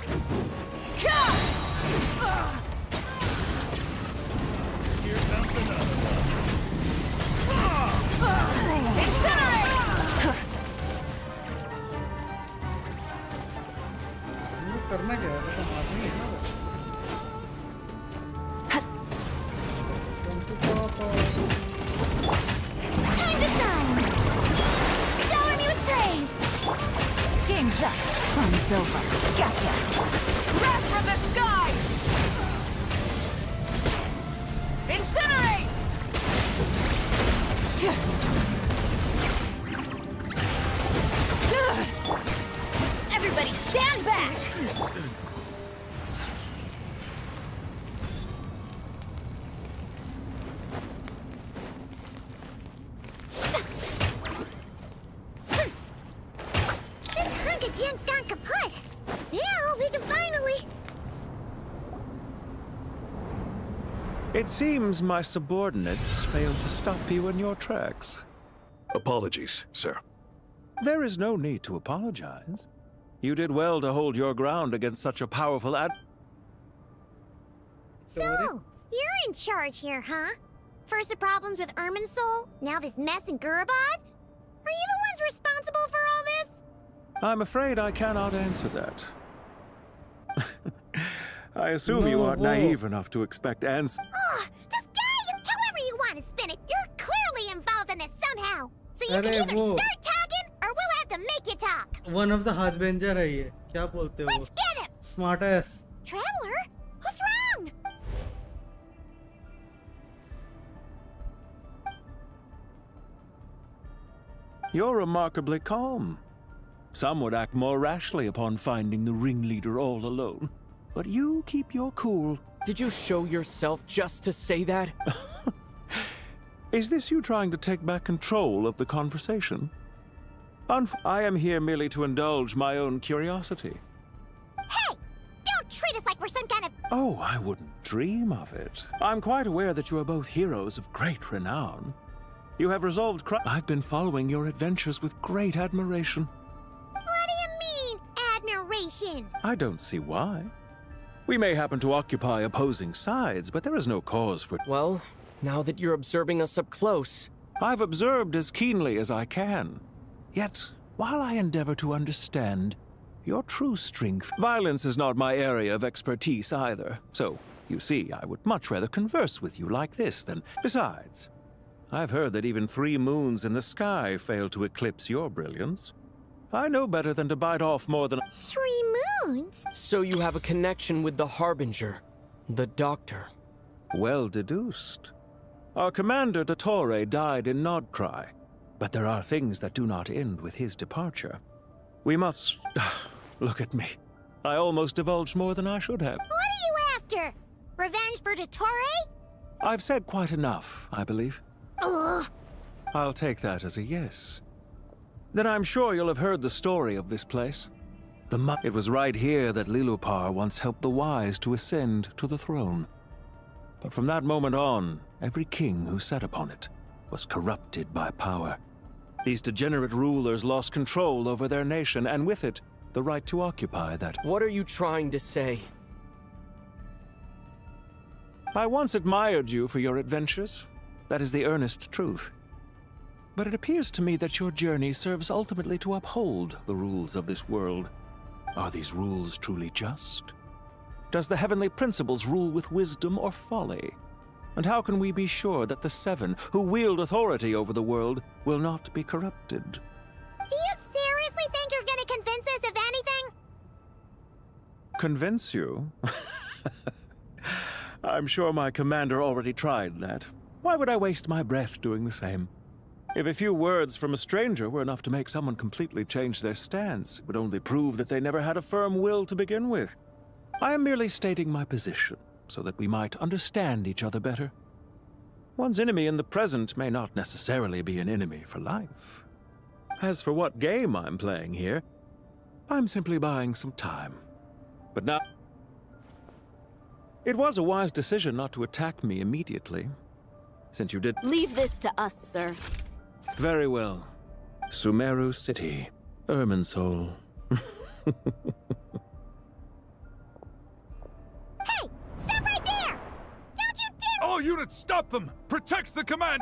Here comes another one. Incinerate! करना क्या है? तो मारना ही है ना बस। Time to shine! Shower me with praise! Game's up. Fun's over. Gotcha. Wrath from the sky! Incinerate! Everybody stand back! This hunk of junk's gone kaput! Now we can finally... It seems my subordinates failed to stop you in your tracks. Apologies, sir. There is no need to apologize. You did well to hold your ground against such a powerful So, you're in charge here, huh? First the problems with Irminsul, now this mess in Gurabad? Are you the ones responsible for all this? I'm afraid I cannot answer that. I assume you aren't naive enough to expect answers. Oh, this guy! However you want to spin it, you're clearly involved in this somehow! So you can either start talking, or we'll have to make you talk! One of the husbander है ये क्या बोलते हो? Let's get him! Smart ass. Traveler? What's wrong? You're remarkably calm. Some would act more rashly upon finding the ringleader all alone. But you keep your cool. Did you show yourself just to say that? Is this you trying to take back control of the conversation? I am here merely to indulge my own curiosity. Hey! Don't treat us like we're some kind of... Oh, I wouldn't dream of it. I'm quite aware that you are both heroes of great renown. You have resolved I've been following your adventures with great admiration. What do you mean, admiration? I don't see why. We may happen to occupy opposing sides, but there is no cause for... Well, now that you're observing us up close... I've observed as keenly as I can. Yet, while I endeavor to understand your true strength, violence is not my area of expertise either. So, you see, I would much rather converse with you like this than... Besides, I've heard that even 3 moons in the sky fail to eclipse your brilliance. I know better than to bite off more than... 3 moons? So you have a connection with the Harbinger, the Doctor. Well deduced. Our commander, Dottore, died in Nodcry, but there are things that do not end with his departure. We must... Look at me. I almost divulged more than I should have. What are you after? Revenge for Dottore? I've said quite enough, I believe. Ugh. I'll take that as a yes. Then I'm sure you'll have heard the story of this place. It was right here that Lilupar once helped the wise to ascend to the throne. But from that moment on, every king who sat upon it was corrupted by power. These degenerate rulers lost control over their nation, and with it, the right to occupy that. What are you trying to say? I once admired you for your adventures. That is the earnest truth. But it appears to me that your journey serves ultimately to uphold the rules of this world. Are these rules truly just? Does the heavenly principles rule with wisdom or folly? And how can we be sure that the Seven, who wield authority over the world, will not be corrupted? Do you seriously think you're gonna convince us of anything? Convince you? I'm sure my commander already tried that. Why would I waste my breath doing the same? If a few words from a stranger were enough to make someone completely change their stance, it would only prove that they never had a firm will to begin with. I am merely stating my position, so that we might understand each other better. One's enemy in the present may not necessarily be an enemy for life. As for what game I'm playing here, I'm simply buying some time. But now, it was a wise decision not to attack me immediately, since you did— Leave this to us, sir. Very well. Sumeru City, Irminsul. Hey! Stop right there! Don't you dare— All units, stop them! Protect the command!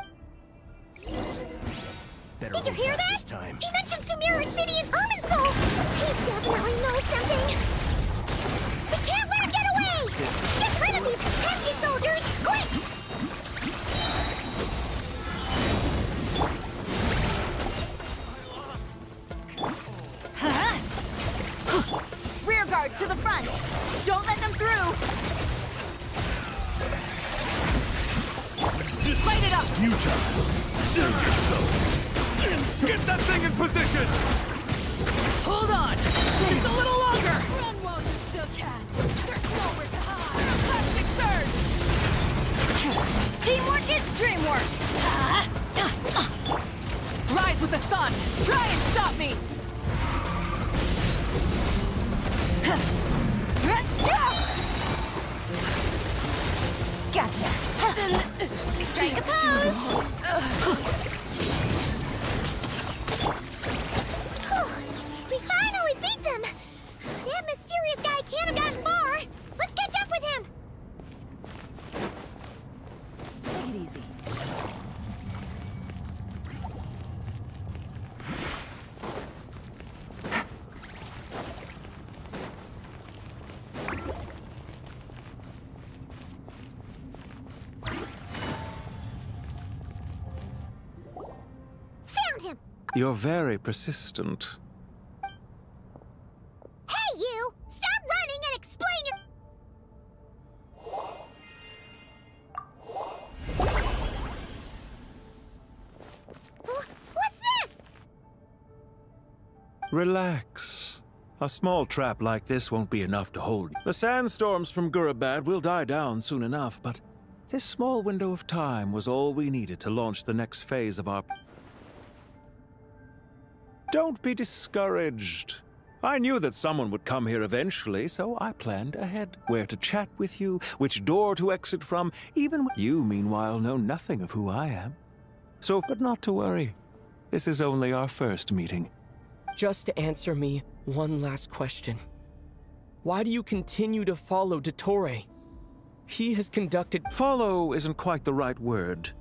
Did you hear that? Time. He mentioned Sumeru City and Irminsul! He definitely knows something! We can't let him get away! Get rid of these pesky soldiers! Quick! Rear guard to the front! Don't let them through! Light it up! Futile! Serve yourself! Get that thing in position! Hold on! Just a little longer! Run while you still can! There's nowhere to hide! Plastic surge! Teamwork is dreamwork! Rise with the sun! Try and stop me! Gotcha! Strike a pose! We finally beat them! That mysterious guy can't have gotten far! Let's catch up with him! Take it easy. Found him! You're very persistent. Hey, you! Stop running and explain your— What's this? Relax. A small trap like this won't be enough to hold you. The sandstorms from Gurabad will die down soon enough, but this small window of time was all we needed to launch the next phase of our— Don't be discouraged. I knew that someone would come here eventually, so I planned ahead. Where to chat with you, which door to exit from, even you, meanwhile, know nothing of who I am. So, but not to worry. This is only our first meeting. Just answer me one last question. Why do you continue to follow Dottore? He has conducted— Follow isn't quite the right word.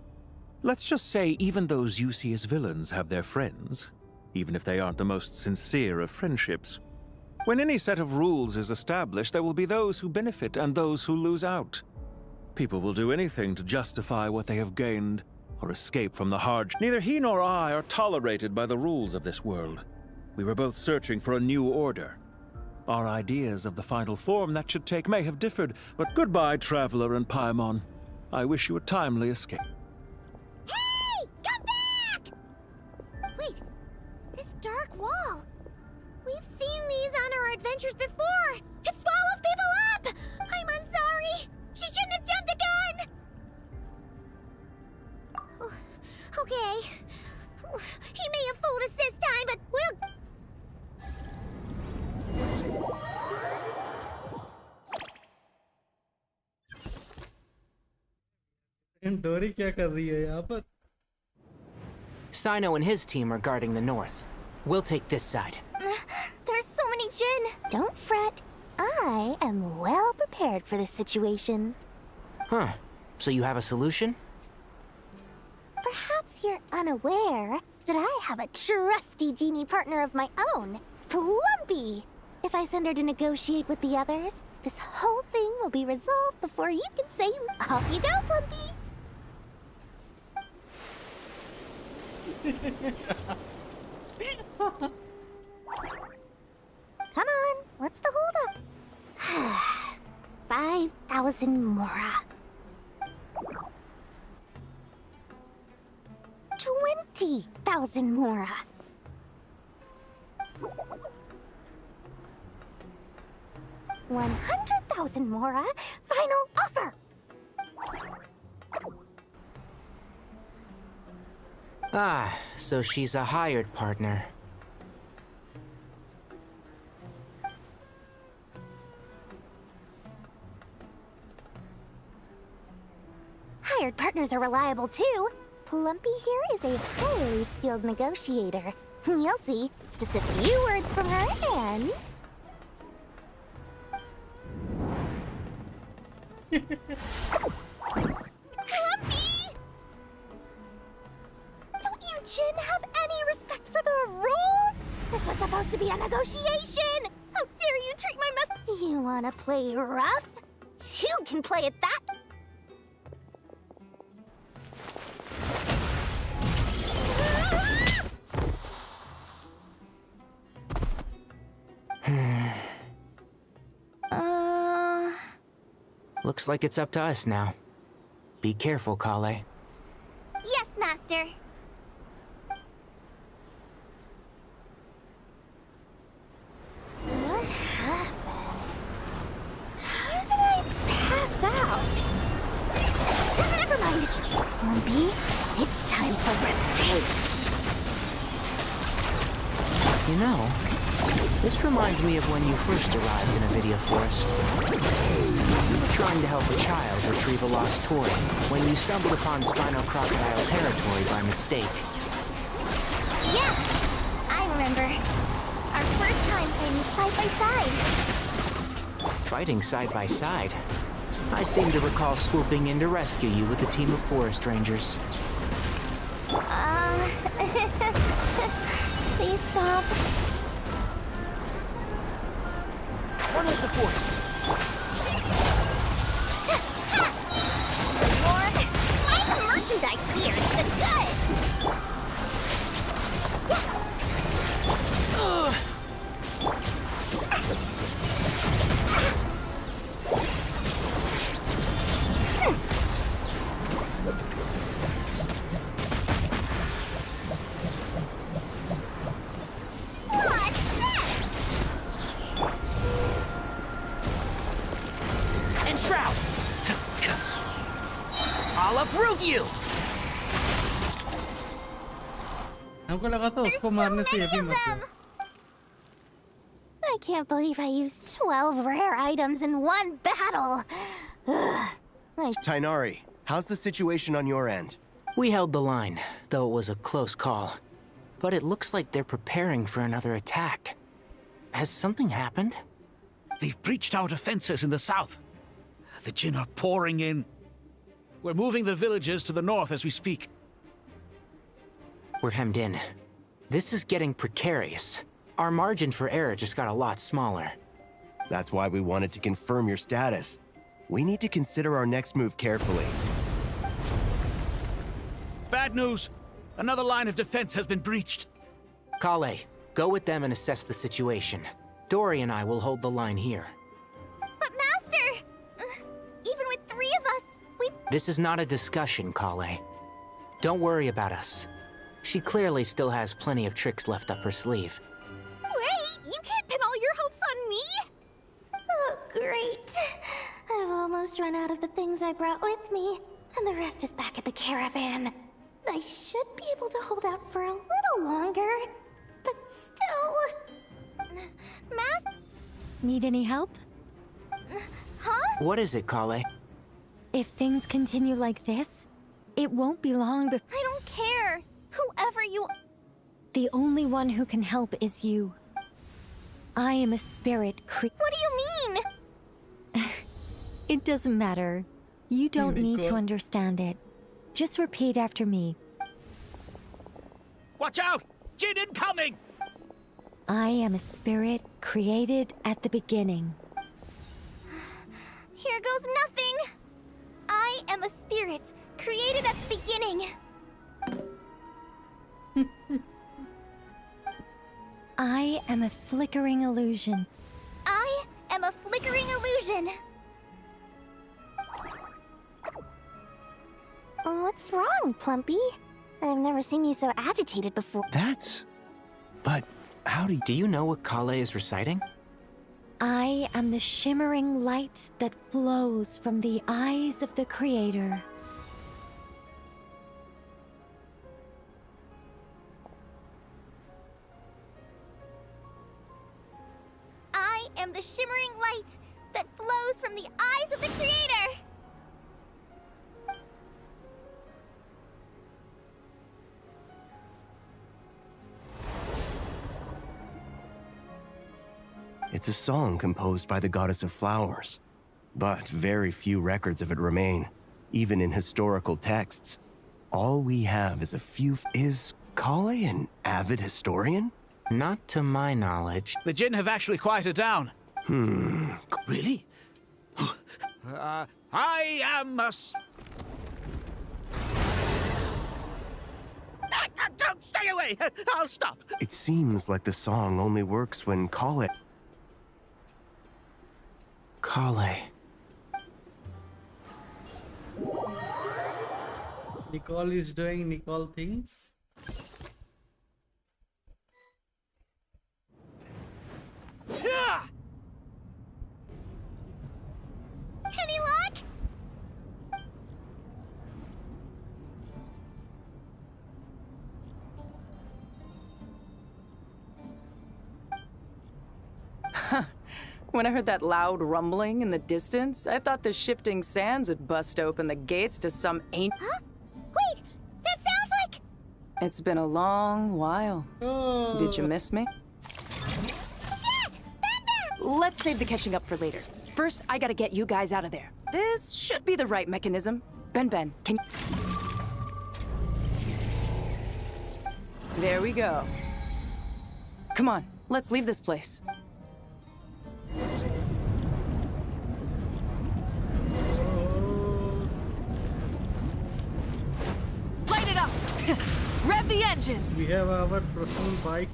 Let's just say even those you see as villains have their friends, even if they aren't the most sincere of friendships. When any set of rules is established, there will be those who benefit and those who lose out. People will do anything to justify what they have gained or escape from the hardship. Neither he nor I are tolerated by the rules of this world. We were both searching for a new order. Our ideas of the final form that should take may have differed, but goodbye, Traveler and Paimon. I wish you a timely escape. Hey! Come back! Wait, this dark wall. We've seen these on our adventures before. It swallows people up! I'm sorry. She shouldn't have jumped the gun! Okay. He may have fooled us this time, but we'll... डोरी क्या कर रही है यहाँ पर? Sino and his team are guarding the north. We'll take this side. There's so many Jin. Don't fret. I am well prepared for this situation. Huh. So you have a solution? Perhaps you're unaware that I have a trusty genie partner of my own, Plumpy. If I send her to negotiate with the others, this whole thing will be resolved before you can say, off you go, Plumpy. Come on, what's the holdup? 5,000 Mora. 20,000 Mora. 100,000 Mora. Final offer. Ah, so she's a hired partner. Hired partners are reliable too. Plumpy here is a highly skilled negotiator. You'll see. Just a few words from her and... Plumpy! Don't you Jin have any respect for the rules? This was supposed to be a negotiation! How dare you treat my mess— You wanna play rough? Two can play at that! Looks like it's up to us now. Be careful, Kale. Yes, Master. What happened? How did I pass out? Never mind. Plumpy, it's time for revenge. You know, this reminds me of when you first arrived in Avidia Forest. You were trying to help a child retrieve a lost toy when you stumbled upon Spino Crocodile territory by mistake. Yeah, I remember. Our first time fighting side by side. Fighting side by side? I seem to recall swooping in to rescue you with a team of forest rangers. Please stop. Run with the force. More merchandise here. The good. I'll uproot you! हमको लगा था उसको मारने से ये भी मत है। I can't believe I used 12 rare items in one battle. Tainari, how's the situation on your end? We held the line, though it was a close call. But it looks like they're preparing for another attack. Has something happened? They've breached our defenses in the south. The Jin are pouring in. We're moving the villagers to the north as we speak. We're hemmed in. This is getting precarious. Our margin for error just got a lot smaller. That's why we wanted to confirm your status. We need to consider our next move carefully. Bad news! Another line of defense has been breached. Kale, go with them and assess the situation. Dory and I will hold the line here. But Master! Even with 3 of us, we— This is not a discussion, Kale. Don't worry about us. She clearly still has plenty of tricks left up her sleeve. Wait! You can't pin all your hopes on me! Oh, great. I've almost run out of the things I brought with me, and the rest is back at the caravan. I should be able to hold out for a little longer, but still... Need any help? Huh? What is it, Kale? If things continue like this, it won't be long before... I don't care. Whoever you... The only one who can help is you. I am a spirit What do you mean? It doesn't matter. You don't need to understand it. Just repeat after me. Watch out! Jin incoming! I am a spirit created at the beginning. Here goes nothing. I am a spirit created at the beginning. I am a flickering illusion. I am a flickering illusion. What's wrong, Plumpy? I've never seen you so agitated before. But how Do you know what Kale is reciting? I am the shimmering light that flows from the eyes of the Creator. I am the shimmering light that flows from the eyes of the Creator. It's a song composed by the goddess of flowers, but very few records of it remain, even in historical texts. All we have is a few... Is Kale an avid historian? Not to my knowledge. The Jin have actually quieted down. Really? I am a... Don't stay away! I'll stop! It seems like the song only works when Kale... Kale. Nicole is doing Nicole things. Any luck? When I heard that loud rumbling in the distance, I thought the shifting sands had bust open the gates to some ancient... Huh? Wait! That sounds like... It's been a long while. Did you miss me? Jet! Let's save the catching up for later. First, I gotta get you guys out of there. This should be the right mechanism. Ben, can you... There we go. Come on, let's leave this place. Light it up! Rev the engines! We have our personal bike.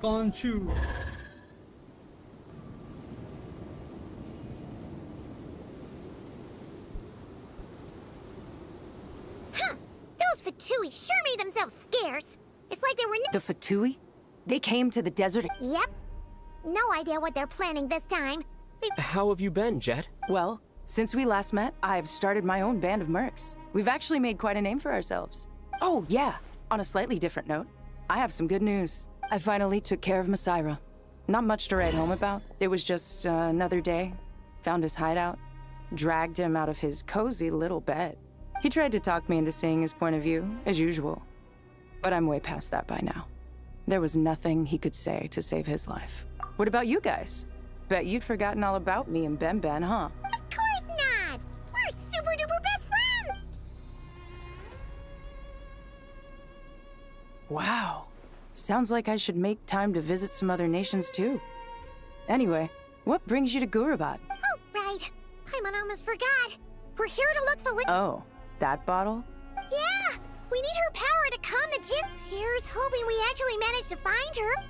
Conchu. Those Fatui sure made themselves scarce. It's like they were... The Fatui? They came to the desert... Yep. No idea what they're planning this time. How have you been, Jet? Well, since we last met, I've started my own band of mercs. We've actually made quite a name for ourselves. Oh, yeah. On a slightly different note, I have some good news. I finally took care of Masaira. Not much to write home about. It was just another day. Found his hideout. Dragged him out of his cozy little bed. He tried to talk me into seeing his point of view, as usual. But I'm way past that by now. There was nothing he could say to save his life. What about you guys? Bet you'd forgotten all about me and Ben, huh? Of course not! We're super duper best friends! Wow. Sounds like I should make time to visit some other nations too. Anyway, what brings you to Gurabat? Oh, right. Paimon almost forgot. We're here to look for... Oh, that bottle? Yeah! We need her power to calm the Jin. Here's hoping we actually manage to find her.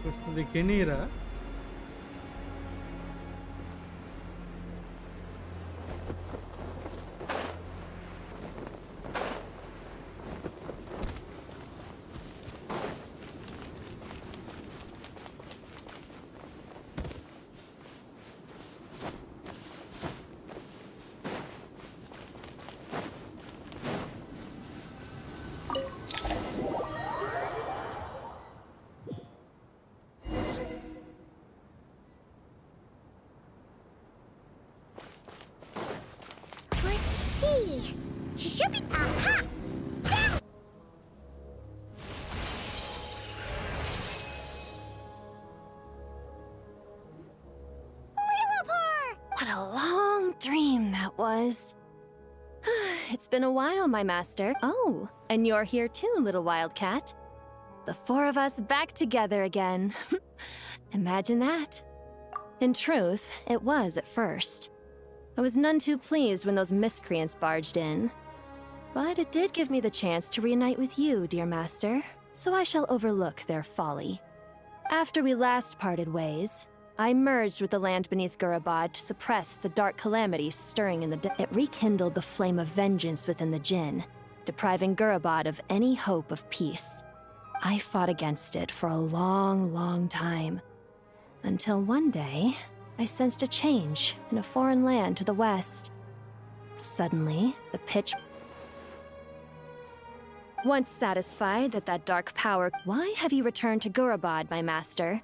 कुछ तो दिख ही नहीं रहा. She should be. Aha! Yeah! What a long dream that was. It's been a while, my master. Oh, and you're here too, little wildcat. The four of us back together again. Imagine that. In truth, it was at first. I was none too pleased when those miscreants barged in. But it did give me the chance to reunite with you, dear master, so I shall overlook their folly. After we last parted ways, I merged with the land beneath Gurabad to suppress the dark calamity stirring in the It rekindled the flame of vengeance within the Jinn, depriving Gurabad of any hope of peace. I fought against it for a long, long time. Until one day, I sensed a change in a foreign land to the west. Suddenly, the pitch... Once satisfied that that dark power... Why have you returned to Gurabad, my master?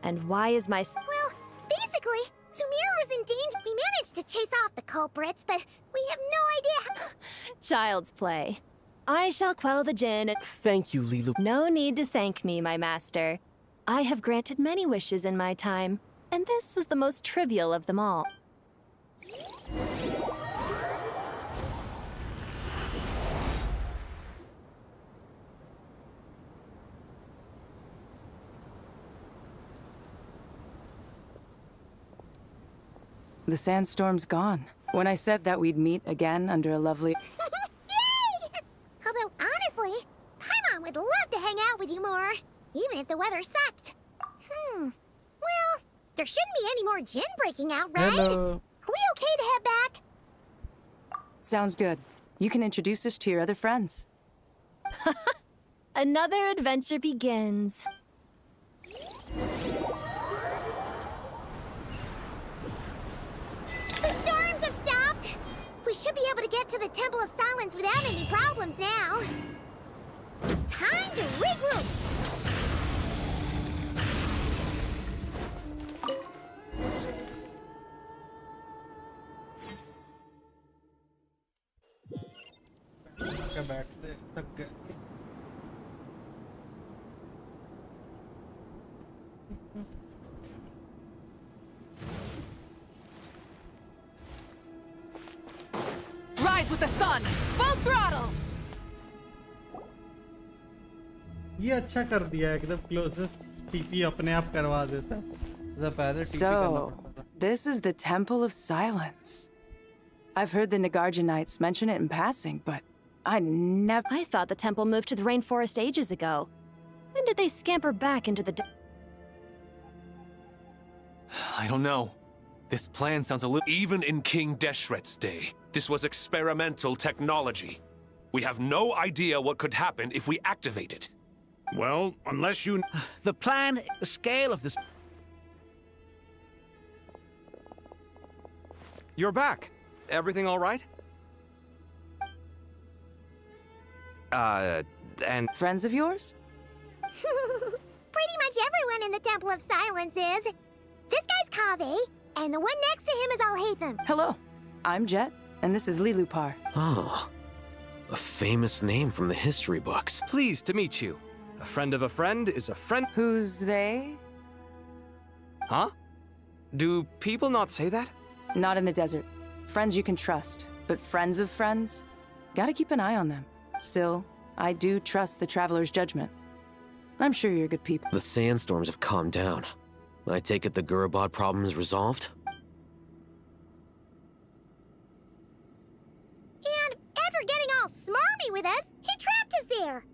And why is my... Well, basically, Sumeru's in danger. We managed to chase off the culprits, but we have no idea... Child's play. I shall quell the Jinn and... Thank you, Lilu. No need to thank me, my master. I have granted many wishes in my time, and this was the most trivial of them all. The sandstorm's gone. When I said that we'd meet again under a lovely... Yay! Although, honestly, Paimon would love to hang out with you more, even if the weather sucked. Well, there shouldn't be any more Jinn breaking out, right? Hello. Are we okay to head back? Sounds good. You can introduce us to your other friends. Another adventure begins. The storms have stopped! We should be able to get to the Temple of Silence without any problems now. Time to regroup! बैठते थक गए. Rise with the sun! Full throttle! ये अच्छा कर दिया एकदम closest TP अपने आप करवा देता. पहले टीपी करना So, पड़ता था. this is the Temple of Silence. I've heard the Nagarjanites mention it in passing, but I never... I thought the temple moved to the rainforest ages ago. When did they scamper back into the... I don't know. This plan sounds a little... Even in King Deshret's day, this was experimental technology. We have no idea what could happen if we activate it. Well, unless you... The plan, the scale of this... You're back. Everything all right? And... Friends of yours? Pretty much everyone in the Temple of Silence is. This guy's Kaveh, and the one next to him is Alhaitham. Hello, I'm Jet, and this is Lilupar. Oh, a famous name from the history books. Pleased to meet you. A friend of a friend is a friend... Who's they? Huh? Do people not say that? Not in the desert. Friends you can trust, but friends of friends? Gotta keep an eye on them. Still, I do trust the Traveler's judgment. I'm sure you're good people. The sandstorms have calmed down. I take it the Gurabad problem is resolved? And after getting all smarmy with us, he trapped us there.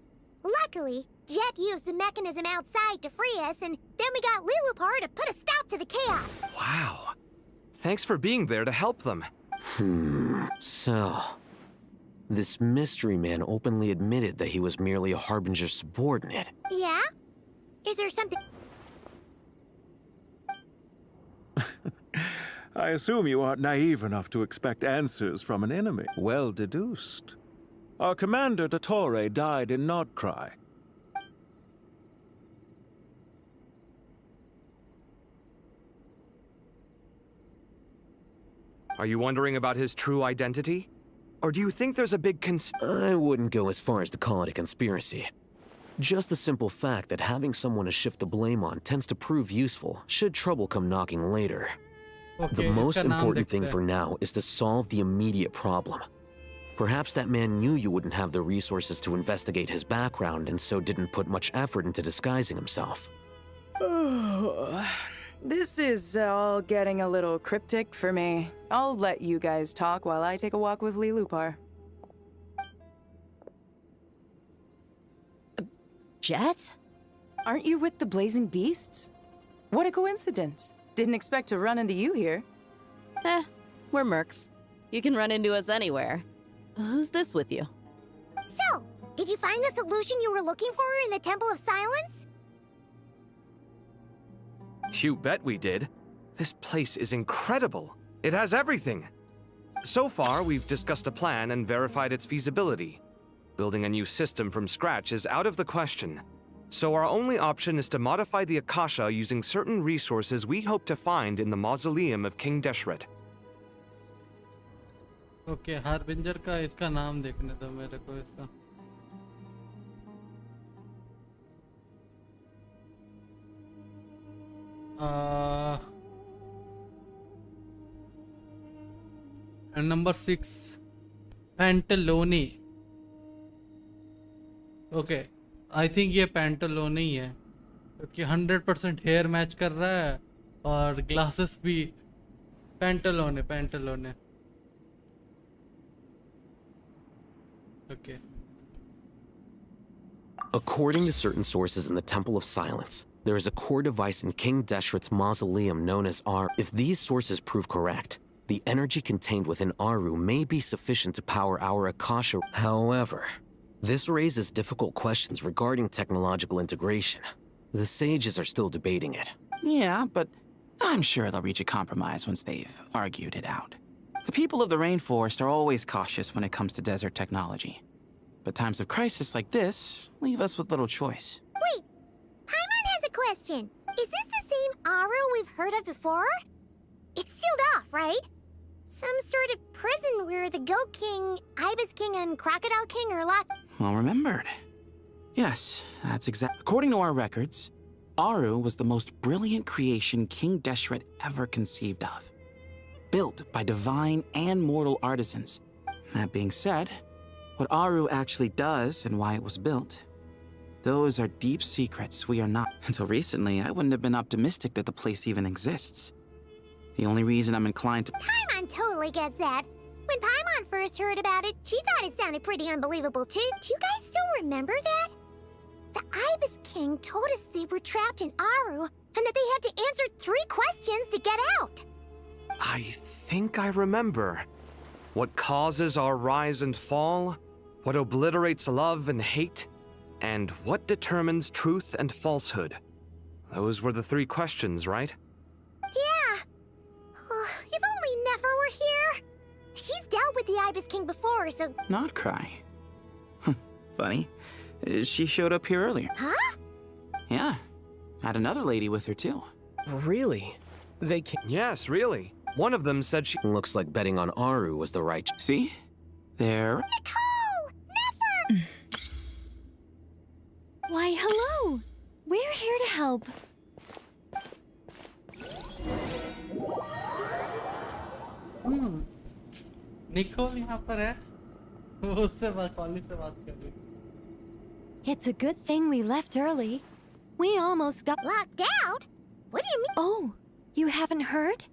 Luckily, Jet used the mechanism outside to free us, and then Then we got Lilupar to put a stop to the chaos. Wow. Thanks for being there to help them. So... this mystery man openly admitted that he was merely a Harbinger subordinate. Yeah? Is there something... I assume you aren't naive enough to expect answers from an enemy. Well deduced. Our commander, Dottore, died in Nordcry. Are you wondering about his true identity? Or do you think there's a big I wouldn't go as far as to call it a conspiracy. Just the simple fact that having someone to shift the blame on tends to prove useful should trouble come knocking later. The most important thing for now is to solve the immediate problem. Perhaps that man knew you wouldn't have the resources to investigate his background and so didn't put much effort into disguising himself. This is all getting a little cryptic for me. I'll let you guys talk while I take a walk with Lilupar. Jet? Aren't you with the Blazing Beasts? What a coincidence. Didn't expect to run into you here. We're mercs. You can run into us anywhere. Who's this with you? So, did you find the solution you were looking for in the Temple of Silence? You bet we did. This place is incredible. It has everything. So far, we've discussed a plan and verified its feasibility. Building a new system from scratch is out of the question. So our only option is to modify the Akasha using certain resources we hope to find in the mausoleum of King Deshret. Okay harbinger का इसका नाम देखने दो मेरे को इसका number 6 पैंटलोनी okay I think ये पैंटलोनी ही है क्योंकि 100% हेयर मैच कर रहा है और ग्लासेस भी पैंटलोने पैंटलोने Okay. According to certain sources in the Temple of Silence, there is a core device in King Deshret's mausoleum known as Aru. If these sources prove correct, the energy contained within Aru may be sufficient to power our Akasha. However, this raises difficult questions regarding technological integration. The sages are still debating it. Yeah, but I'm sure they'll reach a compromise once they've argued it out. The people of the rainforest are always cautious when it comes to desert technology. But times of crisis like this leave us with little choice. Wait! Paimon has a question. Is this the same Aru we've heard of before? It's sealed off, right? Some sort of prison where the Goat King, Ibis King, and Crocodile King are locked. Well remembered. Yes, that's exact. According to our records, Aru was the most brilliant creation King Deshret ever conceived of. Built by divine and mortal artisans. That being said, what Aru actually does and why it was built, those are deep secrets we are not. Until recently, I wouldn't have been optimistic that the place even exists. The only reason I'm inclined to— Paimon totally gets that. When Paimon first heard about it, she thought it sounded pretty unbelievable too. Do you guys still remember that? The Ibis King told us they were trapped in Aru and that they had to answer 3 questions to get out. I think I remember. What causes our rise and fall? What obliterates love and hate? And what determines truth and falsehood? Those were the 3 questions, right? Yeah. Oh, if only Nefer were here. She's dealt with the Ibis King before, so... Not cry. Funny. She showed up here earlier. Huh? Yeah. Had another lady with her, too. Really? They can't... Yes, really. One of them said she... Looks like betting on Aru was the right... See? There... Nicole! Nefer! Why, hello! We're here to help. Nicole यहाँ पर है वो उससे कॉली से बात कर रही It's a good thing we left early. We almost got locked out? What do you mean? Oh, you haven't heard?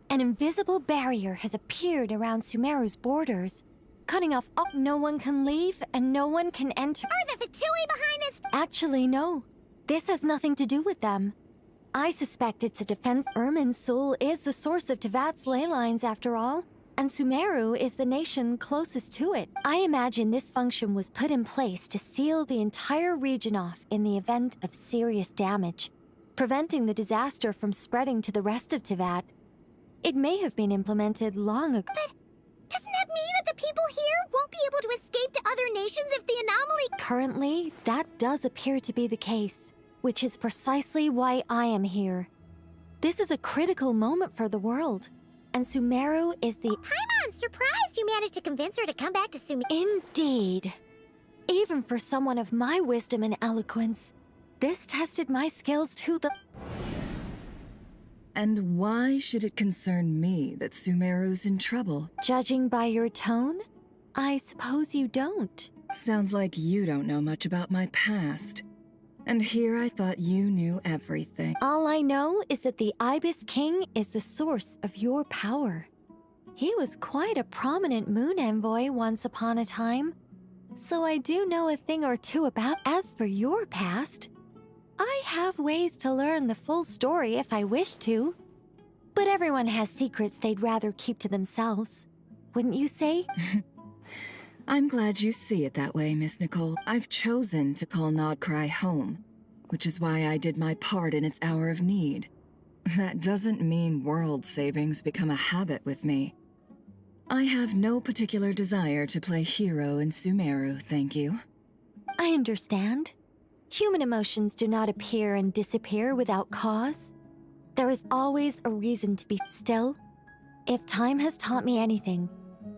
An invisible barrier has appeared around Sumeru's borders, cutting off all. No one can leave and no one can enter. Are the Fatui behind this? Actually, no. This has nothing to do with them. I suspect it's a defense. Ermin's soul is the source of Tevat's ley lines, after all, and Sumeru is the nation closest to it. I imagine this function was put in place to seal the entire region off in the event of serious damage, preventing the disaster from spreading to the rest of Tevat. It may have been implemented long ago. But doesn't that mean that the people here won't be able to escape to other nations if the anomaly... Currently, that does appear to be the case, which is precisely why I am here. This is a critical moment for the world, and Sumeru is the... I'm surprised you managed to convince her to come back to Sumeru. Indeed. Even for someone of my wisdom and eloquence, this tested my skills to the... And why should it concern me that Sumeru's in trouble? Judging by your tone, I suppose you don't. Sounds like you don't know much about my past. And here I thought you knew everything. All I know is that the Ibis King is the source of your power. He was quite a prominent moon envoy once upon a time, so I do know a thing or two about. As for your past, I have ways to learn the full story if I wish to. But everyone has secrets they'd rather keep to themselves. Wouldn't you say? I'm glad you see it that way, Miss Nicole. I've chosen to call Nodcry home, which is why I did my part in its hour of need. That doesn't mean world savings become a habit with me. I have no particular desire to play hero in Sumeru, thank you. I understand. Human emotions do not appear and disappear without cause. There is always a reason to be still. If time has taught me anything,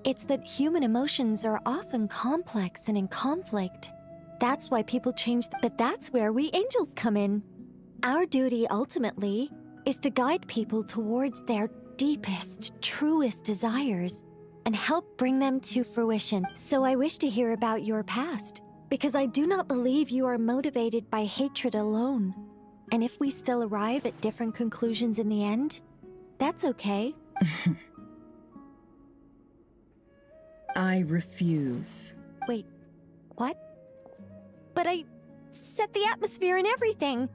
it's that human emotions are often complex and in conflict. That's why people change, but that's where we angels come in. Our duty, ultimately, is to guide people towards their deepest, truest desires and help bring them to fruition. So I wish to hear about your past, because I do not believe you are motivated by hatred alone. And if we still arrive at different conclusions in the end, that's okay. I refuse. Wait, what? But I set the atmosphere and everything.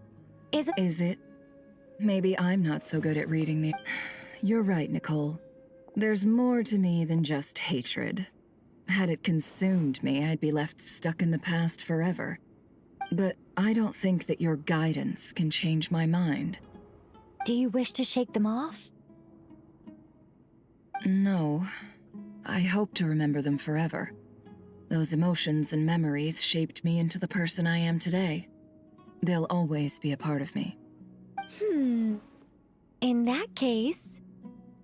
Is it? Is it? Maybe I'm not so good at reading the... You're right, Nicole. There's more to me than just hatred. Had it consumed me, I'd be left stuck in the past forever. But I don't think that your guidance can change my mind. Do you wish to shake them off? No. I hope to remember them forever. Those emotions and memories shaped me into the person I am today. They'll always be a part of me. In that case,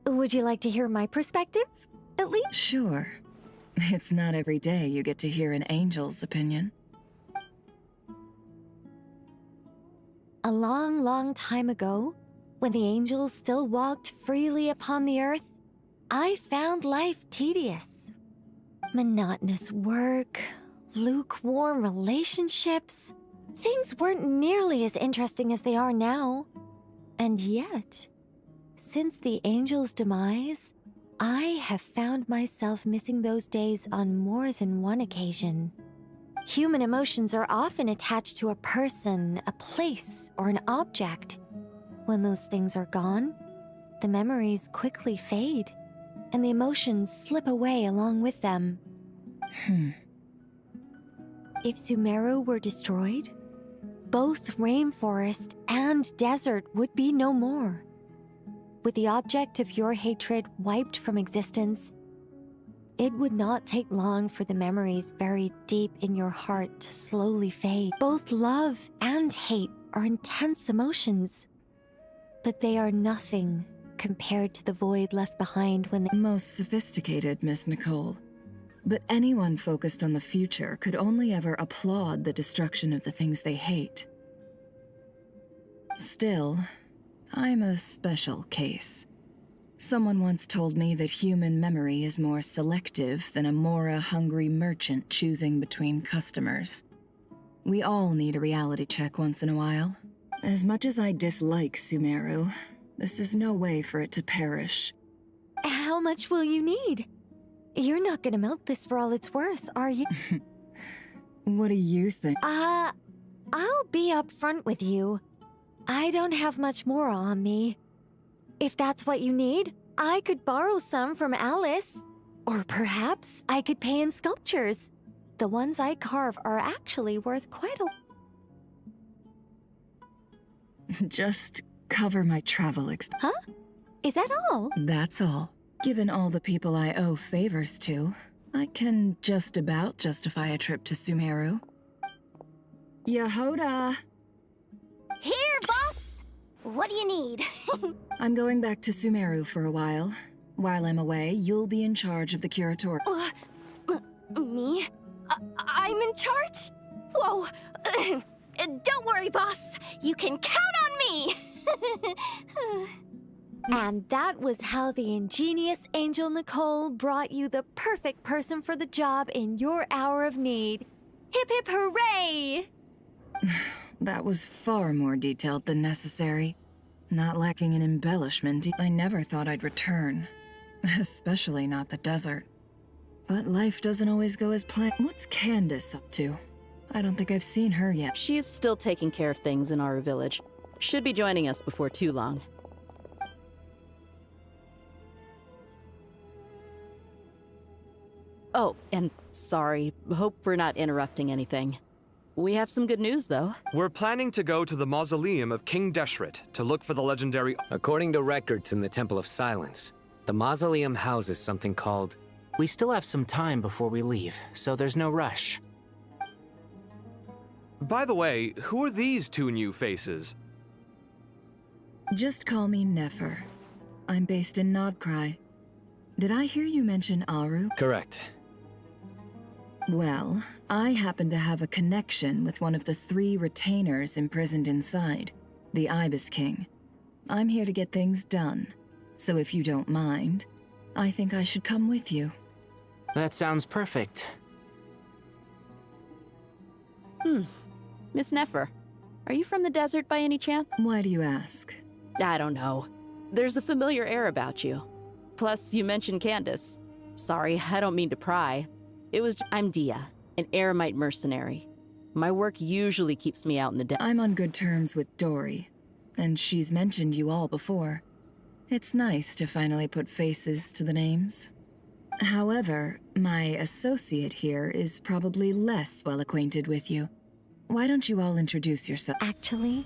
would you like to hear my perspective, at least? Sure. It's not every day you get to hear an angel's opinion. A long, long time ago, when the angels still walked freely upon the earth, I found life tedious. Monotonous work, lukewarm relationships. Things weren't nearly as interesting as they are now. And yet, since the angels' demise, I have found myself missing those days on more than one occasion. Human emotions are often attached to a person, a place, or an object. When those things are gone, the memories quickly fade, and the emotions slip away along with them. If Sumeru were destroyed, both rainforest and desert would be no more. With the object of your hatred wiped from existence, it would not take long for the memories buried deep in your heart to slowly fade. Both love and hate are intense emotions, but they are nothing compared to the void left behind when they— Most sophisticated, Miss Nicole. But anyone focused on the future could only ever applaud the destruction of the things they hate. Still, I'm a special case. Someone once told me that human memory is more selective than a Mora-hungry merchant choosing between customers. We all need a reality check once in a while. As much as I dislike Sumeru, this is no way for it to perish. How much will you need? You're not gonna milk this for all it's worth, are you? What do you think? I'll be upfront with you. I don't have much more on me. If that's what you need, I could borrow some from Alice. Or perhaps I could pay in sculptures. The ones I carve are actually worth quite a... Just cover my travel expenses. Huh? Is that all? That's all. Given all the people I owe favors to, I can just about justify a trip to Sumeru. Yehoda! Here, boss! What do you need? I'm going back to Sumeru for a while. While I'm away, you'll be in charge of the curatorium. Me? I'm in charge? Whoa! Don't worry, boss. You can count on me! And that was how the ingenious Angel Nicole brought you the perfect person for the job in your hour of need. Hip hip hooray! That was far more detailed than necessary. Not lacking in embellishment, I never thought I'd return. Especially not the desert. But life doesn't always go as planned. What's Candace up to? I don't think I've seen her yet. She is still taking care of things in our village. Should be joining us before too long. Oh, and sorry. Hope we're not interrupting anything. We have some good news, though. We're planning to go to the mausoleum of King Deshret to look for the legendary... According to records in the Temple of Silence, the mausoleum houses something called... We still have some time before we leave, so there's no rush. By the way, who are these two new faces? Just call me Nefer. I'm based in Nodcry. Did I hear you mention Aru? Correct. Well, I happen to have a connection with one of the 3 retainers imprisoned inside, the Ibis King. I'm here to get things done, so if you don't mind, I think I should come with you. That sounds perfect. Miss Nefer, are you from the desert by any chance? Why do you ask? I don't know. There's a familiar air about you. Plus, you mentioned Candace. Sorry, I don't mean to pry. I'm Dia, an Eremite mercenary. My work usually keeps me out in the desert. I'm on good terms with Dory, and she's mentioned you all before. It's nice to finally put faces to the names. However, my associate here is probably less well acquainted with you. Why don't you all introduce yourself? Actually,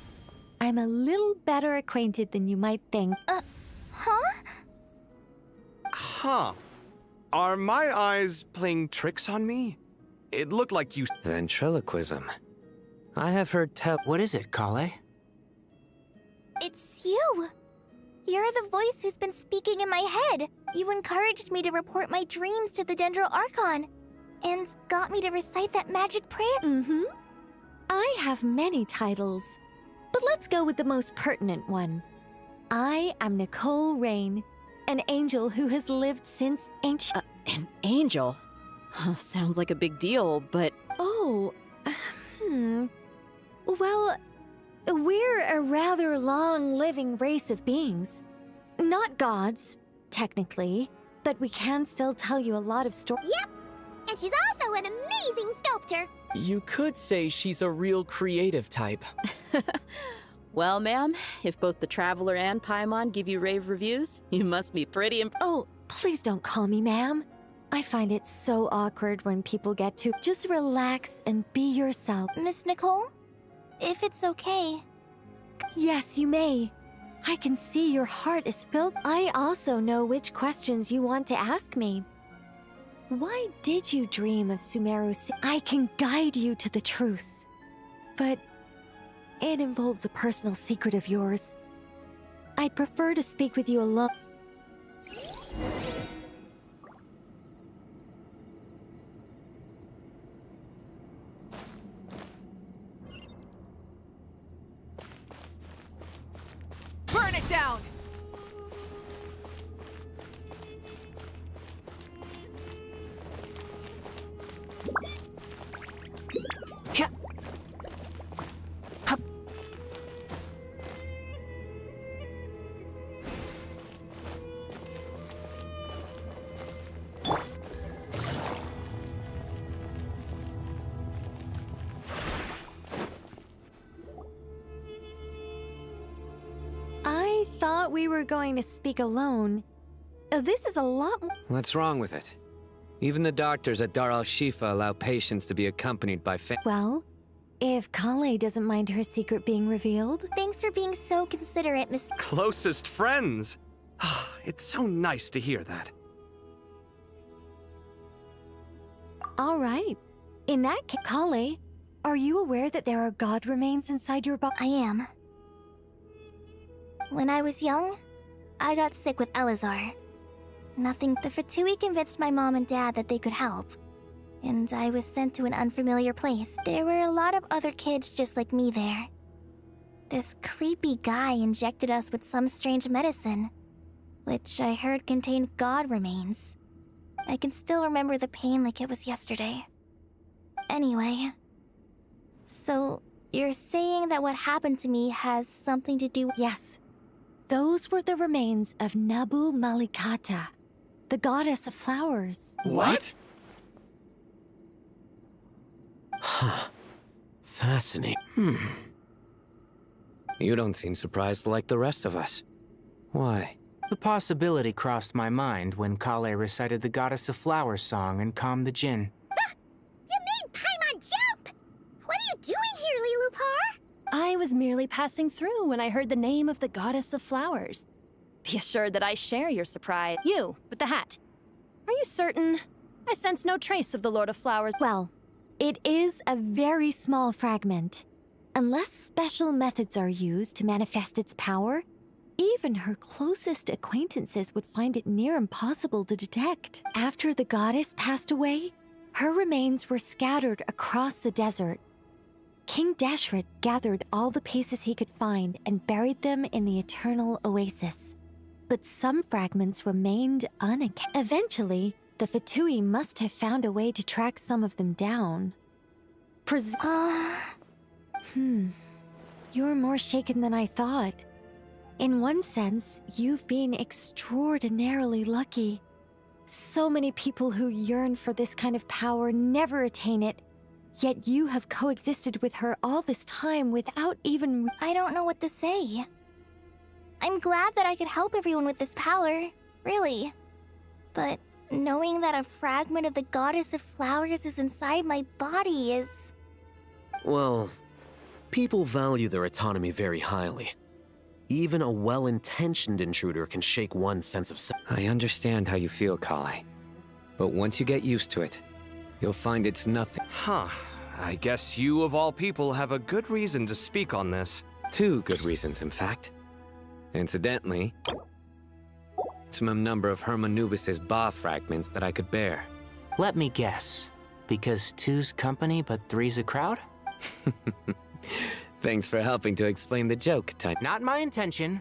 I'm a little better acquainted than you might think. Huh? Huh. Are my eyes playing tricks on me? It looked like you... Ventriloquism. I have heard tell... What is it, Kale? It's you! You're the voice who's been speaking in my head. You encouraged me to report my dreams to the Dendro Archon, and got me to recite that magic prayer. Mm-hmm. I have many titles, but let's go with the most pertinent one. I am Nicole Rain, an angel who has lived since ancient... An angel? Sounds like a big deal, but... Oh, Well, we're a rather long-living race of beings. Not gods, technically, but we can still tell you a lot of stories. Yep, and she's also an amazing sculptor. You could say she's a real creative type. Well, ma'am, if both the Traveler and Paimon give you rave reviews, you must be pretty Oh, please don't call me ma'am. I find it so awkward when people get to just relax and be yourself. Miss Nicole, if it's okay. Yes, you may. I can see your heart is filled. I also know which questions you want to ask me. Why did you dream of Sumeru? I can guide you to the truth. But it involves a personal secret of yours. I'd prefer to speak with you alone. Burn it down! we were going to speak alone. This is a lot. What's wrong with it? Even the doctors at Dar al-Shifa allow patients to be accompanied by Well, if Kale doesn't mind her secret being revealed. Thanks for being so considerate, Miss. Closest friends. It's so nice to hear that. All right. In that case, Kale, are you aware that there are god remains inside your body? I am. When I was young, I got sick with Elazar. Nothing. The Fatui convinced my mom and dad that they could help, and I was sent to an unfamiliar place. There were a lot of other kids just like me there. This creepy guy injected us with some strange medicine, which I heard contained god remains. I can still remember the pain like it was yesterday. Anyway, so you're saying that what happened to me has something to do with— Yes. Those were the remains of Nabu Malikata, the goddess of flowers. What? Huh. Fascinating. You don't seem surprised like the rest of us. Why? The possibility crossed my mind when Kale recited the Goddess of Flowers song and calmed the Jinn. You made Paimon jump! What are you doing here, Lilupar? I was merely passing through when I heard the name of the goddess of flowers. Be assured that I share your surprise. You, with the hat. Are you certain? I sense no trace of the Lord of Flowers. Well, it is a very small fragment. Unless special methods are used to manifest its power, even her closest acquaintances would find it near impossible to detect. After the goddess passed away, her remains were scattered across the desert. King Dashret gathered all the pieces he could find and buried them in the Eternal Oasis. But some fragments remained unaccounted. Eventually, the Fatui must have found a way to track some of them down. You're more shaken than I thought. In one sense, you've been extraordinarily lucky. So many people who yearn for this kind of power never attain it, yet you have coexisted with her all this time without even— I don't know what to say. I'm glad that I could help everyone with this power, really. But knowing that a fragment of the Goddess of Flowers is inside my body is— Well, people value their autonomy very highly. Even a well-intentioned intruder can shake one's sense of self. I understand how you feel, Kale. But once you get used to it, you'll find it's nothing. I guess you of all people have a good reason to speak on this. 2 good reasons, in fact. Incidentally, maximum number of Hermanubis' Ba fragments that I could bear. Let me guess. Because 2's company but 3's a crowd? Thanks for helping to explain the joke, Tiny. Not my intention.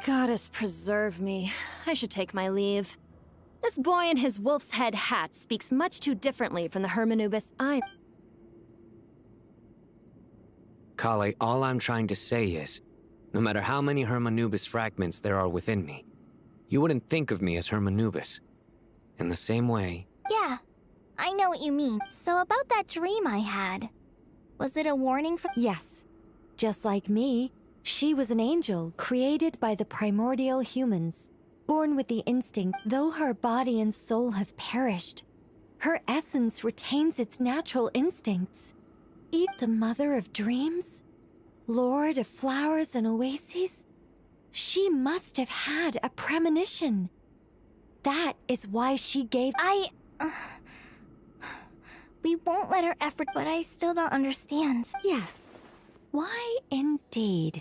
Goddess preserve me. I should take my leave. This boy in his wolf's head hat speaks much too differently from the Hermanubis I— Kale, all I'm trying to say is, no matter how many Hermanubis fragments there are within me, you wouldn't think of me as Hermanubis. In the same way— Yeah, I know what you mean. So about that dream I had, was it a warning from— Yes. Just like me, she was an angel created by the primordial humans, born with the instinct. Though her body and soul have perished, her essence retains its natural instincts. Eat the mother of dreams? Lord of flowers and oases? She must have had a premonition. That is why she gave— We won't let her effort, but I still don't understand. Yes. Why indeed?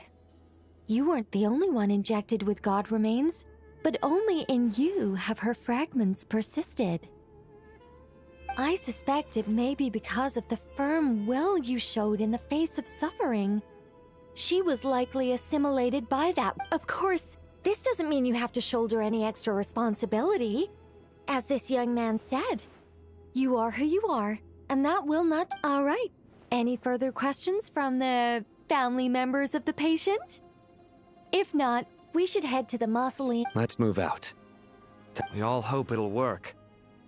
You weren't the only one injected with god remains, but only in you have her fragments persisted. I suspect it may be because of the firm will you showed in the face of suffering. She was likely assimilated by that. Of course, this doesn't mean you have to shoulder any extra responsibility. As this young man said, you are who you are, and that will not— All right. Any further questions from the family members of the patient? If not, we should head to the mausoleum. Let's move out. We all hope it'll work.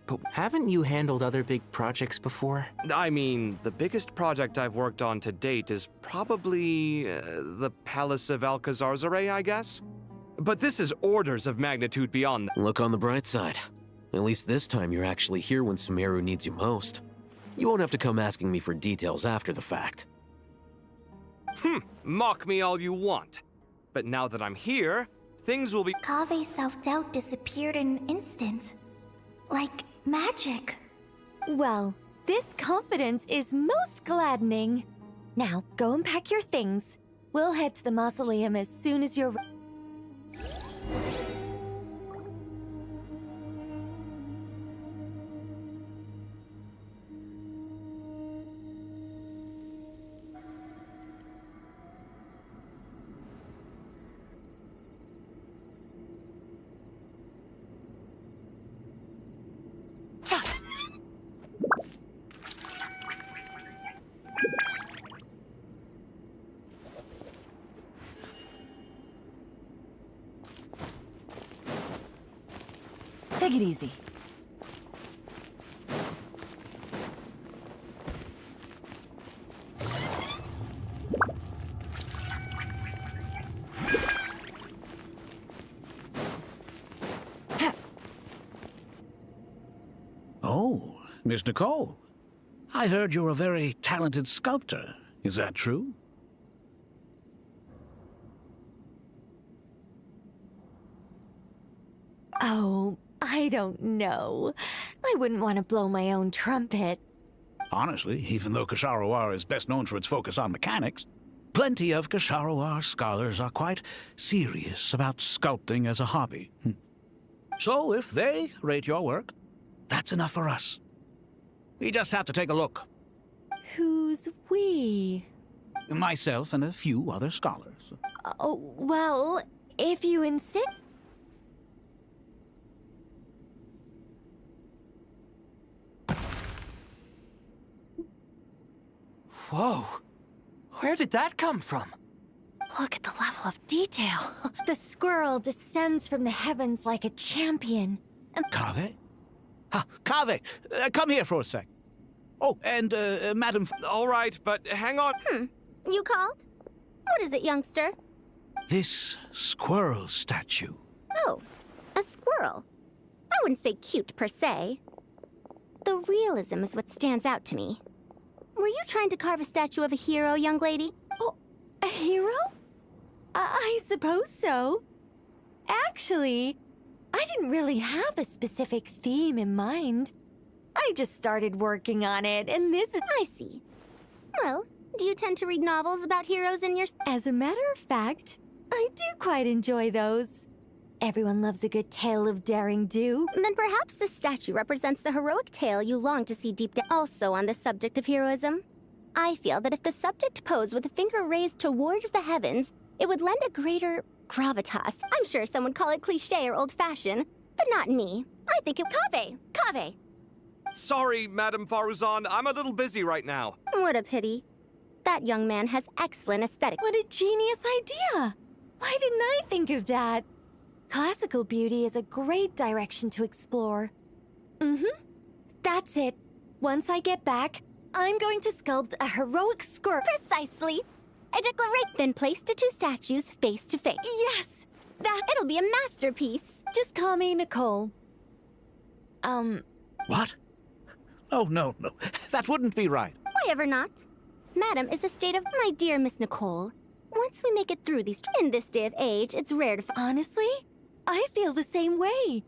But haven't you handled other big projects before? I mean, the biggest project I've worked on to date is probably the Palace of Alcazarzaray, I guess? But this is orders of magnitude beyond that. Look on the bright side. At least this time you're actually here when Sumeru needs you most. You won't have to come asking me for details after the fact. Mock me all you want. But now that I'm here, things will be— Kave's self-doubt disappeared in an instant. Like magic. Well, this confidence is most gladdening. Now, go and pack your things. We'll head to the mausoleum as soon as you're— Take it easy. Oh, Miss Nicole. I heard you're a very talented sculptor. Is that true? Oh, I don't know. I wouldn't want to blow my own trumpet. Honestly, even though Kasharawar is best known for its focus on mechanics, plenty of Kasharawar scholars are quite serious about sculpting as a hobby. So if they rate your work, that's enough for us. We just have to take a look. Who's we? Myself and a few other scholars. Oh, well, if you insist. Whoa! Where did that come from? Look at the level of detail. The squirrel descends from the heavens like a champion. Kave? Kave, come here for a sec. Oh, and, Madam... All right, but hang on. You called? What is it, youngster? This squirrel statue. Oh, a squirrel. I wouldn't say cute per se. The realism is what stands out to me. Were you trying to carve a statue of a hero, young lady? Oh, a hero? I suppose so. Actually, I didn't really have a specific theme in mind. I just started working on it, and this is— I see. Well, do you tend to read novels about heroes in your— As a matter of fact, I do quite enjoy those. Everyone loves a good tale of daring do. Then perhaps this statue represents the heroic tale you long to see deep down. Also on the subject of heroism, I feel that if the subject posed with a finger raised towards the heavens, it would lend a greater gravitas. I'm sure some would call it cliché or old-fashioned, but not me. I think it— Kave! Sorry, Madame Faruzan, I'm a little busy right now. What a pity. That young man has excellent aesthetic. What a genius idea! Why didn't I think of that? Classical beauty is a great direction to explore. That's it. Once I get back, I'm going to sculpt a heroic squirrel. Precisely. A declaration. Then place the two statues face to face. Yes! It'll be a masterpiece. Just call me Nicole. What? Oh, no. That wouldn't be right. Why ever not? Madam is a state of— My dear Miss Nicole, once we make it through these— In this day of age, it's rare to— Honestly? I feel the same way.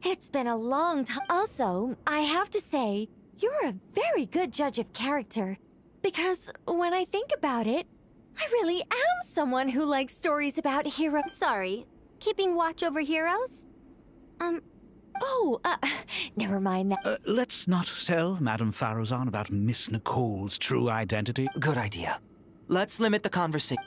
It's been a long time. Also, I have to say, you're a very good judge of character. Because when I think about it, I really am someone who likes stories about heroes. Sorry, keeping watch over heroes? Never mind that. Let's not tell Madame Faruzan about Miss Nicole's true identity. Good idea. Let's limit the conversation.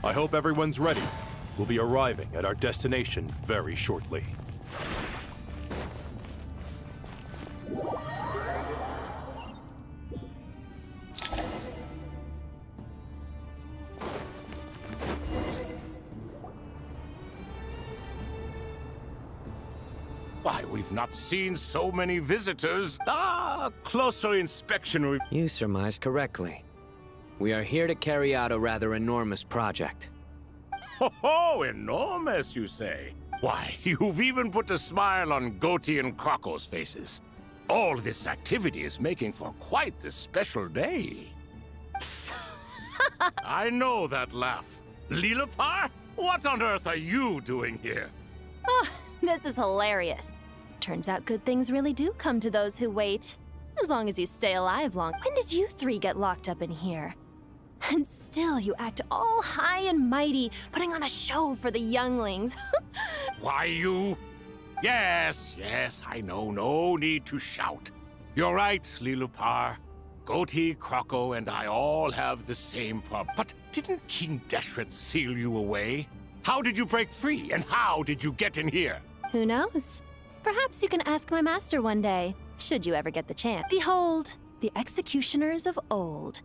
I hope everyone's ready. will be arriving at our destination very shortly. Why, we've not seen so many visitors. Closer inspection. You surmised correctly. We are here to carry out a rather enormous project. Ho, enormous, you say? Why, you've even put a smile on Goatee and Crocco's faces. All this activity is making for quite the special day. I know that laugh. Lilipar, what on earth are you doing here? Oh, this is hilarious. Turns out good things really do come to those who wait. As long as you stay alive long. When did you three get locked up in here? And still you act all high and mighty, putting on a show for the younglings. Why, you... Yes, I know. No need to shout. You're right, Lilipar. Goatee, Crocco, and I all have the same problem. But didn't King Deshret seal you away? How did you break free, and how did you get in here? Who knows? Perhaps you can ask my master one day, should you ever get the chance. Behold, the executioners of old.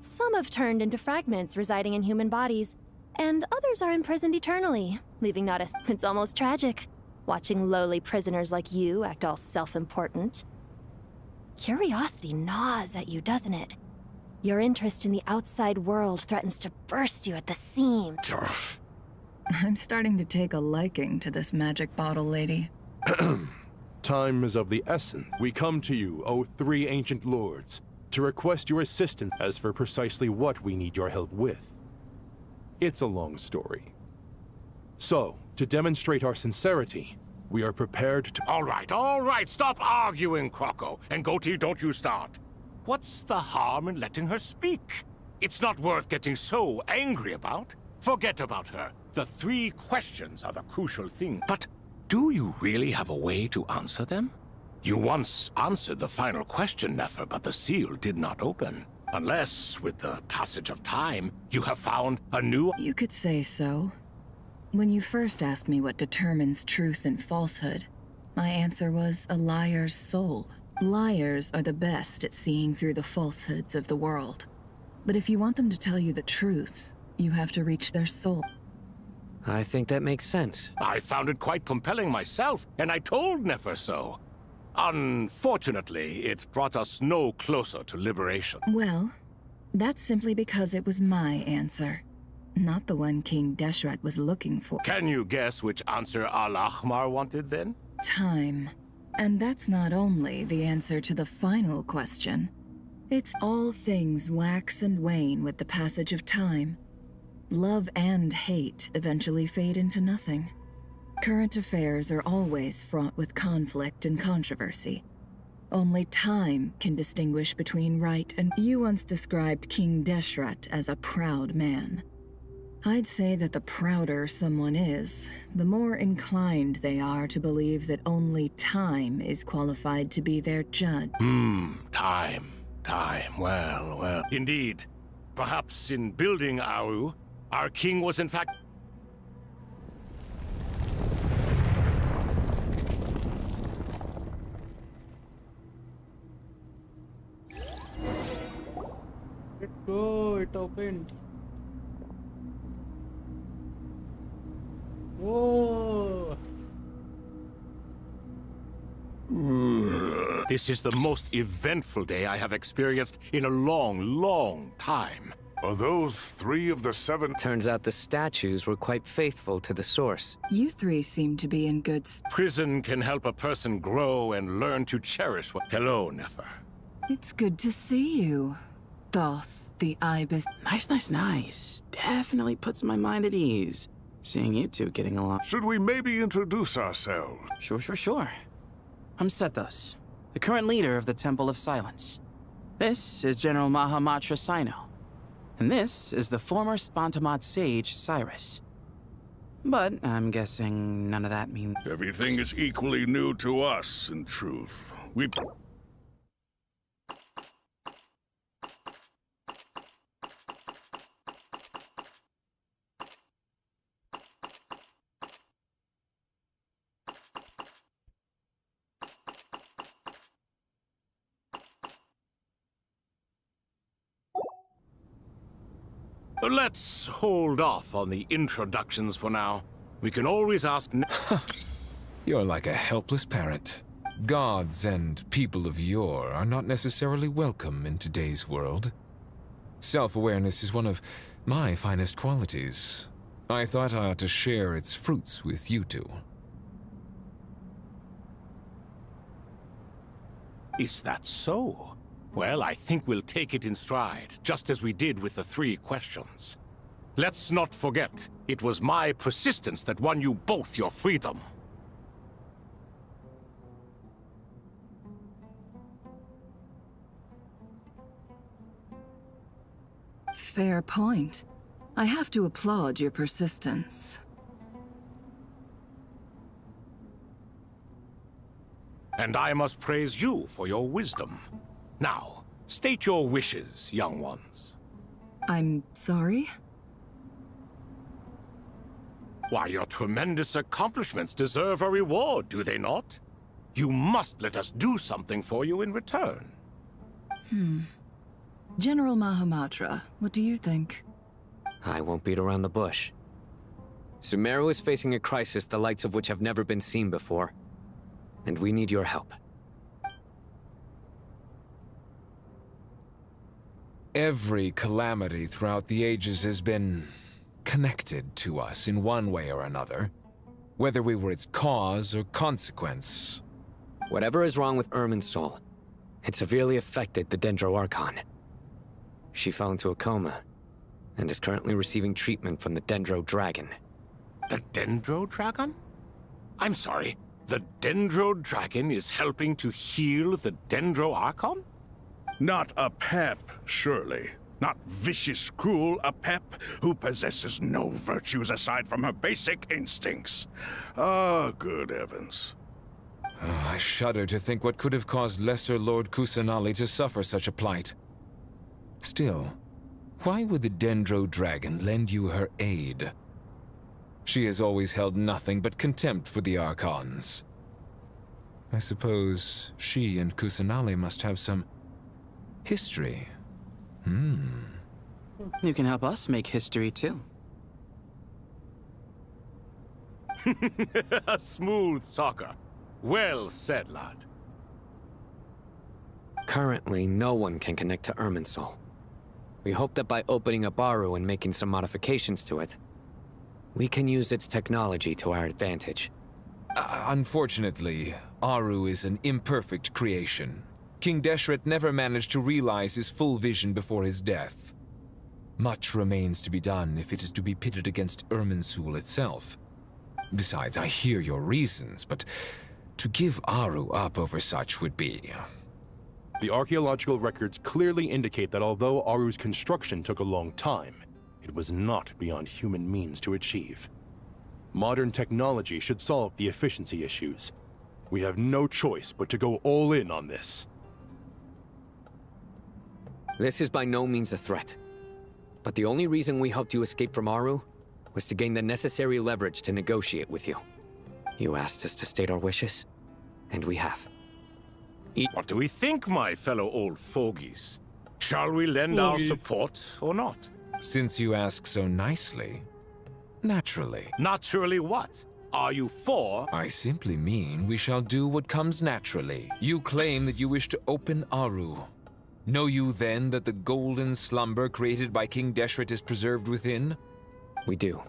Some have turned into fragments residing in human bodies, and others are imprisoned eternally, leaving not a... It's almost tragic, watching lowly prisoners like you act all self-important. Curiosity gnaws at you, doesn't it? Your interest in the outside world threatens to burst you at the seam. I'm starting to take a liking to this magic bottle lady. Time is of the essence. We come to you, O three ancient lords, to request your assistance as for precisely what we need your help with. It's a long story. So, to demonstrate our sincerity, we are prepared to— All right, stop arguing, Crocco. And Goatee, don't you start. What's the harm in letting her speak? It's not worth getting so angry about. Forget about her. The 3 questions are the crucial thing. But do you really have a way to answer them? You once answered the final question, Nefer, but the seal did not open. Unless, with the passage of time, you have found a new— You could say so. When you first asked me what determines truth and falsehood, my answer was a liar's soul. Liars are the best at seeing through the falsehoods of the world. But if you want them to tell you the truth, you have to reach their soul. I think that makes sense. I found it quite compelling myself, and I told Nefer so. Unfortunately, it brought us no closer to liberation. Well, that's simply because it was my answer, not the one King Deshret was looking for. Can you guess which answer Al-Ahmar wanted then? Time. And that's not only the answer to the final question. It's all things wax and wane with the passage of time. Love and hate eventually fade into nothing. Current affairs are always fraught with conflict and controversy. Only time can distinguish between right and— You once described King Deshret as a proud man. I'd say that the prouder someone is, the more inclined they are to believe that only time is qualified to be their judge. Time. Well. Indeed. Perhaps in building Aru, our king was in fact— Let's go, it opened. Whoa! This is the most eventful day I have experienced in a long time. Are those 3 of the 7? Turns out the statues were quite faithful to the source. You 3 seem to be in good Prison can help a person grow and learn to cherish what— Hello, Nefer. It's good to see you, Thoth the Ibis. Nice. Definitely puts my mind at ease, seeing you 2 getting along. Should we maybe introduce ourselves? Sure. I'm Sethos, the current leader of the Temple of Silence. This is General Mahamatra Sino. And this is the former Spantamad sage, Cyrus. But I'm guessing none of that means— Everything is equally new to us, in truth. We... Let's hold off on the introductions for now. We can always ask... You're like a helpless parent. Gods and people of yore are not necessarily welcome in today's world. Self-awareness is one of my finest qualities. I thought I ought to share its fruits with you two. Is that so? Well, I think we'll take it in stride, just as we did with the 3 questions. Let's not forget, it was my persistence that won you both your freedom. Fair point. I have to applaud your persistence. And I must praise you for your wisdom. Now, state your wishes, young ones. I'm sorry? Why, your tremendous accomplishments deserve a reward, do they not? You must let us do something for you in return. General Mahamatra, what do you think? I won't beat around the bush. Sumeru is facing a crisis the likes of which have never been seen before. And we need your help. Every calamity throughout the ages has been connected to us in one way or another, whether we were its cause or consequence. Whatever is wrong with Irminsul, it severely affected the Dendro Archon. She fell into a coma, and is currently receiving treatment from the Dendro Dragon. The Dendro Dragon? I'm sorry, the Dendro Dragon is helping to heal the Dendro Archon? Not a pep, surely. Not vicious, cruel a pep who possesses no virtues aside from her basic instincts. Ah, good heavens. Oh, I shudder to think what could have caused Lesser Lord Kusanali to suffer such a plight. Still, why would the Dendro Dragon lend you her aid? She has always held nothing but contempt for the Archons. I suppose she and Kusanali must have some history. You can help us make history, too. A smooth talker. Well said, lad. Currently, no one can connect to Irminsul. We hope that by opening up Aru and making some modifications to it, we can use its technology to our advantage. Unfortunately, Aru is an imperfect creation. King Deshret never managed to realize his full vision before his death. Much remains to be done if it is to be pitted against Irminsul itself. Besides, I hear your reasons, but to give Aru up over such would be... The archaeological records clearly indicate that although Aru's construction took a long time, it was not beyond human means to achieve. Modern technology should solve the efficiency issues. We have no choice but to go all in on this. This is by no means a threat. But the only reason we hoped you escape from Aru was to gain the necessary leverage to negotiate with you. You asked us to state our wishes, and we have. What do we think, my fellow old fogies? Shall we lend our support or not? Since you ask so nicely, naturally. Naturally what? Are you for? I simply mean we shall do what comes naturally. You claim that you wish to open Aru. Know you then that the golden slumber created by King Deshret is preserved within? We do.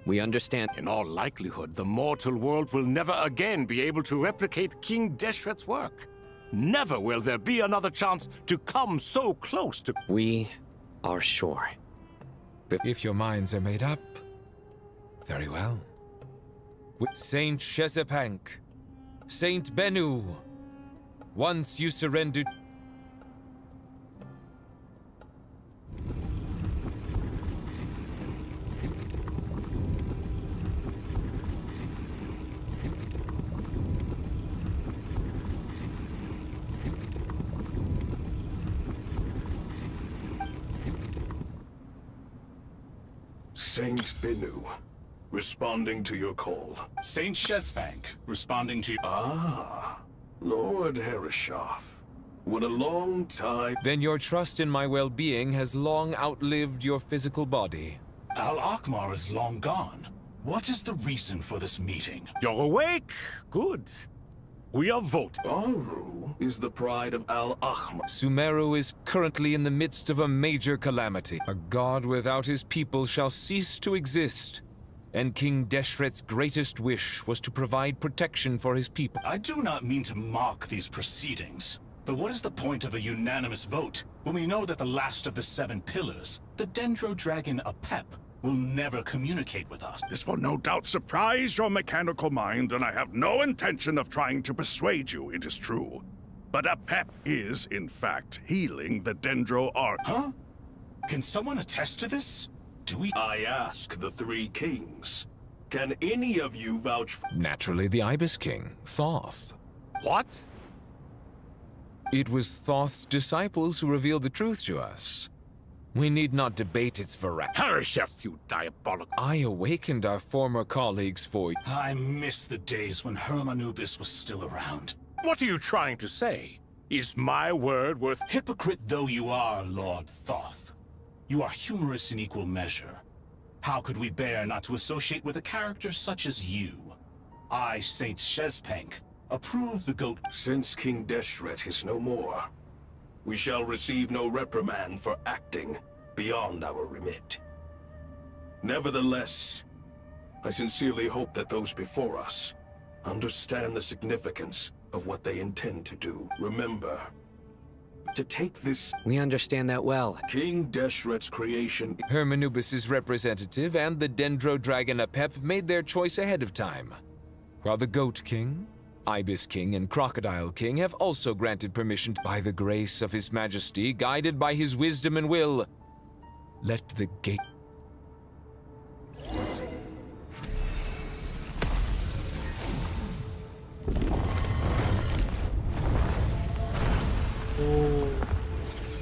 We understand. In all likelihood, the mortal world will never again be able to replicate King Deshret's work. Never will there be another chance to come so close to... We are sure. If your minds are made up, very well. Saint Shezepank, Saint Bennu, once you surrendered... Saint Bennu, responding to your call. Saint Shezepank, responding to... Ah, Lord Herreshoff. What a long time. Then your trust in my well-being has long outlived your physical body. Al-Akmar is long gone. What is the reason for this meeting? You're awake. Good. We are voting. Aru is the pride of Al-Ahmar. Sumeru is currently in the midst of a major calamity. A god without his people shall cease to exist. And King Deshret's greatest wish was to provide protection for his people. I do not mean to mock these proceedings, but what is the point of a unanimous vote when we know that the last of the 7 pillars, the Dendro Dragon Apep, will never communicate with us? This will no doubt surprise your mechanical mind, and I have no intention of trying to persuade you it is true. But Apep is, in fact, healing the Dendro Arc. Huh? Can someone attest to this? I ask the 3 kings. Can any of you vouch for— Naturally, the Ibis King, Thoth. What? It was Thoth's disciples who revealed the truth to us. We need not debate its veracity. Harishef, you diabolical— I awakened our former colleagues for you. I miss the days when Hermanubis was still around. What are you trying to say? Is my word worth— Hypocrite though you are, Lord Thoth, you are humorous in equal measure. How could we bear not to associate with a character such as you? I, Saint Shezpank, approve the goat— Since King Deshret is no more, we shall receive no reprimand for acting beyond our remit. Nevertheless, I sincerely hope that those before us understand the significance of what they intend to do. Remember, to take this— We understand that well. King Deshret's creation— Hermanubis' representative and the Dendro Dragon Apep made their choice ahead of time, while the Goat King, Ibis King, and Crocodile King have also granted permission by the grace of His Majesty, guided by his wisdom and will. Let the gate— Oh,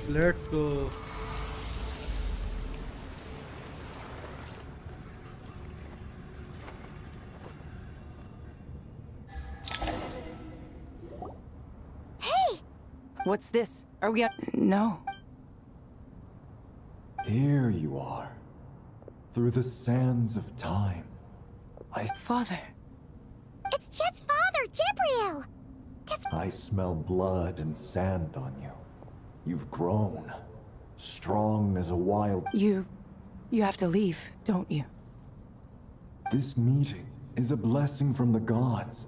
let's go. Hey! What's this? Are we No. Here you are. Through the sands of time. Father. It's Jet's father, Jibriel! I smell blood and sand on you. You've grown. Strong as a wild— You have to leave, don't you? This meeting is a blessing from the gods.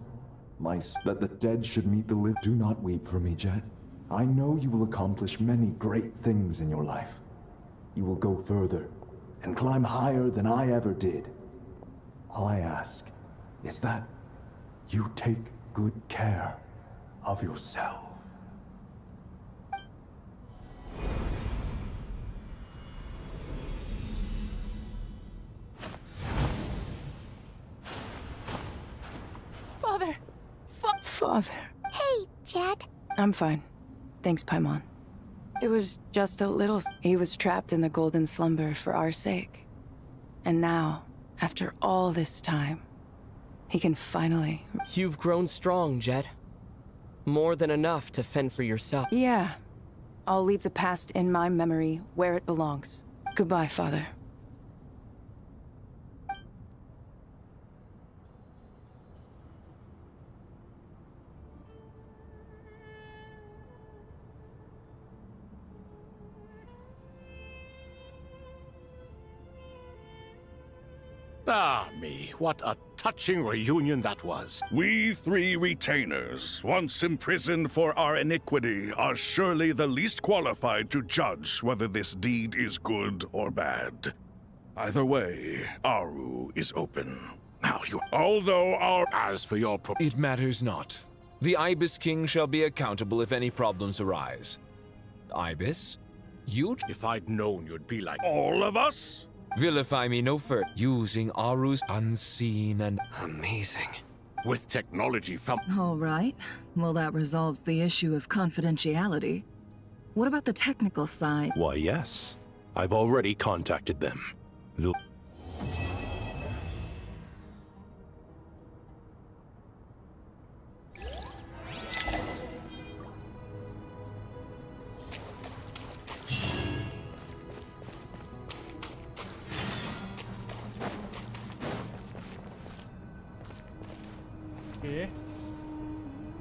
That the dead should meet the living. Do not weep for me, Jet. I know you will accomplish many great things in your life. You will go further and climb higher than I ever did. All I ask is that you take good care of yourself. Father! Father. Hey, Jet. I'm fine. Thanks, Paimon. It was just a little— He was trapped in the golden slumber for our sake. And now, after all this time, he can finally— You've grown strong, Jet. More than enough to fend for yourself. Yeah. I'll leave the past in my memory where it belongs. Goodbye, Father. Ah, me, what a touching reunion that was. We 3 retainers, once imprisoned for our iniquity, are surely the least qualified to judge whether this deed is good or bad. Either way, Aru is open. Now although as for your It matters not. The Ibis King shall be accountable if any problems arise. Ibis, you— If I'd known you'd be like— All of us? Vilify me no further. Using Aru's unseen and— Amazing. With technology from— All right. Well, that resolves the issue of confidentiality. What about the technical side? Why, yes. I've already contacted them.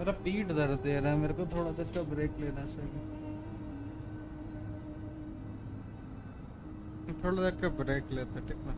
मेरा पीठ दर्द दे रहा है, मेरे को थोड़ा देर का break लेना चाहिए। थोड़ा देर का ब्रेक लेते, ठीक ना?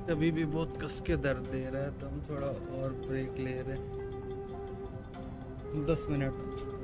अभी भी बहुत कस के दर्द दे रहा है, तो हम थोड़ा और ब्रेक ले रहे हैं 10 मिनट और।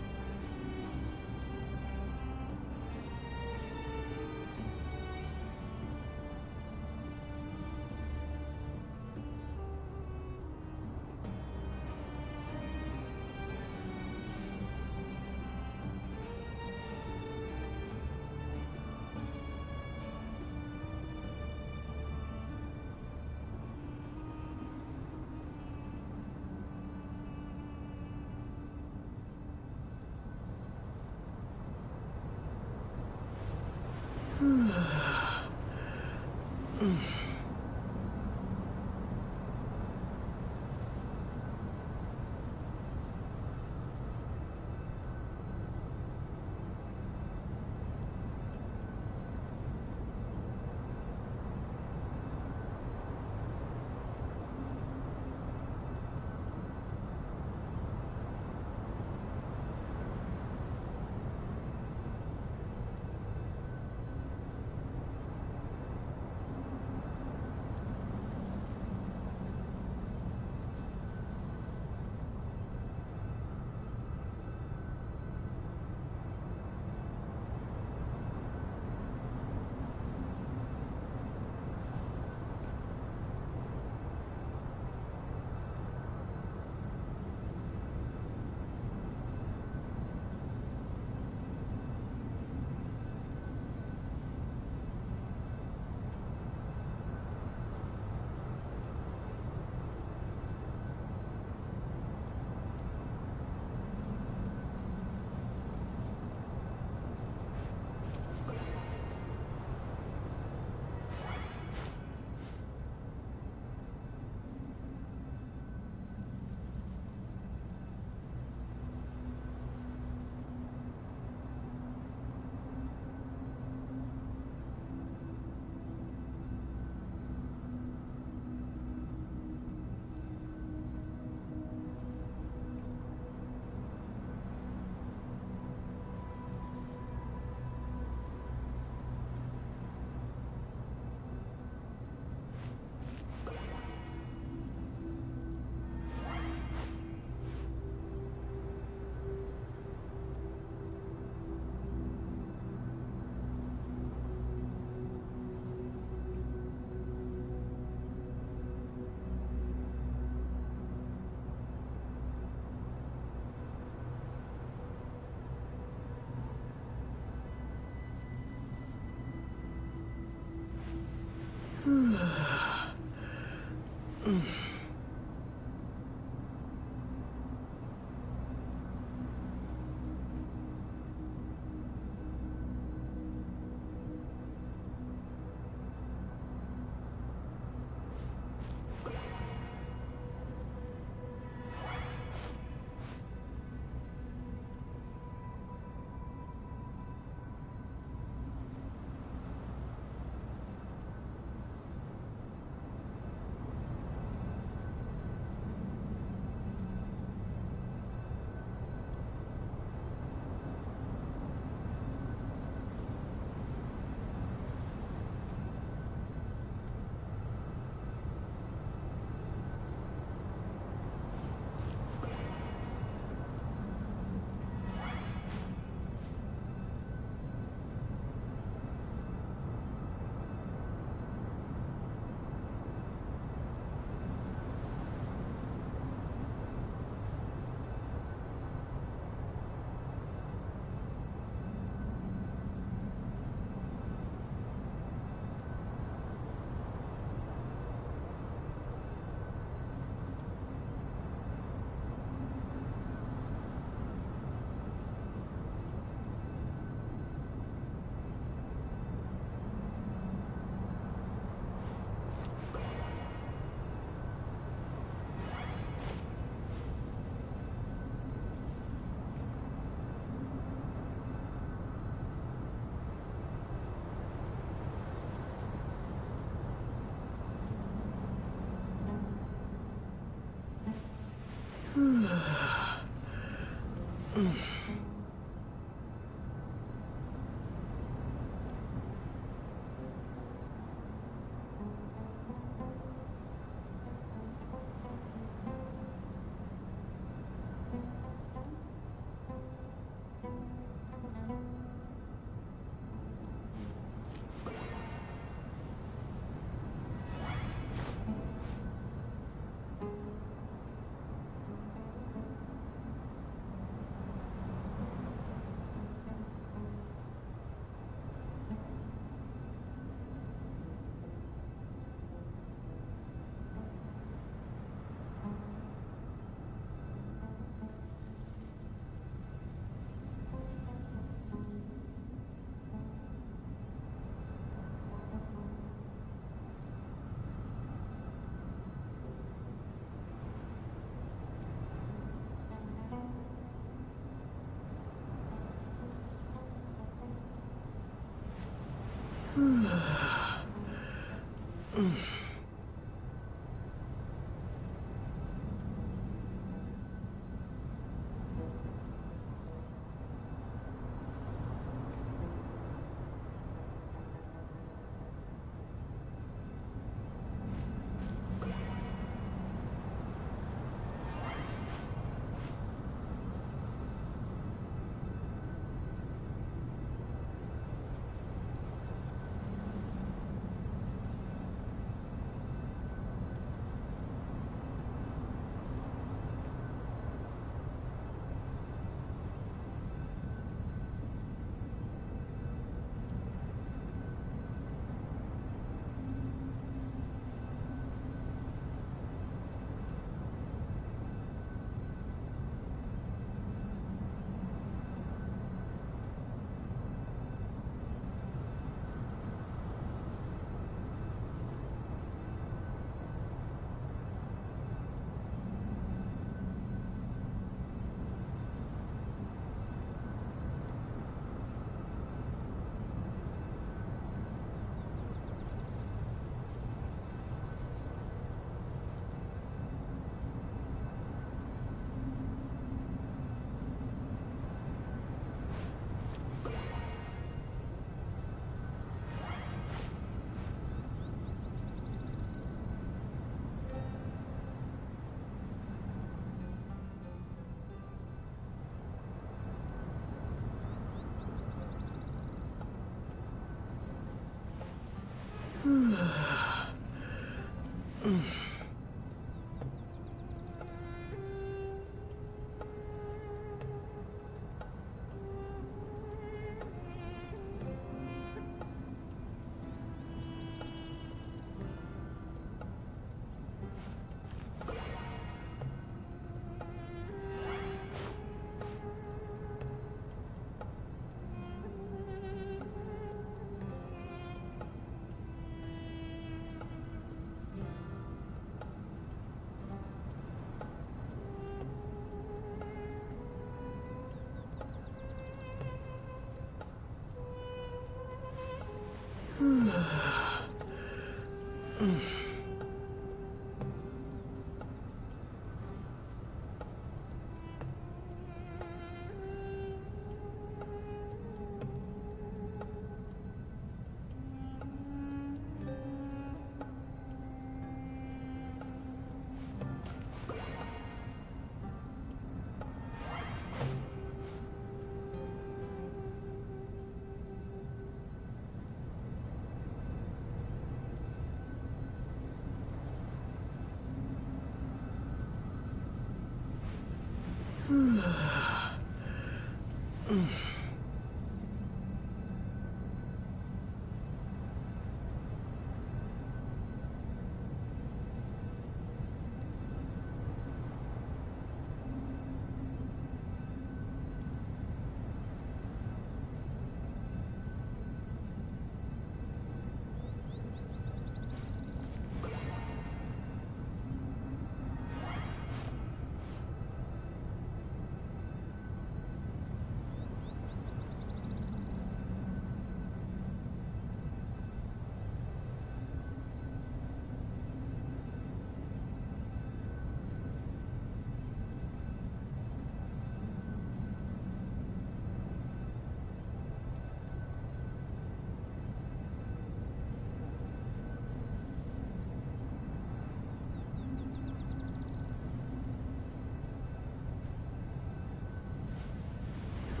ये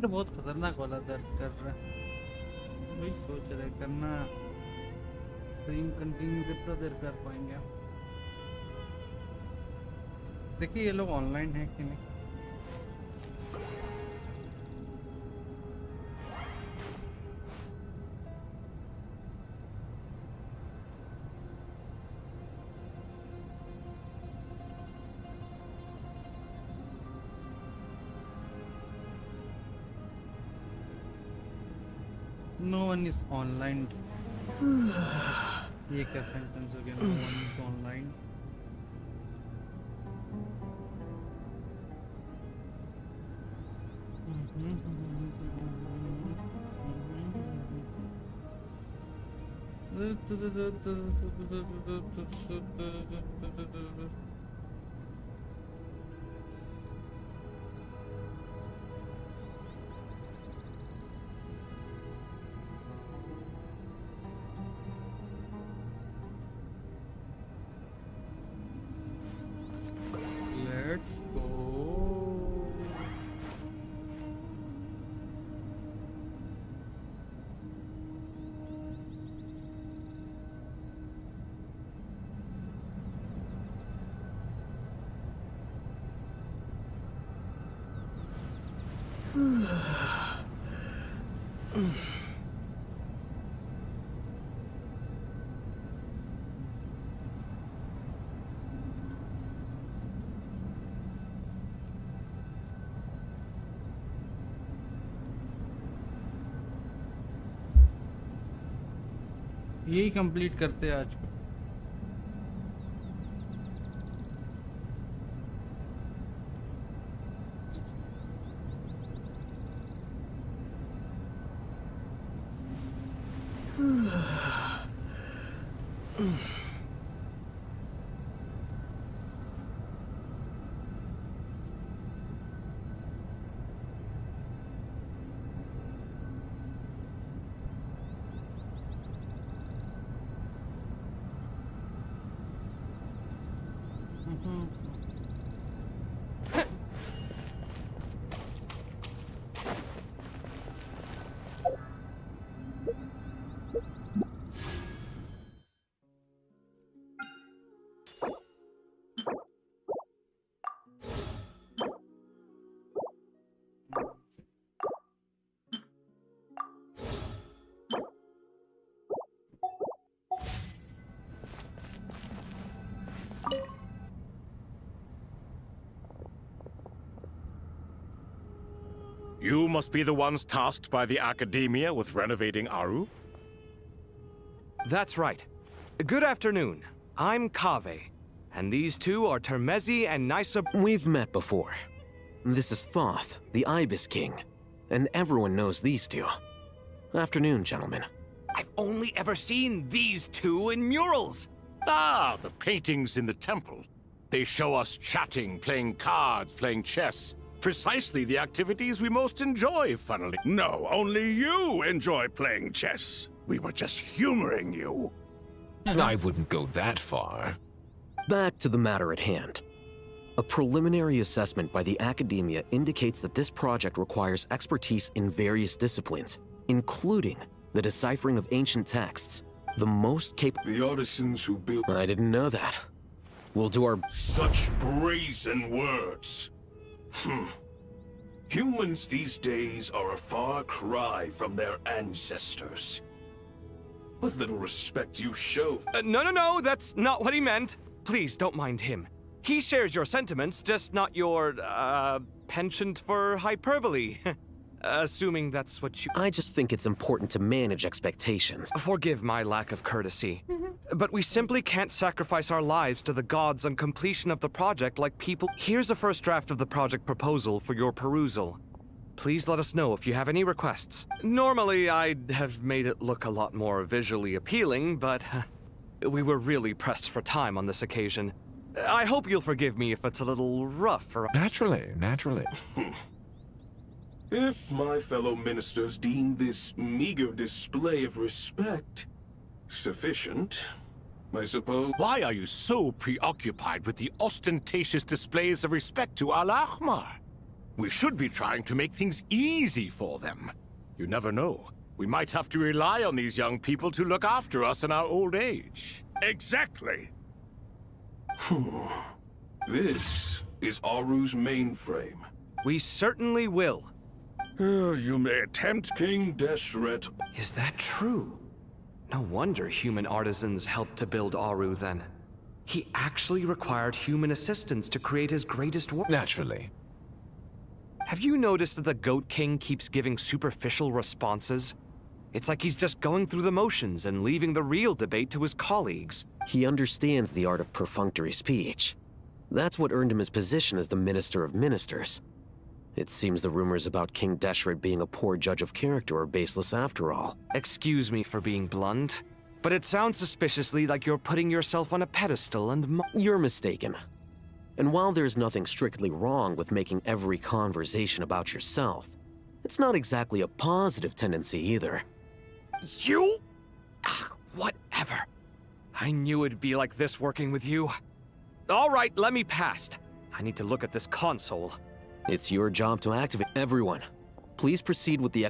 तो बहुत खतरनाक वाला दर्द कर रहा है। वही सोच रहे करना स्ट्रीम कंटिन्यू कितना देर कर पाएंगे हम। देखिए ये लोग ऑनलाइन है कि नहीं। No one is online. ये क्या सेंटेंस हो गया? No one is online. Let's go. यही कंप्लीट करते हैं आज को। You must be the ones tasked by the Academia with renovating Aru? That's right. Good afternoon. I'm Kaveh, and these two are Termezi and Nysa. We've met before. This is Thoth, the Ibis King, and everyone knows these two. Afternoon, gentlemen. I've only ever seen these two in murals. Ah, the paintings in the temple. They show us chatting, playing cards, playing chess. Precisely the activities we most enjoy, funnily. No, only you enjoy playing chess. We were just humoring you. I wouldn't go that far. Back to the matter at hand. A preliminary assessment by the Academia indicates that this project requires expertise in various disciplines, including the deciphering of ancient texts. The most capable... The artisans who built... I didn't know that. We'll do our... Such brazen words. Humans these days are a far cry from their ancestors. What little respect you show... No, that's not what he meant. Please, don't mind him. He shares your sentiments, just not your, penchant for hyperbole. Assuming that's what you... I just think it's important to manage expectations. Forgive my lack of courtesy. But we simply can't sacrifice our lives to the gods on completion of the project like people... Here's a first draft of the project proposal for your perusal. Please let us know if you have any requests. Normally, I'd have made it look a lot more visually appealing, but we were really pressed for time on this occasion. I hope you'll forgive me if it's a little rough or... Naturally. If my fellow ministers deem this meager display of respect sufficient, I suppose... Why are you so preoccupied with the ostentatious displays of respect to Al-Ahmar? We should be trying to make things easy for them. You never know. We might have to rely on these young people to look after us in our old age. Exactly. This is Aru's mainframe. We certainly will. You may attempt... King Deshret... Is that true? No wonder human artisans helped to build Aru then. He actually required human assistance to create his greatest work. Naturally. Have you noticed that the Goat King keeps giving superficial responses? It's like he's just going through the motions and leaving the real debate to his colleagues. He understands the art of perfunctory speech. That's what earned him his position as the Minister of Ministers. It seems the rumors about King Deshret being a poor judge of character are baseless after all. Excuse me for being blunt, but it sounds suspiciously like you're putting yourself on a pedestal and You're mistaken. And while there's nothing strictly wrong with making every conversation about yourself, it's not exactly a positive tendency either. You? Whatever. I knew it'd be like this working with you. All right, let me past. I need to look at this console. It's your job to activate everyone. Please proceed with the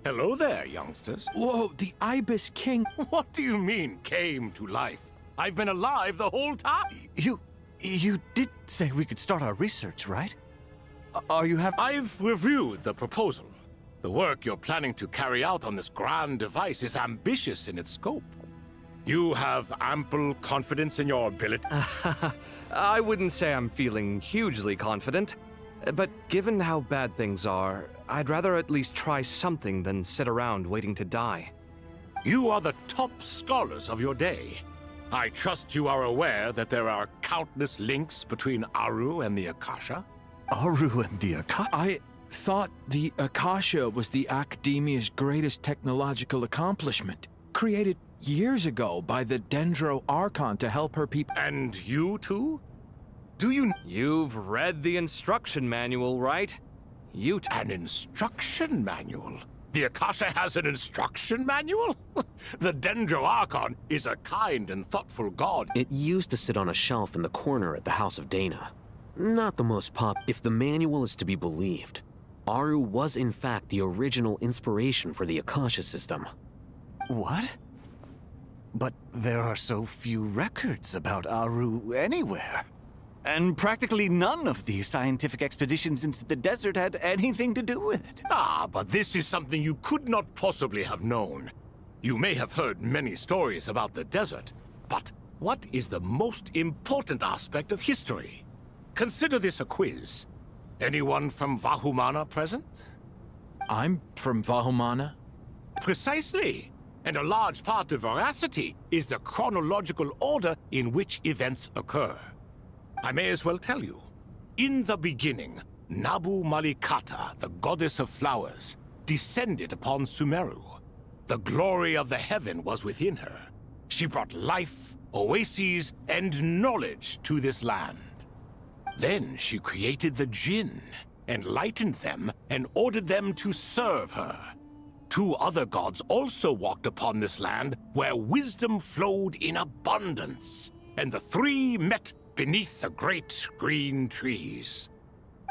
Hello there, youngsters. Whoa, the Ibis King. What do you mean, came to life? I've been alive the whole time. You did say we could start our research, right? I've reviewed the proposal. The work you're planning to carry out on this grand device is ambitious in its scope. You have ample confidence in your ability. I wouldn't say I'm feeling hugely confident, but given how bad things are, I'd rather at least try something than sit around waiting to die. You are the top scholars of your day. I trust you are aware that there are countless links between Aru and the Akasha? Aru and the Akasha? I thought the Akasha was the Academia's greatest technological accomplishment, created years ago by the Dendro Archon to help her people. And you too? Do you... You've read the instruction manual, right? An instruction manual? The Akasha has an instruction manual? The Dendro Archon is a kind and thoughtful god. It used to sit on a shelf in the corner at the House of Dana. Not the most pop. If the manual is to be believed, Aru was in fact the original inspiration for the Akasha system. What? But there are so few records about Aru anywhere. And practically none of the scientific expeditions into the desert had anything to do with it. Ah, but this is something you could not possibly have known. You may have heard many stories about the desert, but what is the most important aspect of history? Consider this a quiz. Anyone from Vahumana present? I'm from Vahumana? Precisely. And a large part of veracity is the chronological order in which events occur. I may as well tell you. In the beginning, Nabu Malikata, the goddess of flowers, descended upon Sumeru. The glory of the heaven was within her. She brought life, oases, and knowledge to this land. Then she created the Jinn, enlightened them, and ordered them to serve her. 2 other gods also walked upon this land where wisdom flowed in abundance, and the 3 met beneath the great green trees.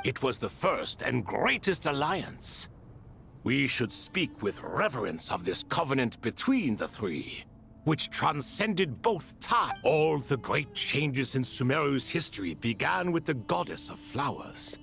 It was the first and greatest alliance. We should speak with reverence of this covenant between the 3, which transcended both time. All the great changes in Sumeru's history began with the goddess of flowers.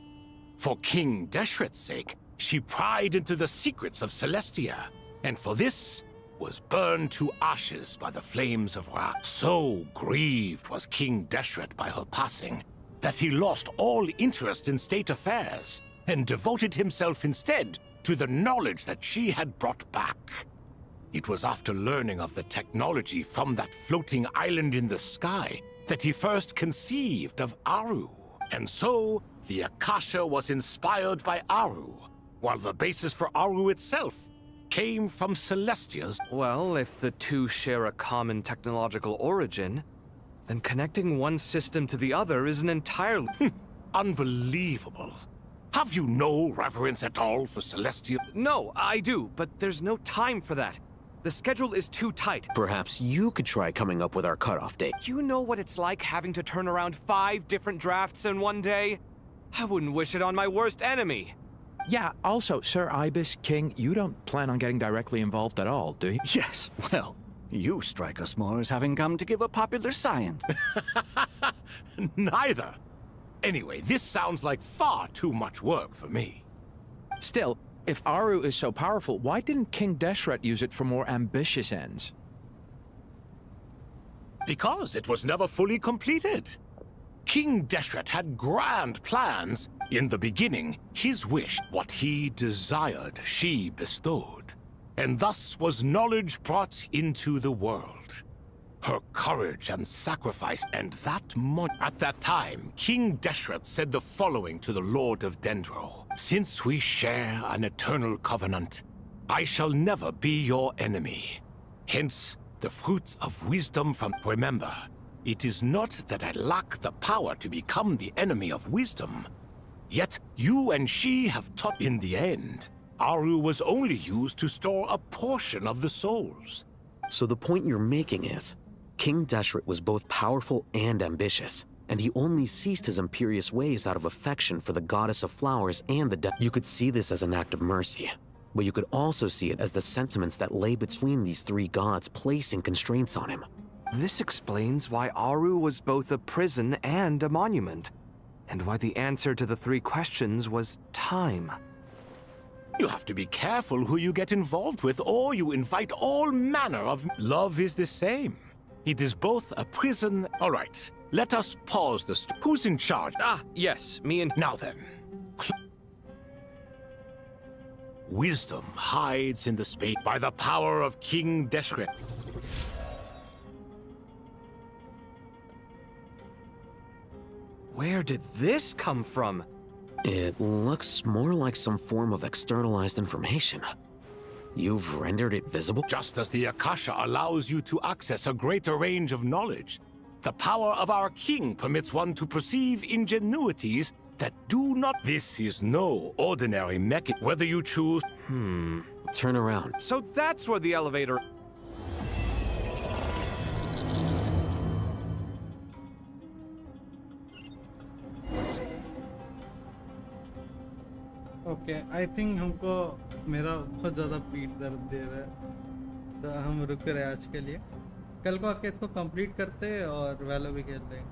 For King Deshret's sake, she pried into the secrets of Celestia, and for this was burned to ashes by the flames of Ra. So grieved was King Deshret by her passing that he lost all interest in state affairs and devoted himself instead to the knowledge that she had brought back. It was after learning of the technology from that floating island in the sky that he first conceived of Aru. And so, the Akasha was inspired by Aru, while the basis for Aru itself came from Celestia's. Well, if the 2 share a common technological origin, then connecting one system to the other is an entirely... Unbelievable. Have you no reverence at all for Celestia? No, I do, but there's no time for that. The schedule is too tight. Perhaps you could try coming up with our cutoff date. You know what it's like having to turn around 5 different drafts in one day? I wouldn't wish it on my worst enemy. Yeah, also, Sir Ibis King, you don't plan on getting directly involved at all, do you? Yes, well, you strike us more as having come to give a popular science. Neither. Anyway, this sounds like far too much work for me. Still, if Aru is so powerful, why didn't King Deshret use it for more ambitious ends? Because it was never fully completed. King Deshret had grand plans. In the beginning, his wish, what he desired, she bestowed. And thus was knowledge brought into the world. Her courage and sacrifice, and that at that time, King Deshret said the following to the Lord of Dendro. Since we share an eternal covenant, I shall never be your enemy. Hence, the fruits of wisdom from... Remember, it is not that I lack the power to become the enemy of wisdom. Yet, you and she have taught in the end. Aru was only used to store a portion of the souls. So the point you're making is, King Deshret was both powerful and ambitious, and he only ceased his imperious ways out of affection for the goddess of flowers and the You could see this as an act of mercy, but you could also see it as the sentiments that lay between these 3 gods placing constraints on him. This explains why Aru was both a prison and a monument, and why the answer to the 3 questions was time. You have to be careful who you get involved with, or you invite all manner of... Love is the same. It is both a prison. All right, let us pause the Who's in charge? Ah, yes, me and... Now then. Wisdom hides in the space by the power of King Deshret. Where did this come from? It looks more like some form of externalized information. You've rendered it visible? Just as the Akasha allows you to access a greater range of knowledge, the power of our king permits one to perceive ingenuities that do not. This is no ordinary mechanism. Whether you choose. Turn around. So that's where the elevator... okay I think हमको मेरा बहुत ज़्यादा पीठ दर्द दे रहा है तो हम रुक रहे हैं आज के लिए कल को आके इसको कंप्लीट करते हैं और वैलो भी खेलते हैं